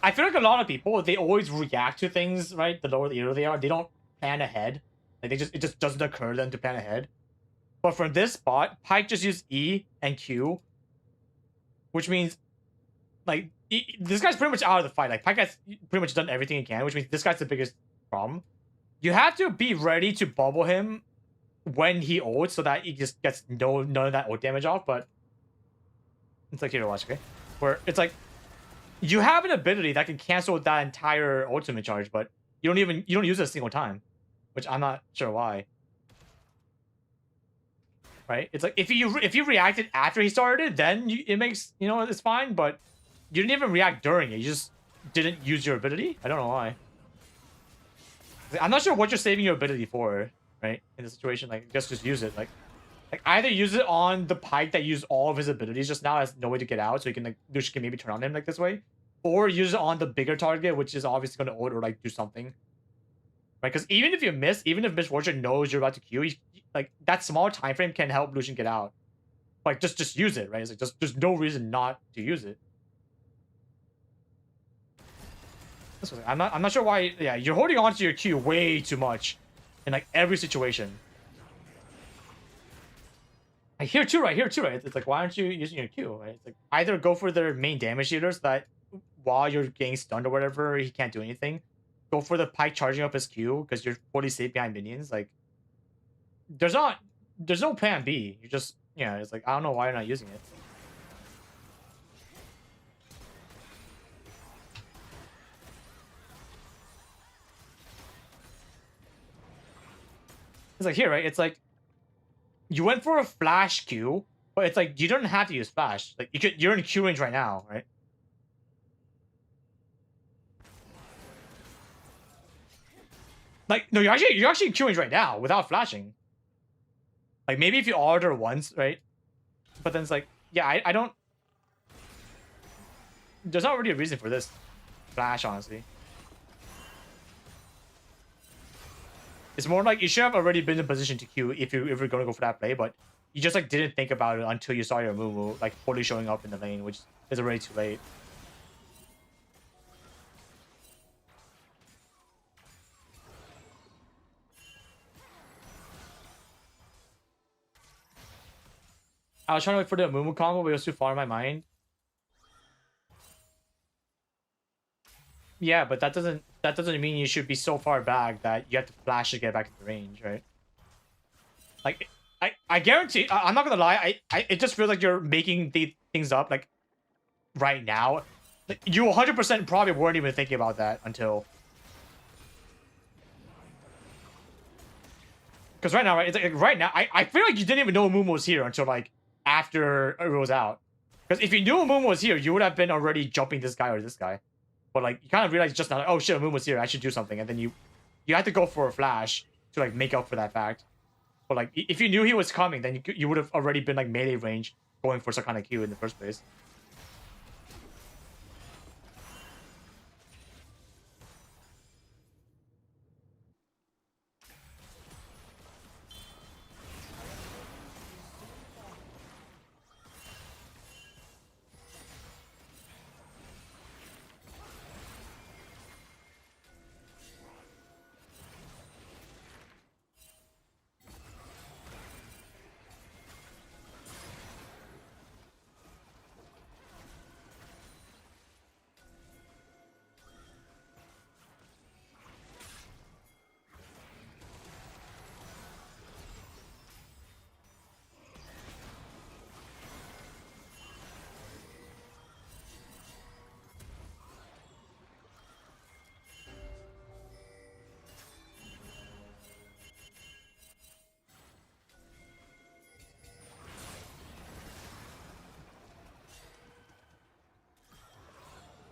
I feel like a lot of people, they always react to things, right? The lower the elo they are, they don't plan ahead. Like, it just doesn't occur to them to plan ahead. But from this spot, Pike just used E and Q, which means, like, this guy's pretty much out of the fight. Like, Pike has pretty much done everything he can, which means this guy's the biggest problem. You have to be ready to bubble him when he ults so that he just gets none of that ult damage off, but it's like, here to watch, okay? Where it's like, you have an ability that can cancel that entire ultimate charge, but you don't use it a single time, which I'm not sure why. Right? It's like if you reacted after he started, then it makes, it's fine, but you didn't even react during it. You just didn't use your ability. I don't know why. I'm not sure what you're saving your ability for, right? In the situation, like just use it. Like either use it on the Pike that used all of his abilities just now, has no way to get out, so you can like Lucian can maybe turn on him like this way, or use it on the bigger target, which is obviously going to ult or like do something, right? Because even if you miss, even if Misfortune knows you're about to Q, like that small time frame can help Lucian get out. Like just use it, right? It's like there's no reason not to use it. I'm not sure why. Yeah, you're holding on to your Q way too much in like every situation. Here too, right? It's like, why aren't you using your Q? Right? It's like either go for their main damage dealers that while you're getting stunned or whatever, he can't do anything. Go for the Pike charging up his Q because you're fully safe behind minions. Like, there's no plan B. You just, it's like, I don't know why you're not using it. It's like here, right? It's like you went for a flash Q, but it's like you don't have to use flash. Like you're in Q range right now, right? Like no, you're actually in Q range right now without flashing. Like maybe if you order once, right? But then it's like, yeah, I don't. There's not really a reason for this flash, honestly. It's more like you should have already been in position to Q if you're gonna go for that play, but you just like didn't think about it until you saw your Mumu like fully showing up in the lane, which is already too late. I was trying to wait for the Mumu combo, but it was too far in my mind. Yeah, but that doesn't mean you should be so far back that you have to flash to get back into range, right? Like I guarantee, I'm not gonna lie, it just feels like you're making the things up like right now. Like, you 100% probably weren't even thinking about that until. Because right now, right, it's like right now, I feel like you didn't even know Mumu was here until like after it was out. Because if you knew Mumu was here, you would have been already jumping this guy or this guy. But like you kind of realize just now, like, oh shit, Mumu was here, I should do something, and then you had to go for a flash to like make up for that fact. But like if you knew he was coming, then you would have already been like melee range going for some kind of Q in the first place.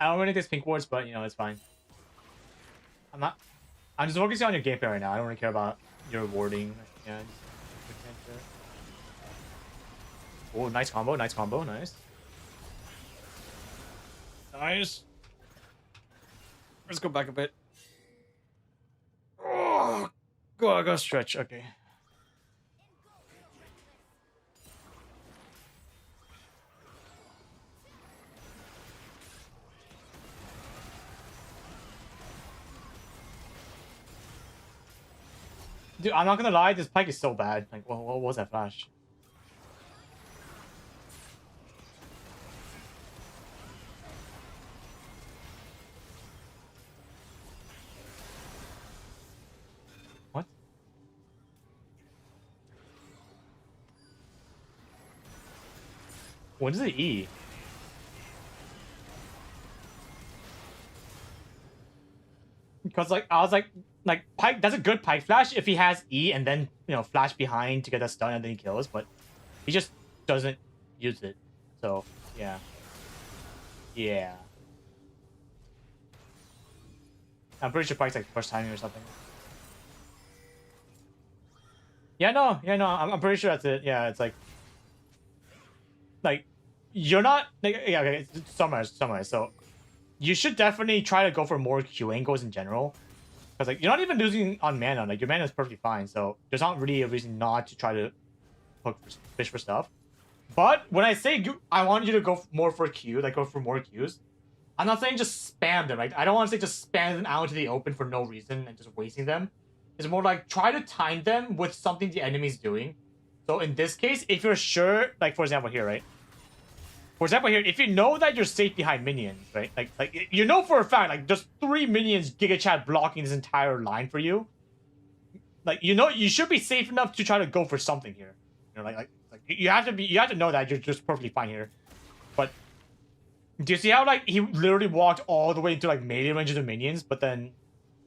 I don't really think it's pink wards, but you know, it's fine. I'm not. I'm just focusing on your gameplay right now. I don't really care about your warding. Yeah. Oh, nice combo. Nice combo. Nice. Nice. Let's go back a bit. Oh, go stretch. Okay. Dude, I'm not gonna lie. This Pike is so bad. Like, what was that flash? What? When does it E? Because like I was like Pike. That's a good Pike flash if he has E and then you know flash behind to get a stun and then he kills. But he just doesn't use it. So yeah, yeah. I'm pretty sure Pike's like first timing or something. Yeah, no. I'm pretty sure that's it. Yeah, it's like you're not like yeah. Okay, summarize. So you should definitely try to go for more Q angles in general. Because like you're not even losing on mana. Like your mana is perfectly fine. So there's not really a reason not to try to hook fish for stuff. But when I say I want you to go more for Q, like go for more Qs. I'm not saying just spam them. Like I don't want to say just spam them out into the open for no reason and just wasting them. It's more like try to time them with something the enemy's doing. So in this case, if you're sure, like for example here, right? For example here, if you know that you're safe behind minions, right? Like you know for a fact, like just 3 minions Giga Chat blocking this entire line for you. Like you know you should be safe enough to try to go for something here. You know, like you have to know that you're just perfectly fine here. But do you see how like he literally walked all the way into like melee range of the minions, but then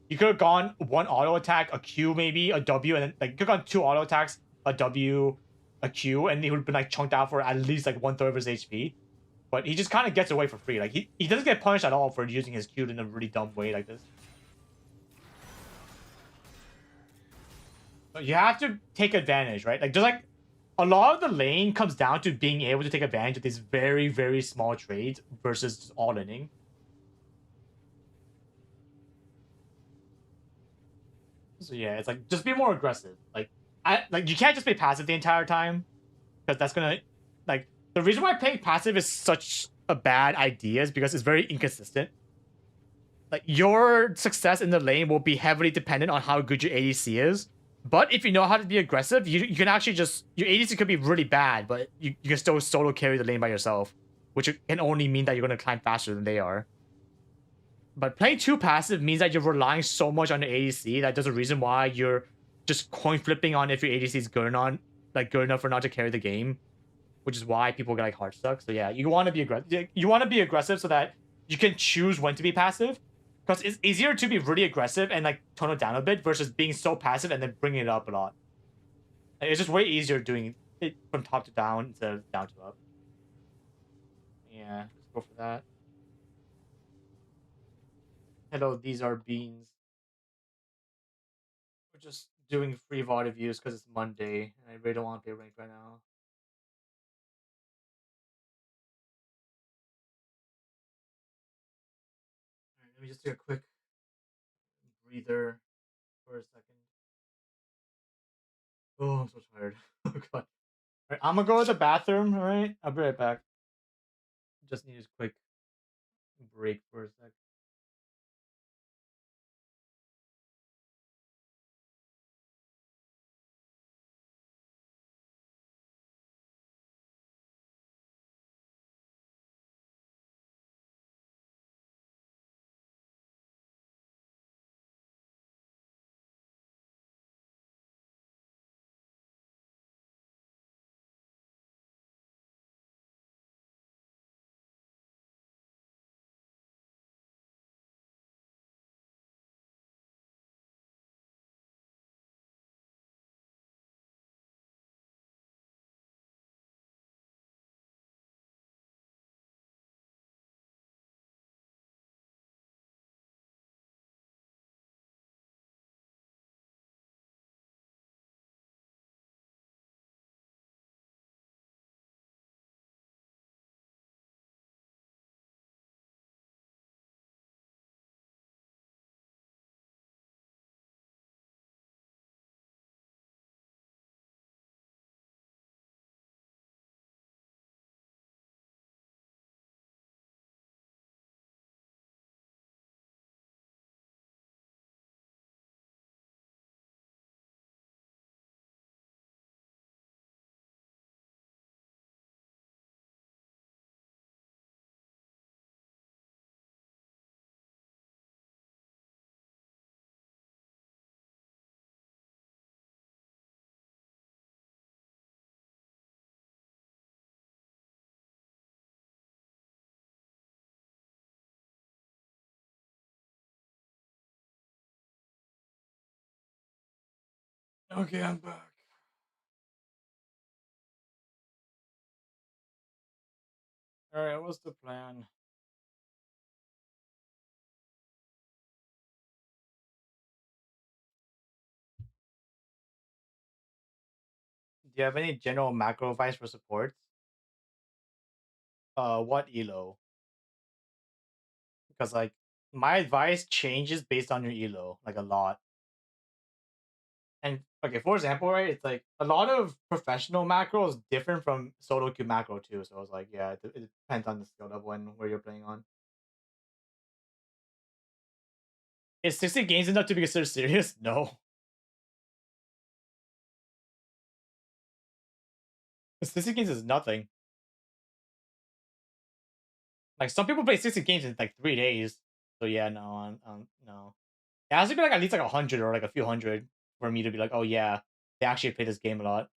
you could have gone one auto attack, a Q maybe, a W, and then like you could have gone 2 auto attacks, a W, a Q, and he would have been like chunked out for at least like 1/3 of his HP. But he just kind of gets away for free. Like he doesn't get punished at all for using his Q in a really dumb way like this. But you have to take advantage, right? Like just like a lot of the lane comes down to being able to take advantage of these very, very small trades versus just all inning. So yeah, it's like just be more aggressive. Like you can't just play passive the entire time because that's gonna like the reason why playing passive is such a bad idea is because it's very inconsistent. Like your success in the lane will be heavily dependent on how good your ADC is. But if you know how to be aggressive, you can actually just your ADC could be really bad, but you can still solo carry the lane by yourself, which can only mean that you're gonna climb faster than they are. But playing too passive means that you're relying so much on the ADC that there's a reason why you're just coin flipping on if your ADC is good or not, like good enough or not to carry the game, which is why people get like heart stuck. So yeah, you want to be aggressive. You want to be aggressive so that you can choose when to be passive, because it's easier to be really aggressive and like tone it down a bit versus being so passive and then bringing it up a lot. Like, it's just way easier doing it from top to down instead of down to up. Yeah, let's go for that. Hello, these are beans. We're just doing free VOD reviews because it's Monday and I really don't want to play ranked right now. Alright, let me just take a quick breather for a second. Oh, I'm so tired. Oh god. Alright, I'm gonna go to the bathroom, alright? I'll be right back. Just need a quick break for a sec. Okay, I'm back. All right, what's the plan? Do you have any general macro advice for supports? What elo? Because like my advice changes based on your elo, like a lot. And okay, for example, right, it's like a lot of professional macro is different from solo queue macro too. So I was like, yeah, it depends on the skill level and where you're playing on. Is 60 games enough to be considered serious? No. 60 games is nothing. Like some people play 60 games in like 3 days. So yeah, no, no. It has to be like at least like 100 or like a few hundred for me to be like, oh yeah, they actually play this game a lot.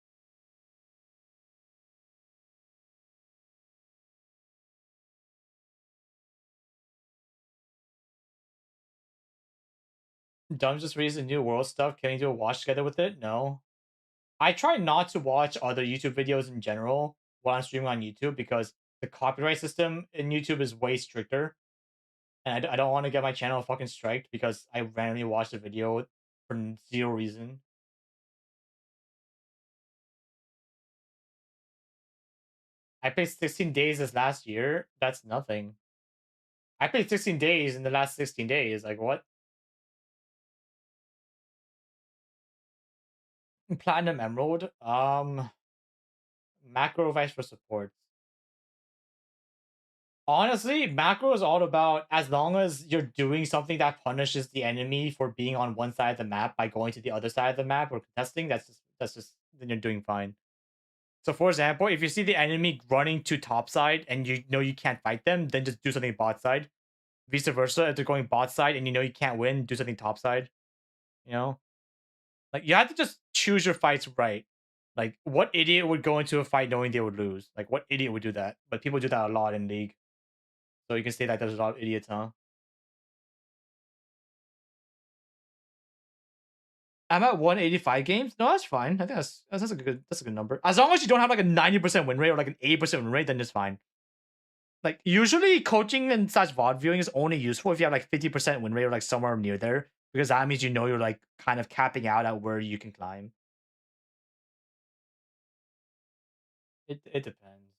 Dumb just released the new world stuff. Can you do a watch together with it? No. I try not to watch other YouTube videos in general while I'm streaming on YouTube because the copyright system in YouTube is way stricter. And I don't want to get my channel fucking striked because I randomly watched a video for zero reason. I played 16 days this last year. That's nothing. I played 16 days in the last 16 days. Like, what? Platinum Emerald? Macro advice for supports. Honestly, macro is all about as long as you're doing something that punishes the enemy for being on one side of the map by going to the other side of the map or contesting, that's just then you're doing fine. So for example, if you see the enemy running to top side and you know you can't fight them, then just do something bot side. Vice versa, if they're going bot side and you know you can't win, do something top side. You know? Like you have to just choose your fights right. Like what idiot would go into a fight knowing they would lose? Like what idiot would do that? But people do that a lot in League. So you can say that there's a lot of idiots, huh? I'm at 185 games. No, that's fine. I think that's a good number. As long as you don't have like a 90% win rate or like an 80% win rate, then it's fine. Like usually coaching and such VOD viewing is only useful if you have like 50% win rate or like somewhere near there. Because that means you know you're like kind of capping out at where you can climb. It depends.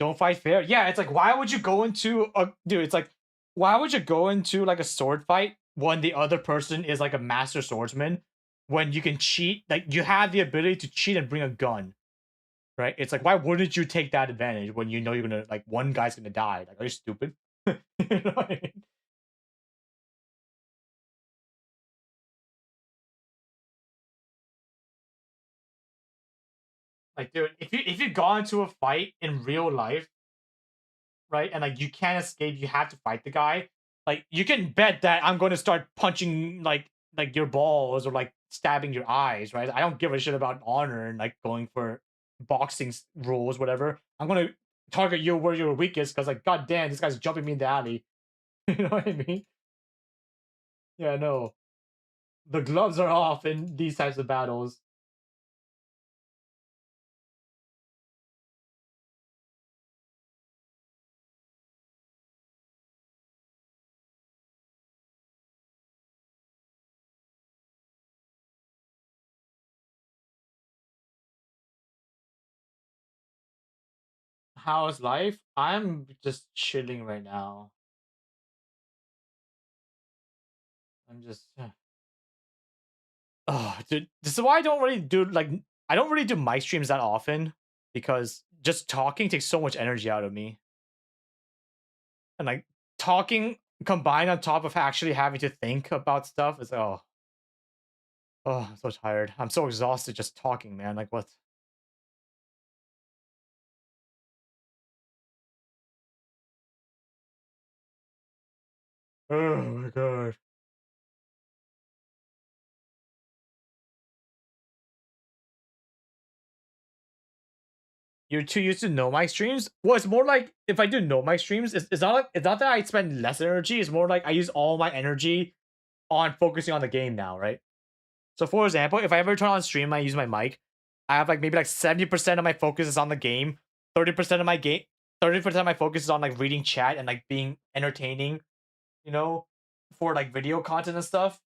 Don't fight fair. Yeah, it's like why would you go into a dude? It's like why would you go into like a sword fight when the other person is like a master swordsman? When you can cheat, like you have the ability to cheat and bring a gun, right? It's like why wouldn't you take that advantage when you know you're gonna like one guy's gonna die? Like, are you stupid? You know what I mean? Like, dude, if you got into a fight in real life, right, and like you can't escape, you have to fight the guy. Like, you can bet that I'm going to start punching like your balls or like stabbing your eyes, right? I don't give a shit about honor and like going for boxing rules, whatever. I'm gonna target you where you're weakest because like, god damn, this guy's jumping me in the alley. You know what I mean? Yeah, no. The gloves are off in these types of battles. How's life? I'm just chilling right now. I'm just oh, dude, this is why I don't really do like I don't really do mic streams that often because just talking takes so much energy out of me. And like talking combined on top of actually having to think about stuff is I'm so tired. I'm so exhausted just talking, man. Like what? Oh my god. You're too used to no mic streams? Well, it's more like if I do no mic streams, it's not that I spend less energy, it's more like I use all my energy on focusing on the game now, right? So for example, if I ever turn on stream and I use my mic, I have like maybe like 70% of my focus is on the game, 30% of my game, 30% of my focus is on like reading chat and like being entertaining, you know, for like video content and stuff.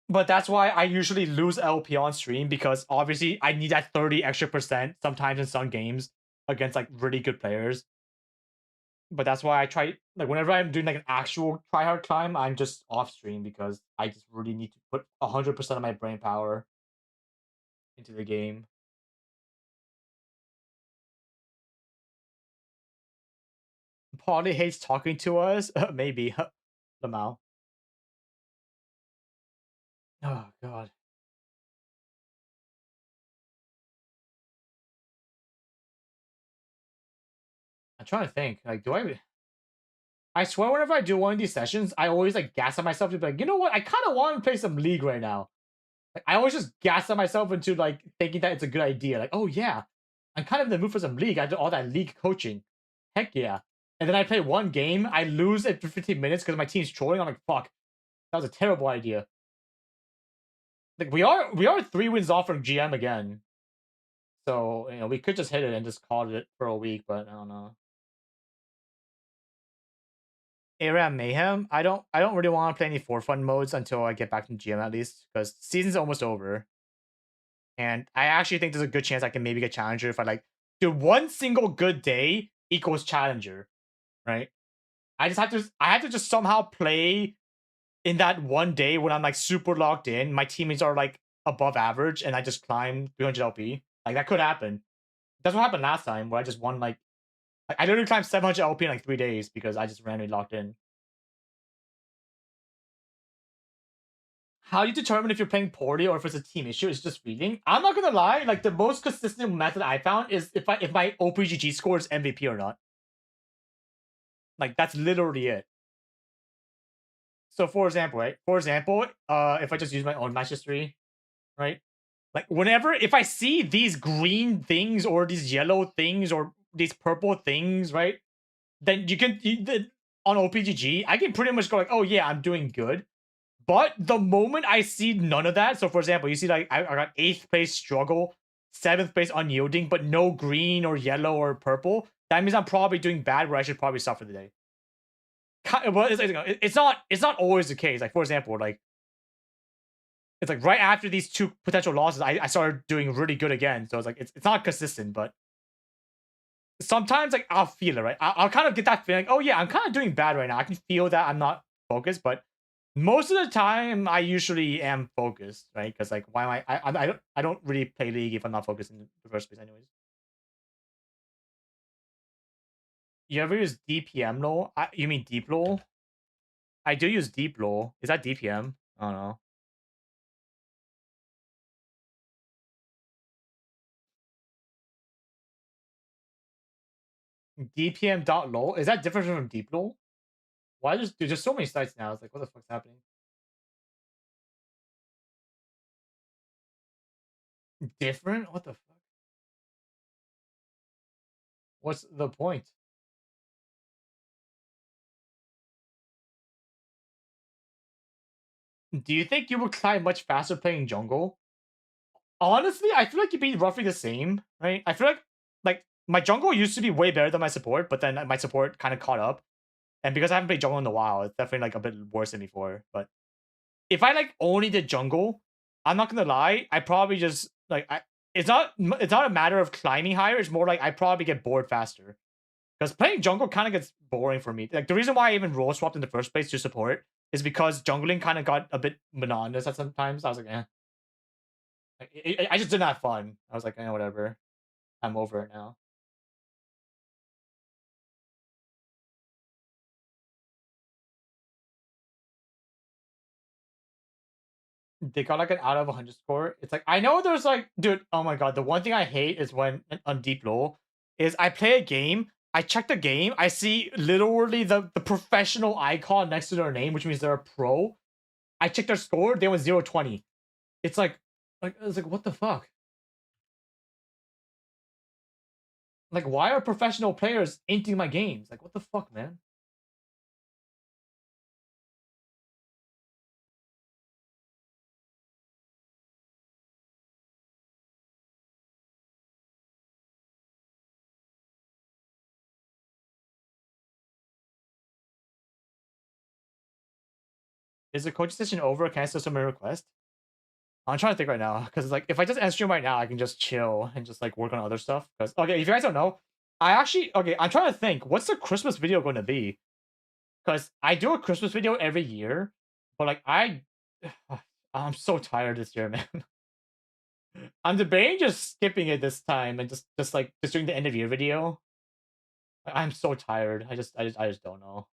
But that's why I usually lose LP on stream because obviously I need that 30 extra percent sometimes in some games against like really good players. But that's why I try like whenever I'm doing like an actual try hard climb, I'm just off stream because I just really need to put 100% of my brain power into the game. Probably hates talking to us. Maybe. Lamau. Oh god. I'm trying to think. Like, do I swear whenever I do one of these sessions, I always like gas at myself to be like, you know what? I kind of want to play some League right now. Like, I always just gas at myself into like thinking that it's a good idea. Like, oh yeah, I'm kind of in the mood for some League. I do all that League coaching. Heck yeah. And then I play one game, I lose it for 15 minutes because my team's trolling. I'm like, fuck, that was a terrible idea. Like we are 3 wins off from GM again. So we could just hit it and just call it for a week, but I don't know. ARAM Mayhem. I don't really want to play any for fun modes until I get back to GM at least, because season's almost over. And I actually think there's a good chance I can maybe get Challenger if I like do one single good day equals Challenger, right? I have to just somehow play in that one day when I'm like super locked in. My teammates are like above average and I just climb 300 LP. Like that could happen. That's what happened last time where I just won like I literally climbed 700 LP in like 3 days because I just randomly locked in. How do you determine if you're playing poorly or if it's a team issue? It's just feeling. I'm not gonna lie, like the most consistent method I found is if my OPGG score is MVP or not. Like that's literally it. So for example, right? For example, if I just use my own match history, right? Like whenever if I see these green things or these yellow things or these purple things, right? Then on OPGG, I can pretty much go like, oh yeah, I'm doing good. But the moment I see none of that, so for example, you see like I got 8th place struggle, 7th place unyielding, but no green or yellow or purple, that means I'm probably doing bad where I should probably stop for the day. But it's not always the case. Like for example, like it's like right after these two potential losses, I started doing really good again. So it's like it's not consistent, but sometimes like I'll feel it, right? I'll kind of get that feeling. Oh yeah, I'm kind of doing bad right now. I can feel that I'm not focused, but most of the time I usually am focused, right? Because like why am I don't really play League if I'm not focused in the first place, anyways. You ever use DPM lol? You mean deep lol? I do use deep lol. Is that DPM? I don't know. DPM.lol? Is that different from deep lol? Why there's so many sites now? It's like what the fuck's happening? Different? What the fuck? What's the point? Do you think you would climb much faster playing jungle? Honestly, I feel like you'd be roughly the same, right? I feel like my jungle used to be way better than my support, but then my support kind of caught up. And because I haven't played jungle in a while, it's definitely like a bit worse than before. But if I like only did jungle, I'm not gonna lie, I probably just like it's not a matter of climbing higher, it's more like I probably get bored faster. Because playing jungle kind of gets boring for me. Like the reason why I even role swapped in the first place to support is because jungling kind of got a bit monotonous at sometimes. I was like, eh. I just didn't have fun. I was like, eh, whatever. I'm over it now. They got like an out of 100 score. It's like I know there's like, dude. Oh my god, the one thing I hate is when on deep low is I play a game. I check the game. I see literally the professional icon next to their name, which means they're a pro. I check their score. They went 0-20. It's like it's like what the fuck? Like why are professional players inting my games? Like what the fuck, man? Is the coaching session over? Can I still submit a request? I'm trying to think right now because like if I just end stream right now, I can just chill and just like work on other stuff. Because okay, if you guys don't know, I actually okay, I'm trying to think what's the Christmas video going to be because I do a Christmas video every year, but like I'm so tired this year, man. I'm debating just skipping it this time and just like just doing the end of year video. I'm so tired. I just don't know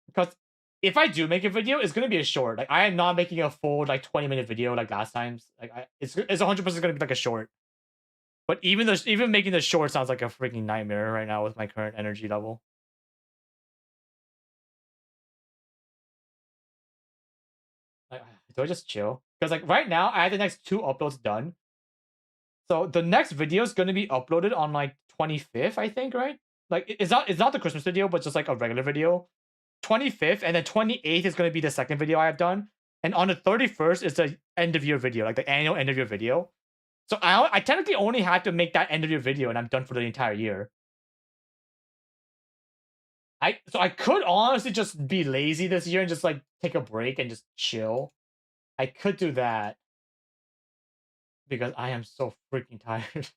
because if I do make a video, it's gonna be a short. Like I am not making a full like 20-minute video like last time's. Like it's 100% gonna be like a short. But even making the short sounds like a freaking nightmare right now with my current energy level. Like, do I just chill? Because like right now, I have the next 2 uploads done. So the next video is gonna be uploaded on like 25th, I think, right? Like it's not the Christmas video, but just like a regular video. 25th and then 28th is gonna be the second video I have done. And on the 31st is the end of year video, like the annual end of year video. So I technically only have to make that end of year video and I'm done for the entire year. I could honestly just be lazy this year and just like take a break and just chill. I could do that because I am so freaking tired.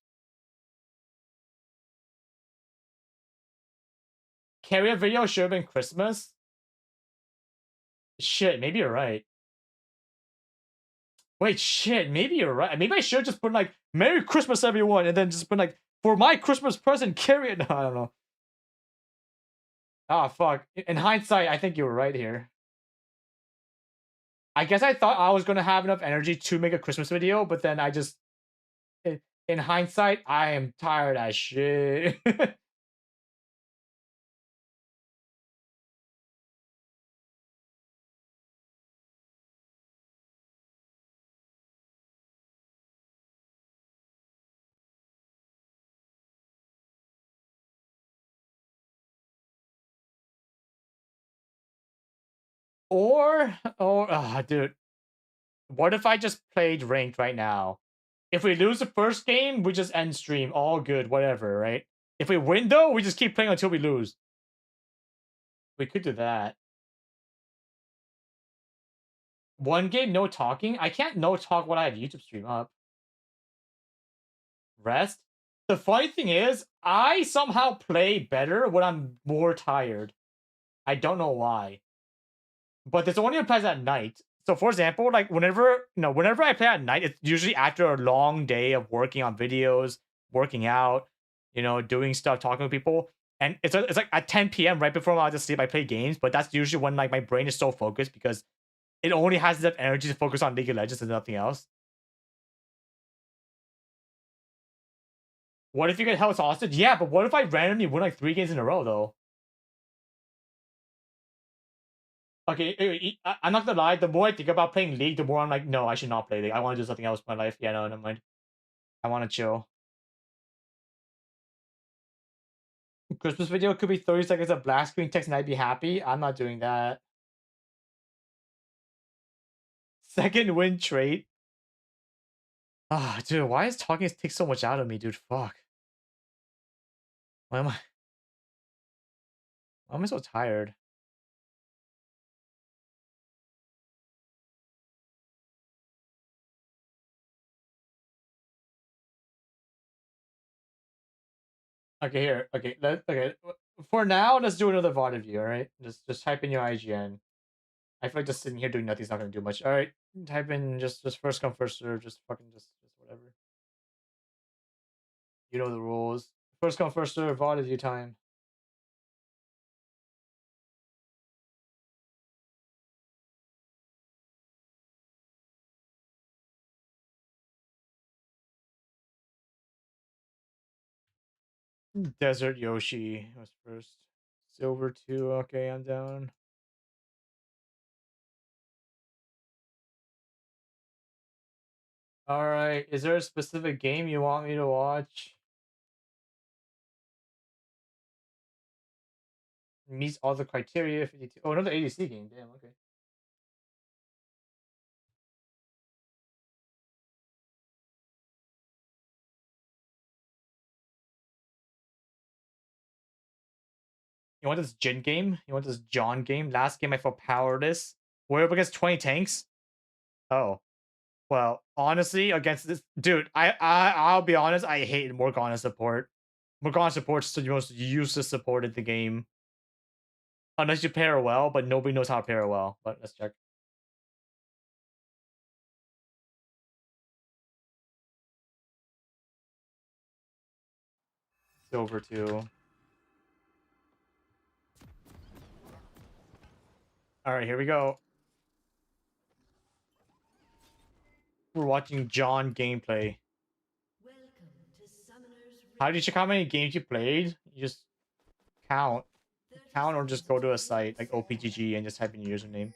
Carrier video should have been Christmas. Shit, maybe you're right. Wait, shit, maybe you're right. Maybe I should just put like Merry Christmas, everyone, and then just put like for my Christmas present, carry it. No, I don't know. Ah, fuck. In hindsight, I think you were right here. I guess I thought I was gonna have enough energy to make a Christmas video, but then I just in hindsight, I am tired as shit. Dude, what if I just played ranked right now? If we lose the first game, we just end stream. All good, whatever, right? If we win though, we just keep playing until we lose. We could do that. One game, no talking. I can't no talk when I have YouTube stream up. Rest. The funny thing is, I somehow play better when I'm more tired. I don't know why. But this only applies at night. So for example, like whenever I play at night, it's usually after a long day of working on videos, working out, doing stuff, talking to people. And it's like at 10 p.m. right before I'm about to sleep, I play games, but that's usually when like my brain is so focused because it only has enough energy to focus on League of Legends and nothing else. What if you get held hostage? Yeah, but what if I randomly win like 3 games in a row though? Okay, I'm not gonna lie. The more I think about playing League, the more I'm like, no, I should not play League. I want to do something else with my life. Yeah, no, never mind. I want to chill. Christmas video could be 30 seconds of black screen text and I'd be happy. I'm not doing that. Second win trait. Ah, dude, why is talking take so much out of me, dude? Fuck. Why am I? Why am I so tired? Okay, here. Okay, okay. For now, let's do another VOD of you. All right, just type in your IGN. I feel like just sitting here doing nothing's not gonna do much. All right, type in just first come first serve. Just fucking just whatever. You know the rules. First come first serve. VOD of you time. Desert Yoshi was first. Silver 2. Okay, I'm down. All right. Is there a specific game you want me to watch? Meets all the criteria. 52. Oh, another ADC game. Damn. Okay. You want this Jin game? You want this John game? Last game I felt powerless. We're up against 20 tanks. Oh. Well, honestly, against this dude, I'll be honest, I hate Morgana support. Morgana support's the most useless support in the game. Unless you pair her well, but nobody knows how to pair her well. But let's check. Silver 2. Alright, here we go. We're watching John gameplay. Welcome to Summoner's How do you Rift. check how many games you played? You just count. 30 Count or seconds just go to a until site like minions spawn. OPGG and just type in your username.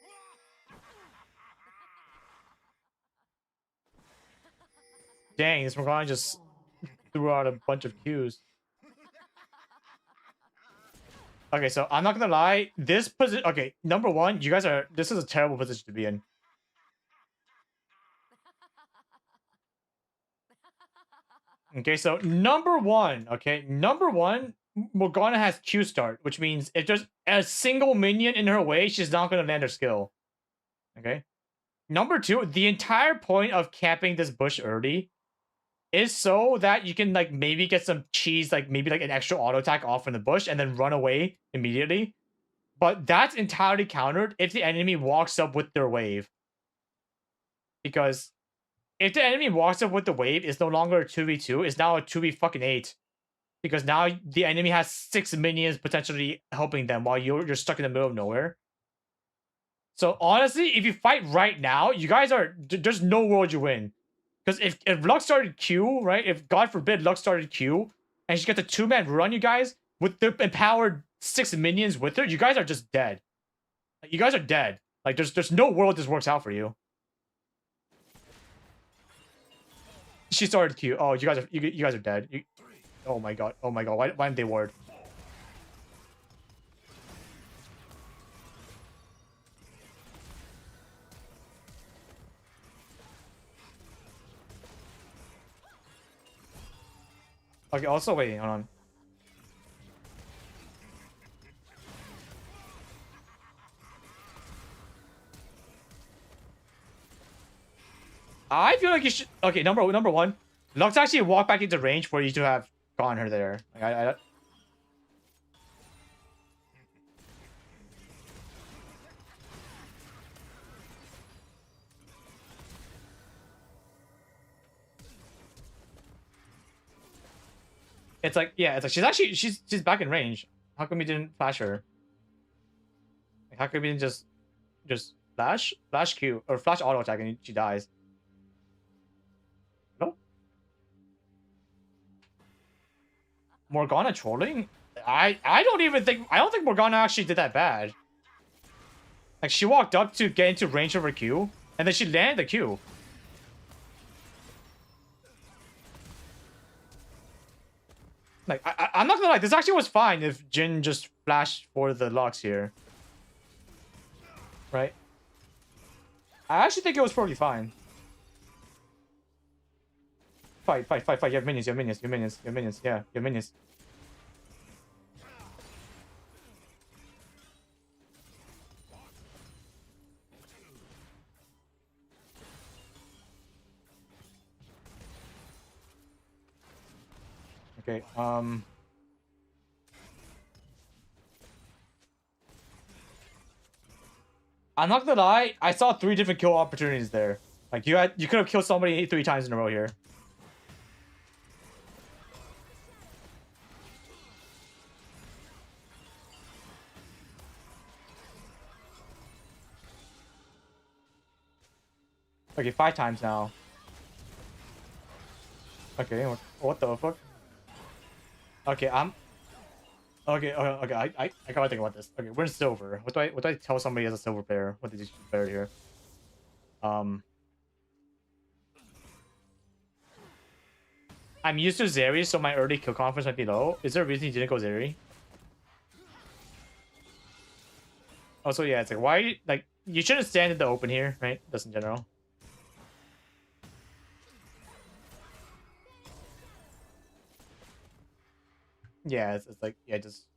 Dang, this Morgana just Spawned. threw out a bunch of Qs. Okay, so I'm not gonna lie. This position. Okay, number one, you guys are. This is a terrible position to be in. Okay, so number one. Okay, number one, Morgana has Q start, which means if there's a single minion in her way, she's not gonna land her skill. Okay. Number two, the entire point of camping this bush early is so that you can like maybe get some cheese, like maybe like an extra auto attack off in the bush and then run away immediately. But that's entirely countered if the enemy walks up with their wave. Because if the enemy walks up with the wave, it's no longer a 2v2, it's now a 2v fucking 8. Because now the enemy has 6 minions potentially helping them while you're stuck in the middle of nowhere. So honestly, if you fight right now, you guys are there's no world you win. Because if Lux started Q, right? If God forbid Lux started Q, and she gets a 2-man run, you guys, with the empowered 6 minions with her, you guys are just dead. Like, you guys are dead. Like there's no world this works out for you. She started Q. Oh, you guys are dead. Oh my god. Oh my god. Why didn't they ward? Okay, also wait, hold on. I feel like you should. Okay, number one. Lux actually walk back into range for you to have gotten her there. Like, it's like yeah, it's like she's back in range. How come you didn't flash her? Like, how come you didn't just flash Q or flash auto attack and she dies? No, Morgana trolling. I don't think Morgana actually did that bad. Like she walked up to get into range of her Q, and then she landed the Q. Like I'm not gonna lie, this actually was fine if Jin just flashed for the Lux here, right? I actually think it was probably fine. Fight, fight, fight, fight. You have minions, you have minions, you have minions, you have minions. Yeah, you have minions. Okay, I'm not gonna lie, I saw 3 different kill opportunities there. Like you could have killed somebody 3 times in a row here. Okay, 5 times now. Okay, what the fuck? Okay, okay, okay. I gotta think about this. Okay, we're in silver. What do I tell somebody as a silver player? What did you player here? I'm used to Zeri, so my early kill confidence might be low. Is there a reason you didn't go Zeri? Also, yeah, it's like why like you shouldn't stand in the open here, right? Just in general. Yeah, it's like yeah, just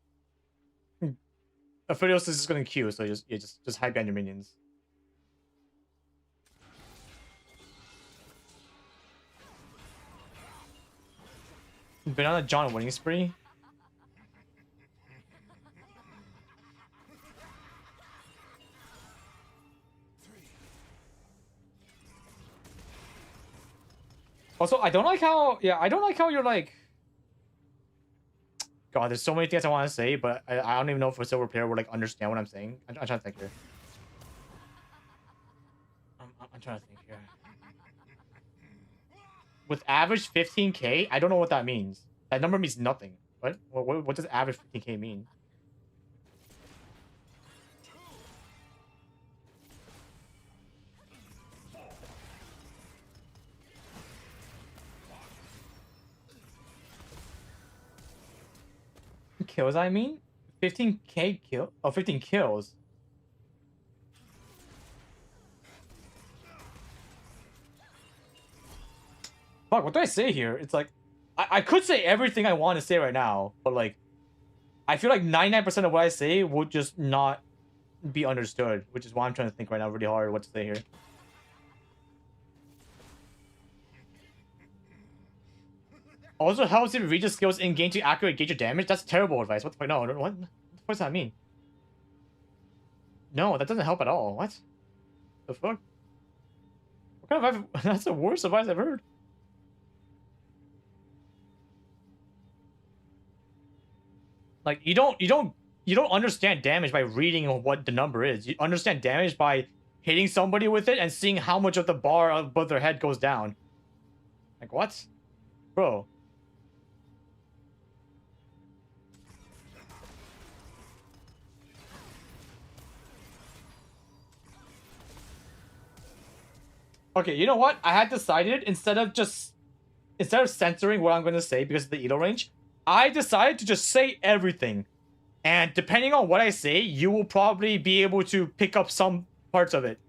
Aphelios is just gonna Q, so just hide behind your minions. Been on a John winning spree. Also, I don't like how you're like. God, there's so many things I want to say, but I don't even know if a silver player would like understand what I'm saying. I'm trying to think here. I'm trying to think here. With average 15k, I don't know what that means. That number means nothing. What does average 15k mean? Kills, I mean? 15k kill? Oh, 15 kills. Fuck, what do I say here? It's like, I could say everything I want to say right now, but like, I feel like 99% of what I say would just not be understood, which is why I'm trying to think right now really hard what to say here. Also helps if you read your skills in game to accurately gauge your damage. That's terrible advice. What the fuck? No, what does that mean? No, that doesn't help at all. What the fuck? What kind of advice? That's the worst advice I've heard. Like you don't understand damage by reading what the number is. You understand damage by hitting somebody with it and seeing how much of the bar above their head goes down. Like what? Bro. Okay, you know what? I had decided instead of censoring what I'm going to say because of the Edo range, I decided to just say everything. And depending on what I say, you will probably be able to pick up some parts of it.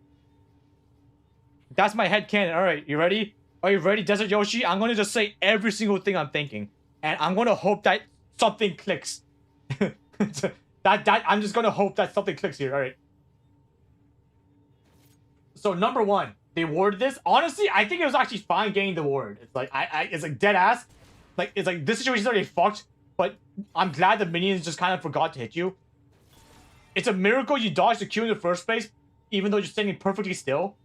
That's my headcanon. All right, you ready? Are you ready, Desert Yoshi? I'm going to just say every single thing I'm thinking. And I'm going to hope that something clicks. I'm just going to hope that something clicks here. All right. So number one, they warded this. Honestly, I think it was actually fine getting the ward. It's like, it's like dead ass. Like, it's like this situation's already fucked. But I'm glad the minions just kind of forgot to hit you. It's a miracle you dodged the Q in the first place, even though you're standing perfectly still.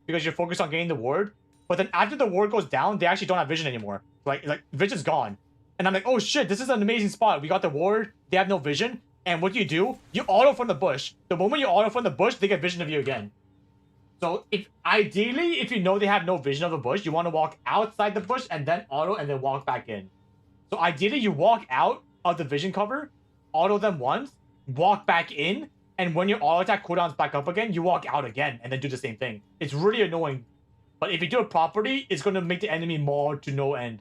Because you're focused on getting the ward. But then after the ward goes down, they actually don't have vision anymore. Like vision's gone. And I'm like, oh shit, this is an amazing spot. We got the ward, they have no vision. And what do? You auto from the bush. The moment you auto from the bush, they get vision of you again. So ideally, if you know they have no vision of the bush, you want to walk outside the bush and then auto and then walk back in. So ideally, you walk out of the vision cover, auto them once, walk back in, and when your auto attack cooldown's back up again, you walk out again and then do the same thing. It's really annoying. But if you do it properly, it's going to make the enemy maul to no end.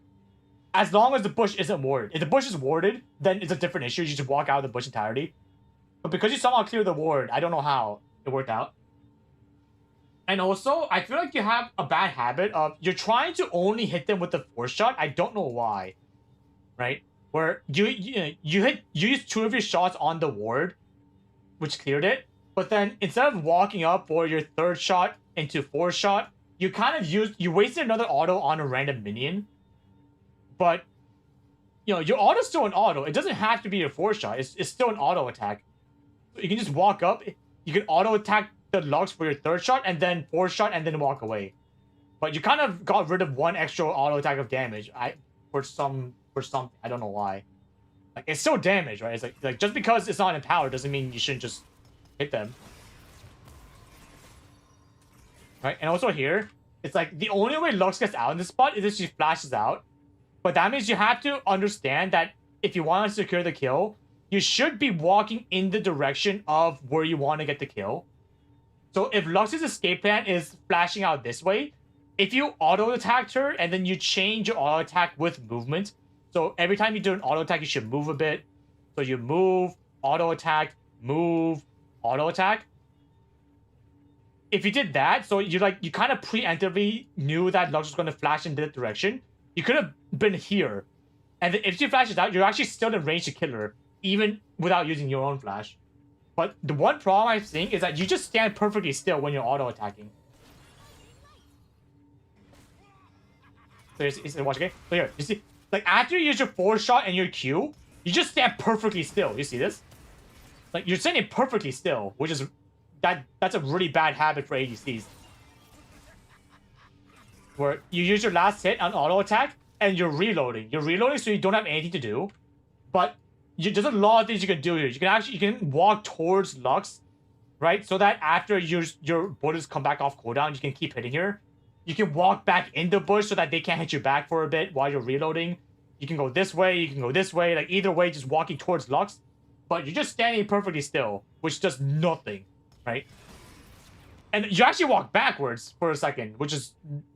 As long as the bush isn't warded. If the bush is warded, then it's a different issue. You just walk out of the bush entirely. But because you somehow clear the ward, I don't know how it worked out. And also, I feel like you have a bad habit of you're trying to only hit them with the force shot. I don't know why. Right? Where you use two of your shots on the ward, which cleared it. But then instead of walking up for your third shot into fourth shot, you kind of wasted another auto on a random minion. But you know, your auto's still an auto. It doesn't have to be your fourth shot. It's still an auto attack. You can just walk up. You can auto attack the Lux for your third shot and then fourth shot and then walk away. But you kind of got rid of one extra auto attack of damage. For some I don't know why. Like it's still damage, right? It's like just because it's not empowered doesn't mean you shouldn't just hit them. Right? And also here, it's like the only way Lux gets out in this spot is if she flashes out. But that means you have to understand that if you want to secure the kill, you should be walking in the direction of where you want to get the kill. So if Lux's escape plan is flashing out this way, if you auto-attacked her and then you change your auto-attack with movement, so every time you do an auto-attack, you should move a bit. So you move, auto-attack, move, auto-attack. If you did that, so you kind of preemptively knew that Lux was going to flash in that direction, you could have been here. And if she flashes out, you're actually still in range to kill her, even without using your own flash. But the one problem I'm seeing is that you just stand perfectly still when you're auto attacking. So watch, okay? So here, you see, like after you use your force shot and your Q, you just stand perfectly still. You see this? Like you're standing perfectly still, which is that's a really bad habit for ADCs. Where you use your last hit on auto attack and you're reloading. You're reloading so you don't have anything to do. But there's a lot of things you can do here. You can walk towards Lux, right? So that after your bullets come back off cooldown, you can keep hitting her. You can walk back in the bush so that they can't hit you back for a bit while you're reloading. You can go this way, you can go this way. Like either way, just walking towards Lux. But you're just standing perfectly still, which does nothing, right? And you actually walk backwards for a second, which is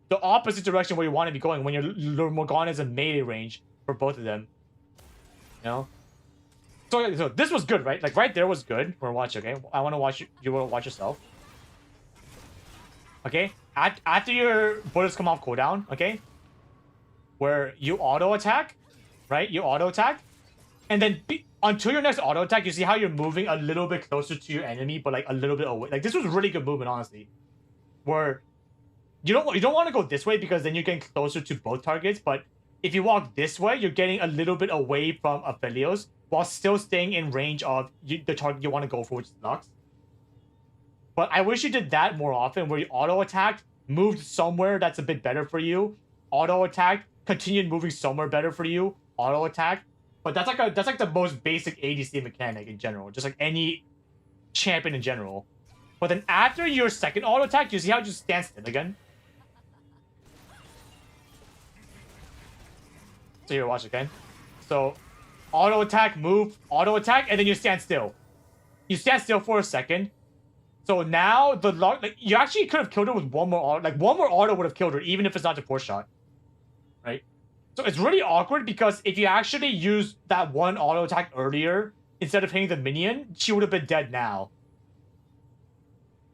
the opposite direction where you want to be going when your Morgana is in melee range for both of them. You know? So this was good, right? Like right there was good. We're watching, okay? I want to watch you want to watch yourself. Okay? After your bullets come off cooldown, okay? Where you auto attack, right? You auto attack. And then until your next auto attack, you see how you're moving a little bit closer to your enemy, but like a little bit away. Like this was really good movement, honestly. Where you don't want to go this way because then you're getting closer to both targets, but if you walk this way, you're getting a little bit away from Aphelios while still staying in range of the target you want to go for, which is Lux. But I wish you did that more often, where you auto attacked, moved somewhere that's a bit better for you, auto attacked, continued moving somewhere better for you, auto attack. But that's like the most basic ADC mechanic in general, just like any champion in general. But then after your second auto attack, you see how it just stands still again. So here, watch again. So auto attack, move, auto attack, and then you stand still. You stand still for a second. So now like you actually could have killed her with one more auto. Like one more auto would have killed her, even if it's not the force shot, right? So it's really awkward because if you actually used that one auto attack earlier instead of hitting the minion, she would have been dead now.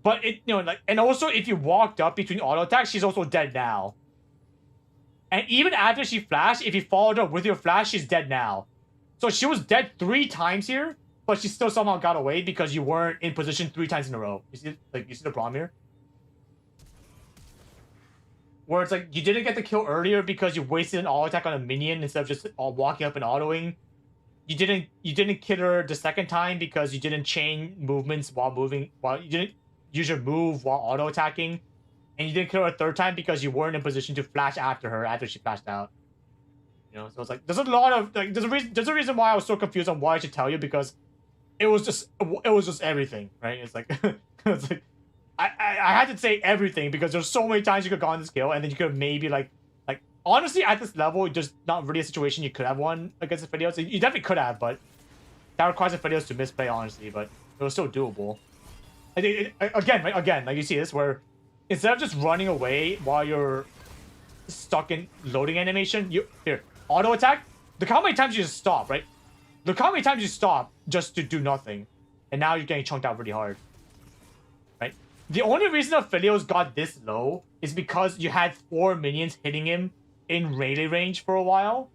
But and also if you walked up between auto attacks, she's also dead now. And even after she flashed, if you followed up with your flash, she's dead now. So she was dead 3 times here, but she still somehow got away because you weren't in position 3 times in a row. You see the problem here? Where it's like you didn't get the kill earlier because you wasted an auto attack on a minion instead of just walking up and autoing. You didn't kill her the second time because you didn't chain movements while you didn't use your move while auto attacking. And you didn't kill her a third time because you weren't in position to flash after her after she flashed out. So it's like there's a lot of like there's a reason why I was so confused on why I should tell you, because it was just everything, right? It's like it's like I had to say everything because there's so many times you could have gone this kill and then you could have maybe like honestly at this level just not really a situation you could have won against the Aphelios. You definitely could have, but that requires the Aphelios to misplay, honestly, but it was still doable. Again, like you see this where instead of just running away while you're stuck in loading animation, here auto attack. Look how many times you just stop, right? Look how many times you stop just to do nothing, and now you're getting chunked out really hard, right? The only reason Aphelios got this low is because you had 4 minions hitting him in melee range for a while.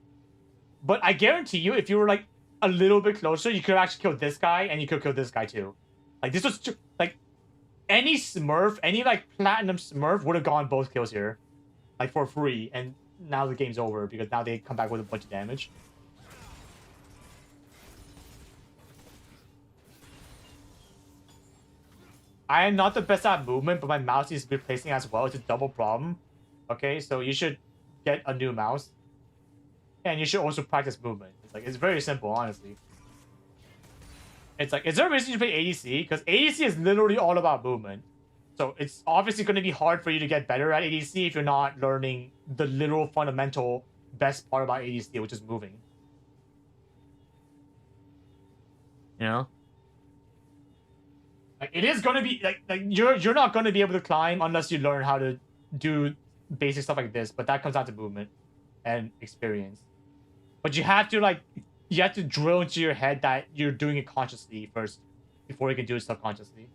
But I guarantee you, if you were like a little bit closer, you could have actually killed this guy, and you could have killed this guy too. Like this was like any Smurf, any like platinum Smurf would have gone both kills here, like for free, and now the game's over because now they come back with a bunch of damage. I am not the best at movement, but my mouse is replacing as well. It's a double problem. Okay, so you should get a new mouse. And you should also practice movement. It's very simple, honestly. It's like, is there a reason you play ADC? Because ADC is literally all about movement. So it's obviously going to be hard for you to get better at ADC if you're not learning the literal fundamental best part about ADC, which is moving. You know? Like it is gonna be like you're not gonna be able to climb unless you learn how to do basic stuff like this, but that comes down to movement and experience. But you have to drill into your head that you're doing it consciously first before you can do it subconsciously.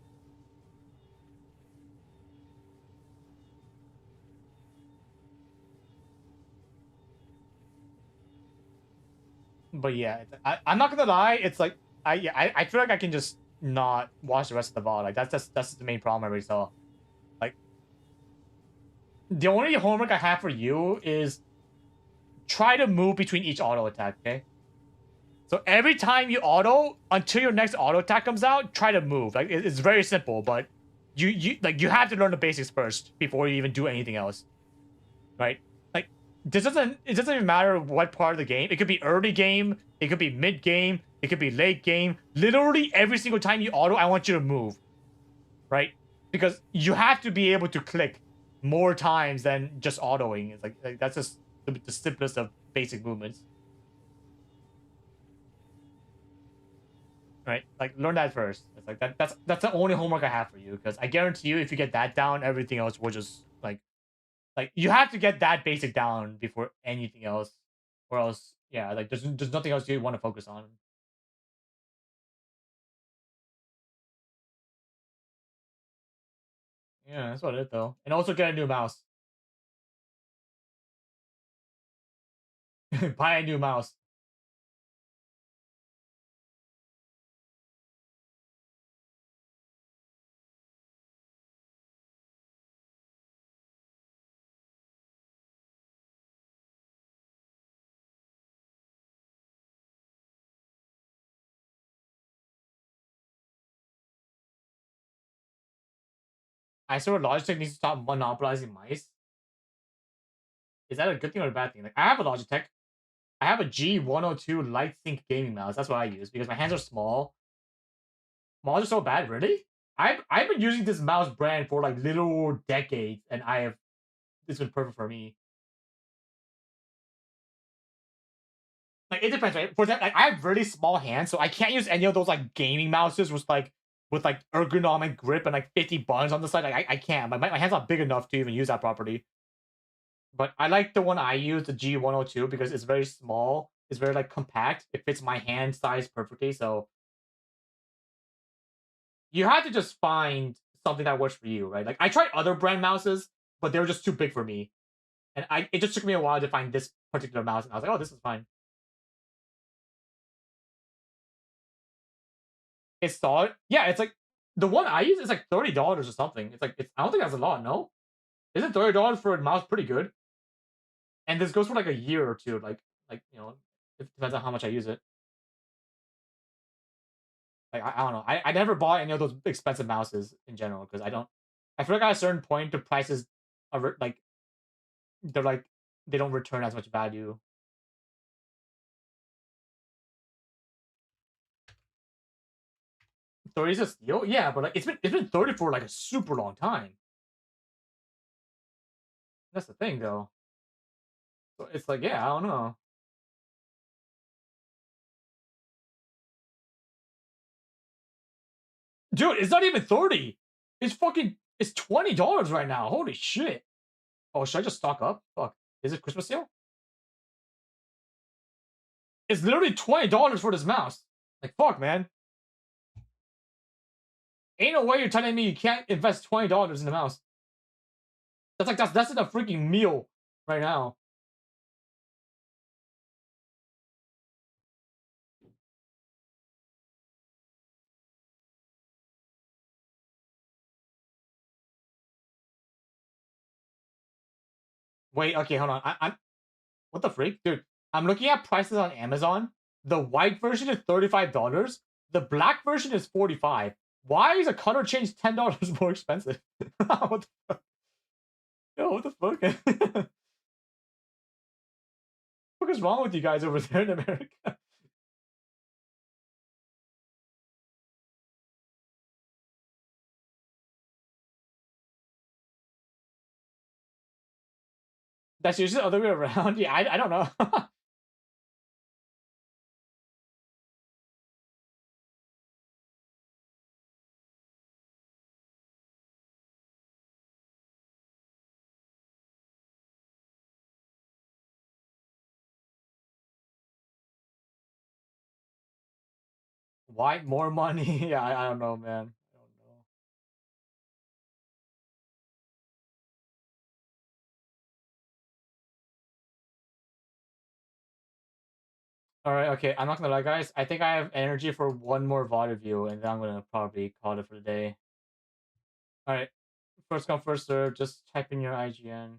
But yeah, I'm not gonna lie, it's like I feel like I can just not watch the rest of the VOD. Like that's the main problem I already saw. Like the only homework I have for you is try to move between each auto attack. Okay. So every time you auto, until your next auto attack comes out, try to move. Like it's very simple, but you have to learn the basics first before you even do anything else, right? Like it doesn't even matter what part of the game. It could be early game, it could be mid game, it could be late game. Literally every single time you auto, I want you to move, right? Because you have to be able to click more times than just autoing. It's like that's just the simplest of basic movements. Right? Like learn that first. It's like that's the only homework I have for you because I guarantee you if you get that down, everything else will just like you have to get that basic down before anything else, or else yeah, like there's nothing else you want to focus on. Yeah, that's about it though. And also get a new mouse. Buy a new mouse. I swear Logitech needs to stop monopolizing mice. Is that a good thing or a bad thing? Like I have a Logitech. I have a G102 LightSync gaming mouse. That's what I use because my hands are small. Mods are so bad, really? I've been using this mouse brand for like little decades, and I have it's been perfect for me. Like it depends, right? For that, like I have really small hands, so I can't use any of those like gaming mouses with like ergonomic grip and like 50 buttons on the side. Like I can't. My hands not big enough to even use that properly. But I like the one I use, the G102, because it's very small. It's very like compact. It fits my hand size perfectly. So you have to just find something that works for you, right? Like I tried other brand mouses, but they were just too big for me. And it just took me a while to find this particular mouse, and I was like, oh, this is fine. It's solid. Yeah, it's like the one I use is like $30 or something. It's like I don't think that's a lot. No, isn't $30 for a mouse pretty good? And this goes for like a year or two. Like it depends on how much I use it. Like I don't know. I never bought any of those expensive mouses in general because I don't. I feel like at a certain point the prices are like they're like they don't return as much value. 30 is a steal, yeah, but like it's been 30 for like a super long time. That's the thing though. So it's like yeah, I don't know. Dude, it's not even 30. It's $20 right now. Holy shit. Oh, should I just stock up? Fuck. Is it Christmas sale? It's literally $20 for this mouse. Like fuck, man. Ain't no way you're telling me you can't invest $20 in the mouse. That's in a freaking meal right now. Wait, okay, hold on. I'm what the freak? Dude, I'm looking at prices on Amazon. The white version is $35. The black version is 45. Why is a color change $10 more expensive? What the yo, what the fuck? What is wrong with you guys over there in America? That's usually the other way around. Yeah, I don't know. Why more money? Yeah, I don't know, man. I don't know. All right, okay. I'm not gonna lie, guys. I think I have energy for one more VOD review, and then I'm gonna probably call it for the day. All right, first come, first serve. Just type in your IGN.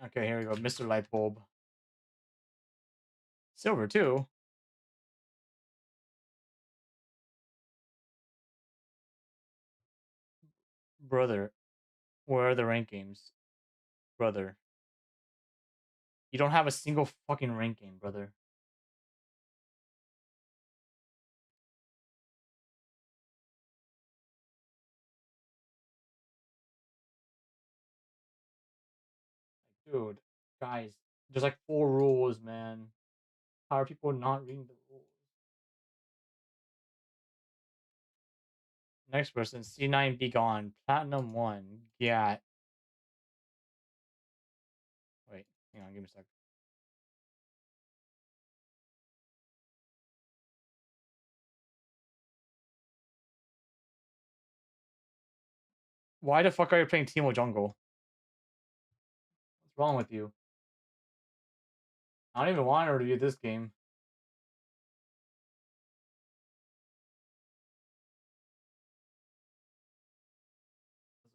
Okay, here we go. Mr. Lightbulb. Silver too. Brother, where are the rankings? Brother, you don't have a single fucking ranking, brother. Dude, guys, there's like 4 rules, man. How are people not reading the rules? Next person, C9 be gone. Platinum 1. Yeah. Wait, hang on, give me a sec. Why the fuck are you playing Teemo Jungle? What's wrong with you? I don't even want to review this game.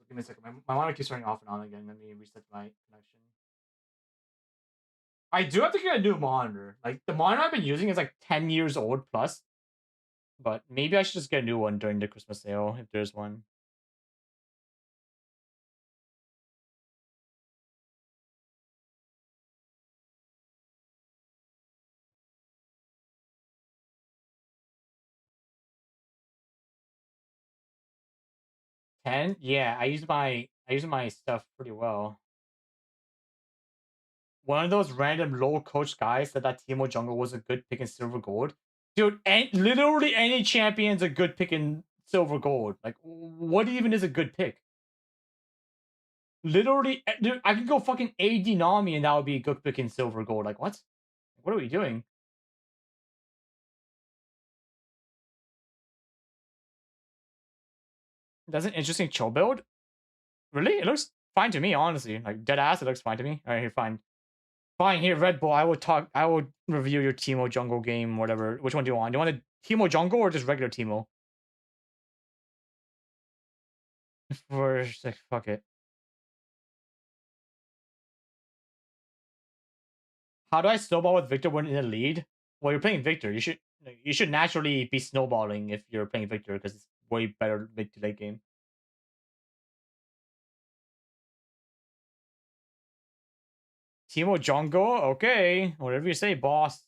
Give me a second. My monitor keeps turning off and on again. Let me reset my connection. I do have to get a new monitor. Like, the monitor I've been using is like 10 years old plus. But maybe I should just get a new one during the Christmas sale if there's one. Ten? Yeah, I use my stuff pretty well. One of those random low coach guys said that Teemo Jungle was a good pick in silver gold. Dude, literally any champion's a good pick in silver gold. Like, what even is a good pick? Literally, dude, I could go fucking AD Nami and that would be a good pick in silver gold. Like, what? What are we doing? That's an interesting chill build. Really? It looks fine to me, honestly. Like, dead ass, it looks fine to me. Alright, here, fine. Fine, here, Red Bull. I will review your Teemo Jungle game, whatever. Which one do you want? Do you want a Teemo Jungle or just regular Teemo? For like, fuck it. How do I snowball with Victor when in the lead? Well, you're playing Victor. You should naturally be snowballing if you're playing Victor because it's way better mid to late game. Teemo Jungle, okay. Whatever you say, boss.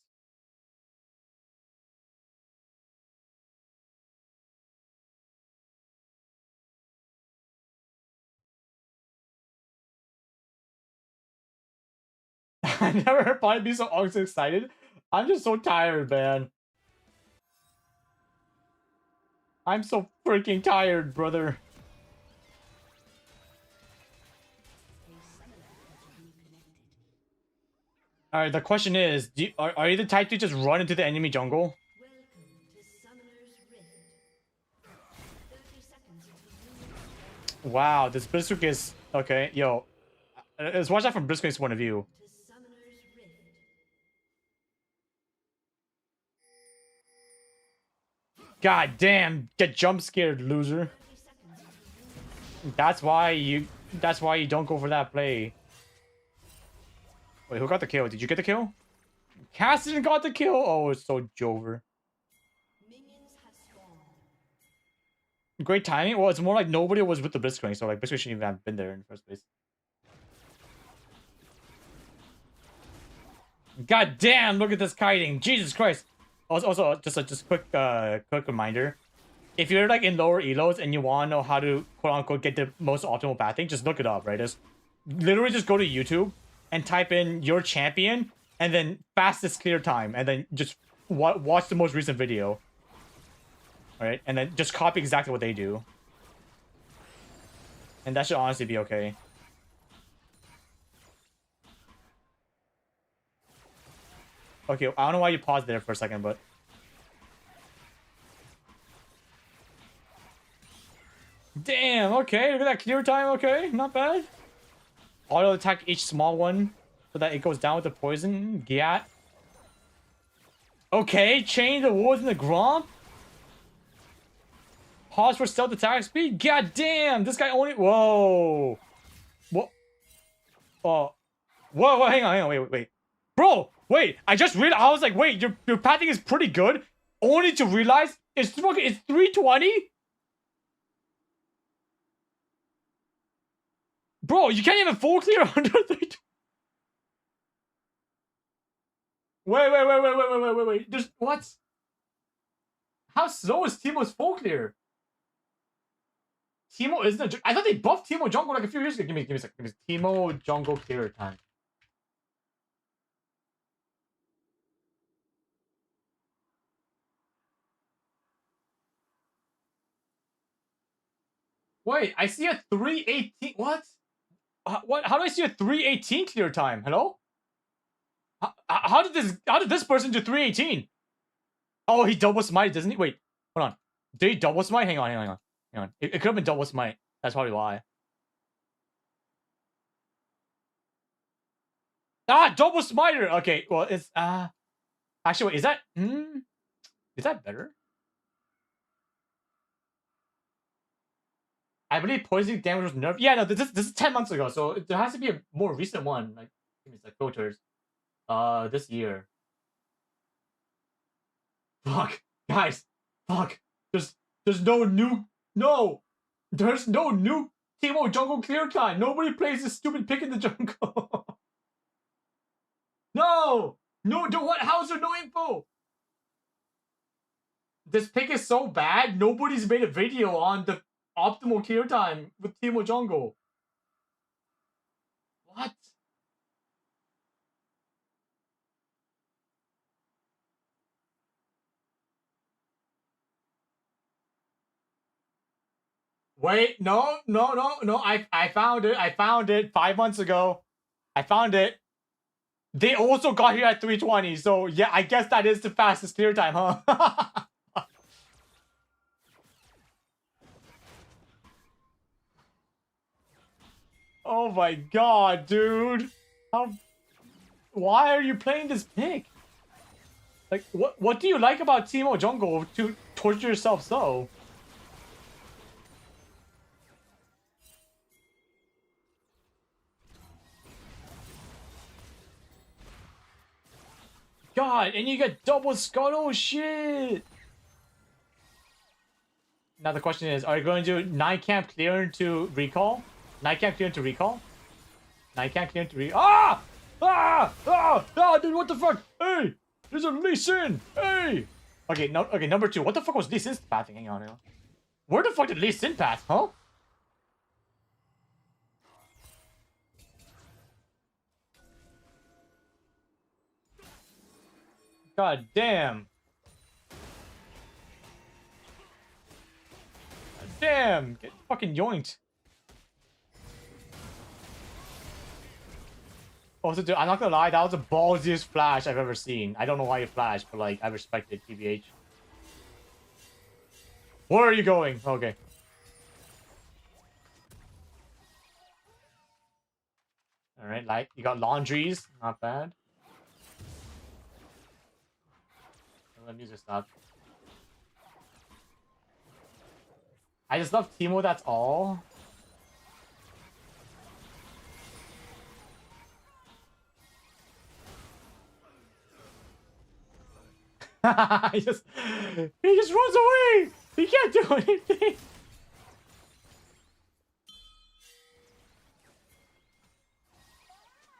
I never heard Potty be so excited. I'm just so tired, man. I'm so freaking tired, brother. All right, the question is, are you the type to just run into the enemy jungle? Welcome to Summoner's Rift. 30 seconds until Wow, this Blitzkrieg is okay. Yo, let's watch that from Blitzkrieg's point of view. to Summoner's Rift. God damn, get jump scared, loser. 30 seconds until That's why you. That's why you don't go for that play. Wait, who got the kill? Did you get the kill? Cassidy got the kill. Oh, it's so Jover. minions have spawned. Great timing. Well, it's more like nobody was with the Blitzkrieg, so like Blitzkrieg shouldn't even have been there in the first place. God damn! Look at this kiting. Jesus Christ. Also, just quick reminder. If you're like in lower elos and you want to know how to quote unquote get the most optimal pathing, just look it up, right? Just literally just go to YouTube and type in your champion and then fastest clear time and then just watch the most recent video. Alright? And then just copy exactly what they do. And that should honestly be okay. Okay, I don't know why you paused there for a second, but damn, okay. Okay, look at that clear time. Okay, not bad. Auto attack each small one so that it goes down with the poison. Giat. Okay, chain the wards in the Gromp. Pause for stealth attack speed. God damn, this guy only. Whoa. What? Oh. Whoa, hang on, wait. Bro, wait. I just realized. I was like, wait, your pathing is pretty good. Only to realize it's 320. Bro, you can't even full clear under 320. Wait. There's what? How slow is Teemo's full clear? Teemo isn't I thought they buffed Teemo jungle like a few years ago. Give me a second. Give me Teemo jungle clear time. Wait, I see a 318. What? What? How do I see a 318 clear time? Hello? How did this person do 318? Oh, he double smite, doesn't he? Wait, hold on. Did he double smite? Hang on. It could have been double smite. That's probably why. Ah, double smiter. Okay, well it's actually wait, is that better? I believe poisoning damage was nerfed. Yeah, no, this is 10 months ago, so there has to be a more recent one. Like, give me a sec, filters. This year. Fuck, guys, fuck. There's no new There's no new Teemo jungle clear time. Nobody plays this stupid pick in the jungle. No, what? How's there no info? This pick is so bad. Nobody's made a video on the optimal clear time with Teemo jungle. What? Wait, no. I found it 5 months ago. I found it. They also got here at 320, so yeah, I guess that is the fastest clear time, huh? Oh my god, dude. Why are you playing this pick? Like, what do you like about Teemo jungle to torture yourself so? God, and you get double scuttle? Shit! Now the question is, are you going to do 9 camp clear into recall? 9 camp clear into recall? 9 camp clear into recall? Dude, what the fuck? Hey! There's a Lee Sin! Hey! Okay, number 2. What the fuck was Lee Sin's pathing? Hang on. Where the fuck did Lee Sin path, huh? God damn. God damn. Get fucking yoinked. Also, dude, I'm not gonna lie, that was the ballsiest flash I've ever seen. I don't know why you flashed, but like, I respect it, TBH. Where are you going? Okay. Alright, like, you got laundries. Not bad. The music stopped. I just love Teemo, that's all. he just runs away. He can't do anything.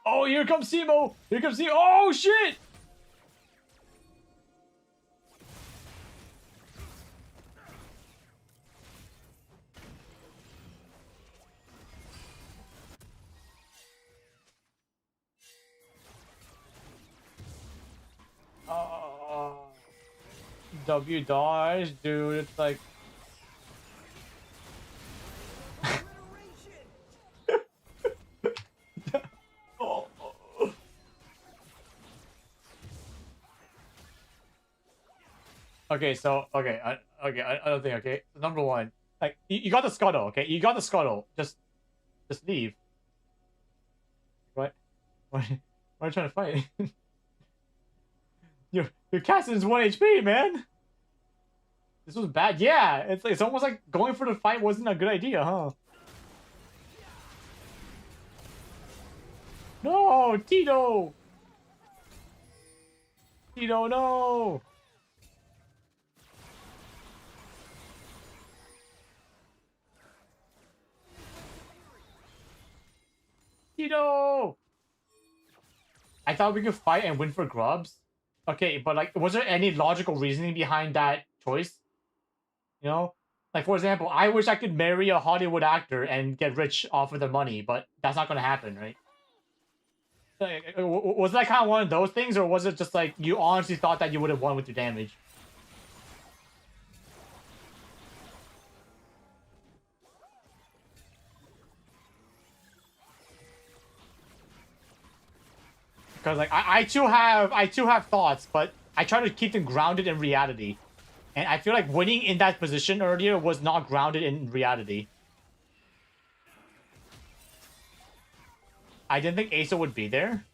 Oh, here comes Teemo. Here comes Teemo. Oh shit! W dodge, dude. It's like. Oh. Okay, so I don't think. Okay, number 1, Like, you got the scuttle, okay? You got the scuttle. Just leave. What? What are you trying to fight? Your casting is 1 HP, man. This was bad. Yeah, it's almost like going for the fight wasn't a good idea, huh? No, Tito. Tito, no. Tito. I thought we could fight and win for grubs. Okay, but like, was there any logical reasoning behind that choice? You know, like for example, I wish I could marry a Hollywood actor and get rich off of their money, but that's not gonna happen, right? Like, was that kind of one of those things, or was it just like you honestly thought that you would have won with your damage? Because like I too have thoughts, but I try to keep them grounded in reality. And I feel like winning in that position earlier was not grounded in reality. I didn't think Asa would be there.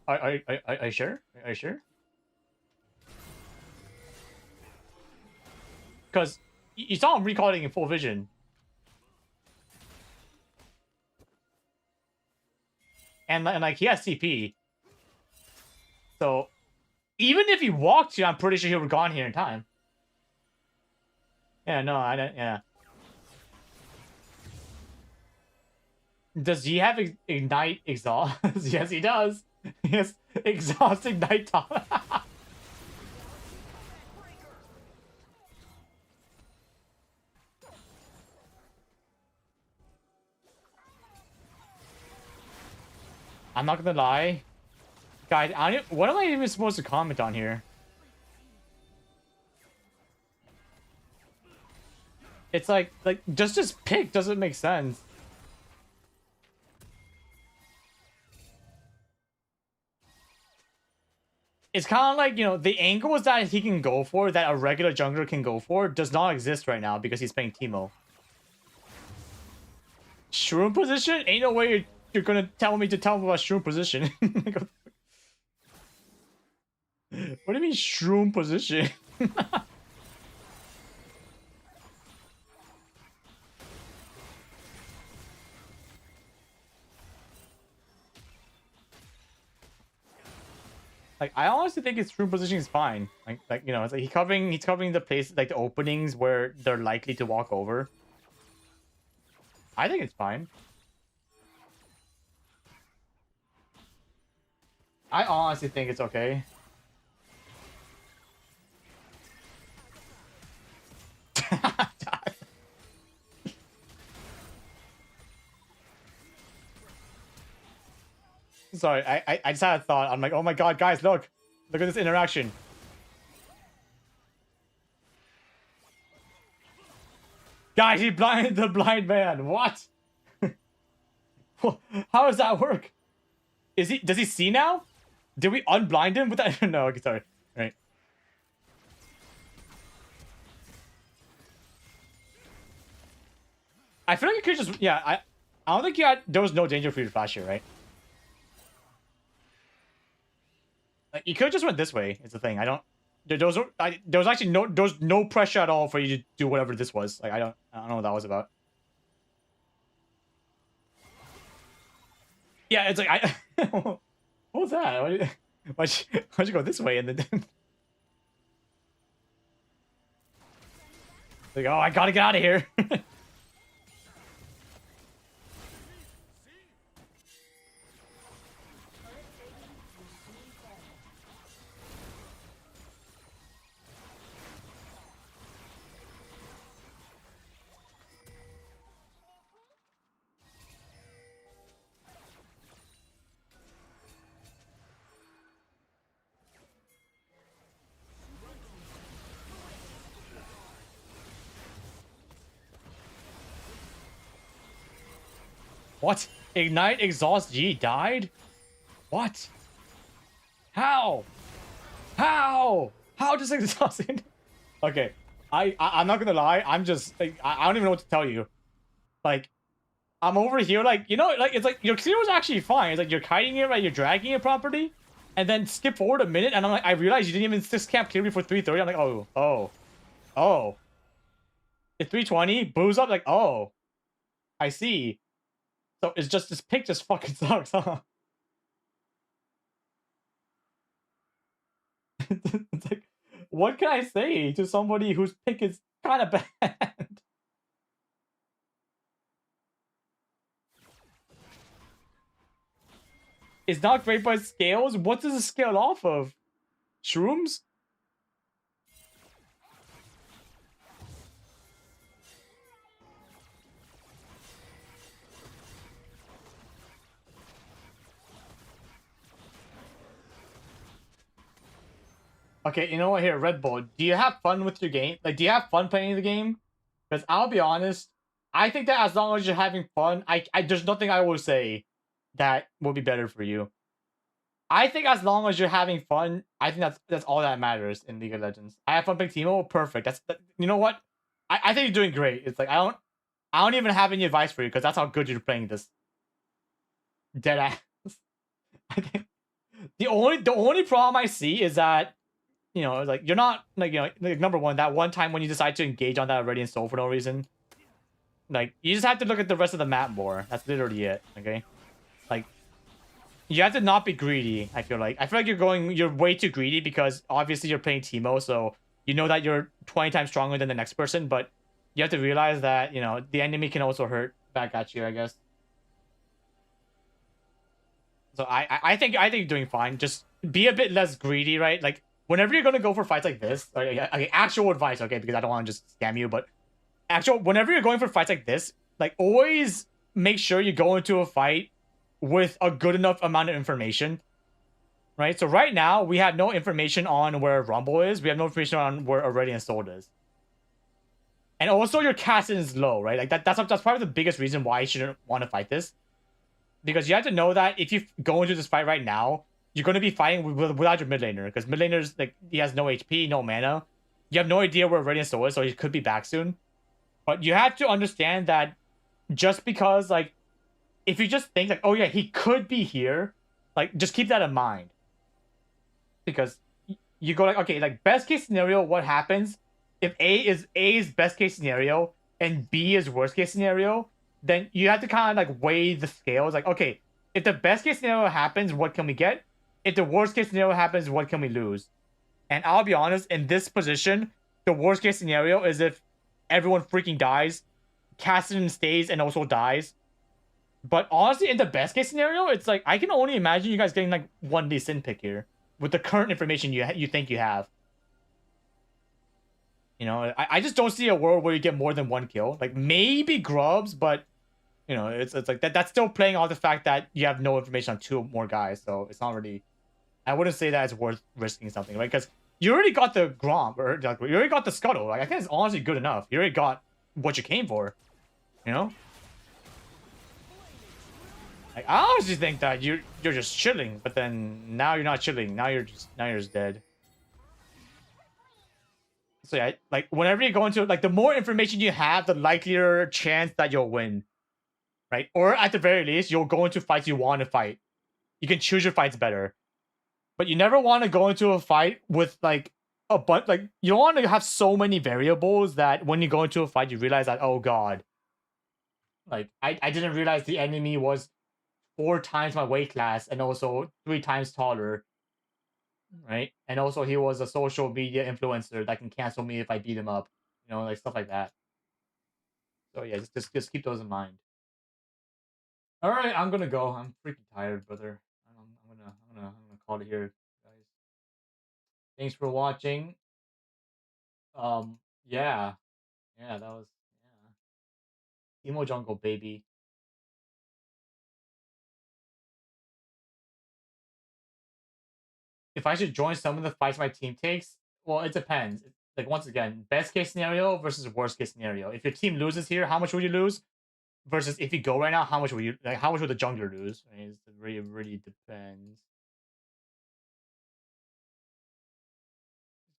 Are you sure? Are you sure? Because you saw him recalling in full vision. And like he has CP. So even if he walked here, I'm pretty sure he would have gone here in time. Yeah, no, I don't. Yeah. Does he have ignite exhaust? Yes, he does. He has exhaust ignite top. I'm not gonna lie, guys. What am I even supposed to comment on here? It's like just this pick doesn't make sense. It's kind of like, you know, the angles that he can go for, that a regular jungler can go for, does not exist right now because he's playing Teemo. Shroom position? Ain't no way you're gonna tell me about shroom position. What do you mean shroom position? Like, I honestly think his shroom position is fine. Like you know, it's like he's covering the place, like the openings where they're likely to walk over. I think it's fine. I honestly think it's okay. Sorry, I just had a thought. I'm like, oh my god, guys, look at this interaction. Guys, he blinded the blind man. What? How does that work? Does he see now? Did we unblind him with that? No, okay, sorry. All right. I feel like you could just, yeah, I don't think there was no danger for you to flash here, right? Like, you could have just went this way. It's the thing. There was actually no pressure at all for you to do whatever this was. Like, I don't know what that was about. Yeah, it's like what was that? Why'd you go this way and then? Like, oh, I gotta get out of here. What? Ignite exhaust G died? What? How? How does exhaust? Okay. I'm not gonna lie. I'm just like I don't even know what to tell you. Like I'm over here, like like it's like your clear was actually fine. It's like you're kiting it right, you're dragging it properly, and then skip forward a minute, and I'm like, I realized you didn't even 6 camp clear before 3:30. I'm like, oh, it's 3:20, booze up, like I see. So it's just this pick just fucking sucks, huh? It's like, what can I say to somebody whose pick is kind of bad? It's not great, but it scales. What does it scale off of? Shrooms? Okay, you know what? Here, Red Bull. Do you have fun with your game? Like, do you have fun playing the game? Because I'll be honest, I think that as long as you're having fun, I there's nothing I will say that will be better for you. I think as long as you're having fun, I think that's all that matters in League of Legends. I have fun playing Teemo, perfect. You know what? I think you're doing great. It's like I don't even have any advice for you because that's how good you're playing this. Dead ass. I think the only problem I see is that like you're not like like number one, that one time when you decide to engage on that Radiant Soul for no reason. Like you just have to look at the rest of the map more. That's literally it. Okay. Like you have to not be greedy. I feel like you're way too greedy because obviously you're playing Teemo, so you know that you're 20 times stronger than the next person, but you have to realize that the enemy can also hurt back at you, I guess. So I think you're doing fine. Just be a bit less greedy, right? Like whenever you're gonna go for fights like this, okay, actual advice, okay, because I don't want to just scam you, but whenever you're going for fights like this, like always make sure you go into a fight with a good enough amount of information, right? So right now we have no information on where Rumble is. We have no information on where Aurelian Sword is. And also your casting is low, right? Like that's probably the biggest reason why you shouldn't want to fight this. Because you have to know that if you go into this fight right now, you're going to be fighting without your mid laner. Because mid laner's like he has no HP, no mana. You have no idea where Radiant Soul is, so he could be back soon. But you have to understand that just because like if you just think like, oh yeah, he could be here, like just keep that in mind. Because you go like, okay, like best case scenario, what happens if A is best case scenario and B is worst case scenario? Then you have to kind of like weigh the scales. Like, okay, if the best case scenario happens, what can we get? If the worst case scenario happens, what can we lose? And I'll be honest, in this position, the worst case scenario is if everyone freaking dies, Cassidy stays and also dies. But honestly, in the best case scenario, it's like I can only imagine you guys getting like one decent pick here with the current information you think you have. I just don't see a world where you get more than one kill. Like maybe Grubs, but it's like that's still playing off the fact that you have no information on two more guys, so it's not really. I wouldn't say that it's worth risking something, right? Because you already got the Gromp, or like, you already got the Scuttle. Like I think it's honestly good enough. You already got what you came for, you know. Like I honestly think that you're just chilling, but then now you're not chilling. Now you're just dead. So yeah, like whenever you go into like the more information you have, the likelier chance that you'll win, right? Or at the very least, you'll go into fights you want to fight. You can choose your fights better, but you never want to go into a fight with like a bunch. Like you don't want to have so many variables that when you go into a fight, you realize that oh god, like I didn't realize the enemy was 4 times my weight class and also 3 times taller, right? And also he was a social media influencer that can cancel me if I beat him up, like stuff like that. So yeah, just keep those in mind. All right, I'm gonna go. I'm freaking tired, brother. I'm gonna call it here, guys. Thanks for watching. Yeah, yeah, that was Emo Jungle, baby. If I should join some of the fights my team takes, well, it depends. Like once again, best case scenario versus worst case scenario. If your team loses here, how much would you lose? Versus if you go right now, how much would you like? How much would the jungler lose? I mean, it really depends.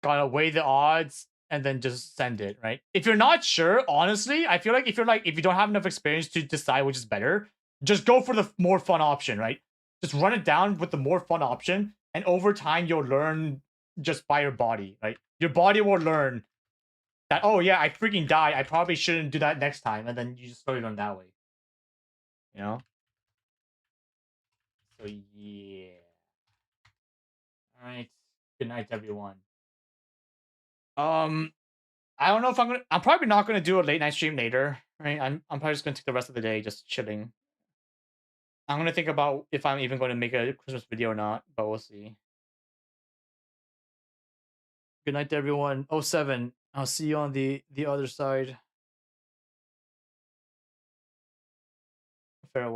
Gotta weigh the odds. and then just send it, right? If you're not sure, honestly, I feel like if you don't have enough experience to decide which is better, just go for the more fun option, right? Just run it down with the more fun option, and over time you'll learn just by your body, right? Your body will learn that, oh yeah, I freaking died. I probably shouldn't do that next time, and then you just slowly learn that way. You know? So yeah. Alright. Good night, everyone. Um, I don't know if I'm probably not gonna do a late night stream later, right? I'm probably just gonna take the rest of the day just chilling. I'm gonna think about if I'm even gonna make a Christmas video or not, but we'll see. Good night, everyone. Oh 07. I'll see you on the other side.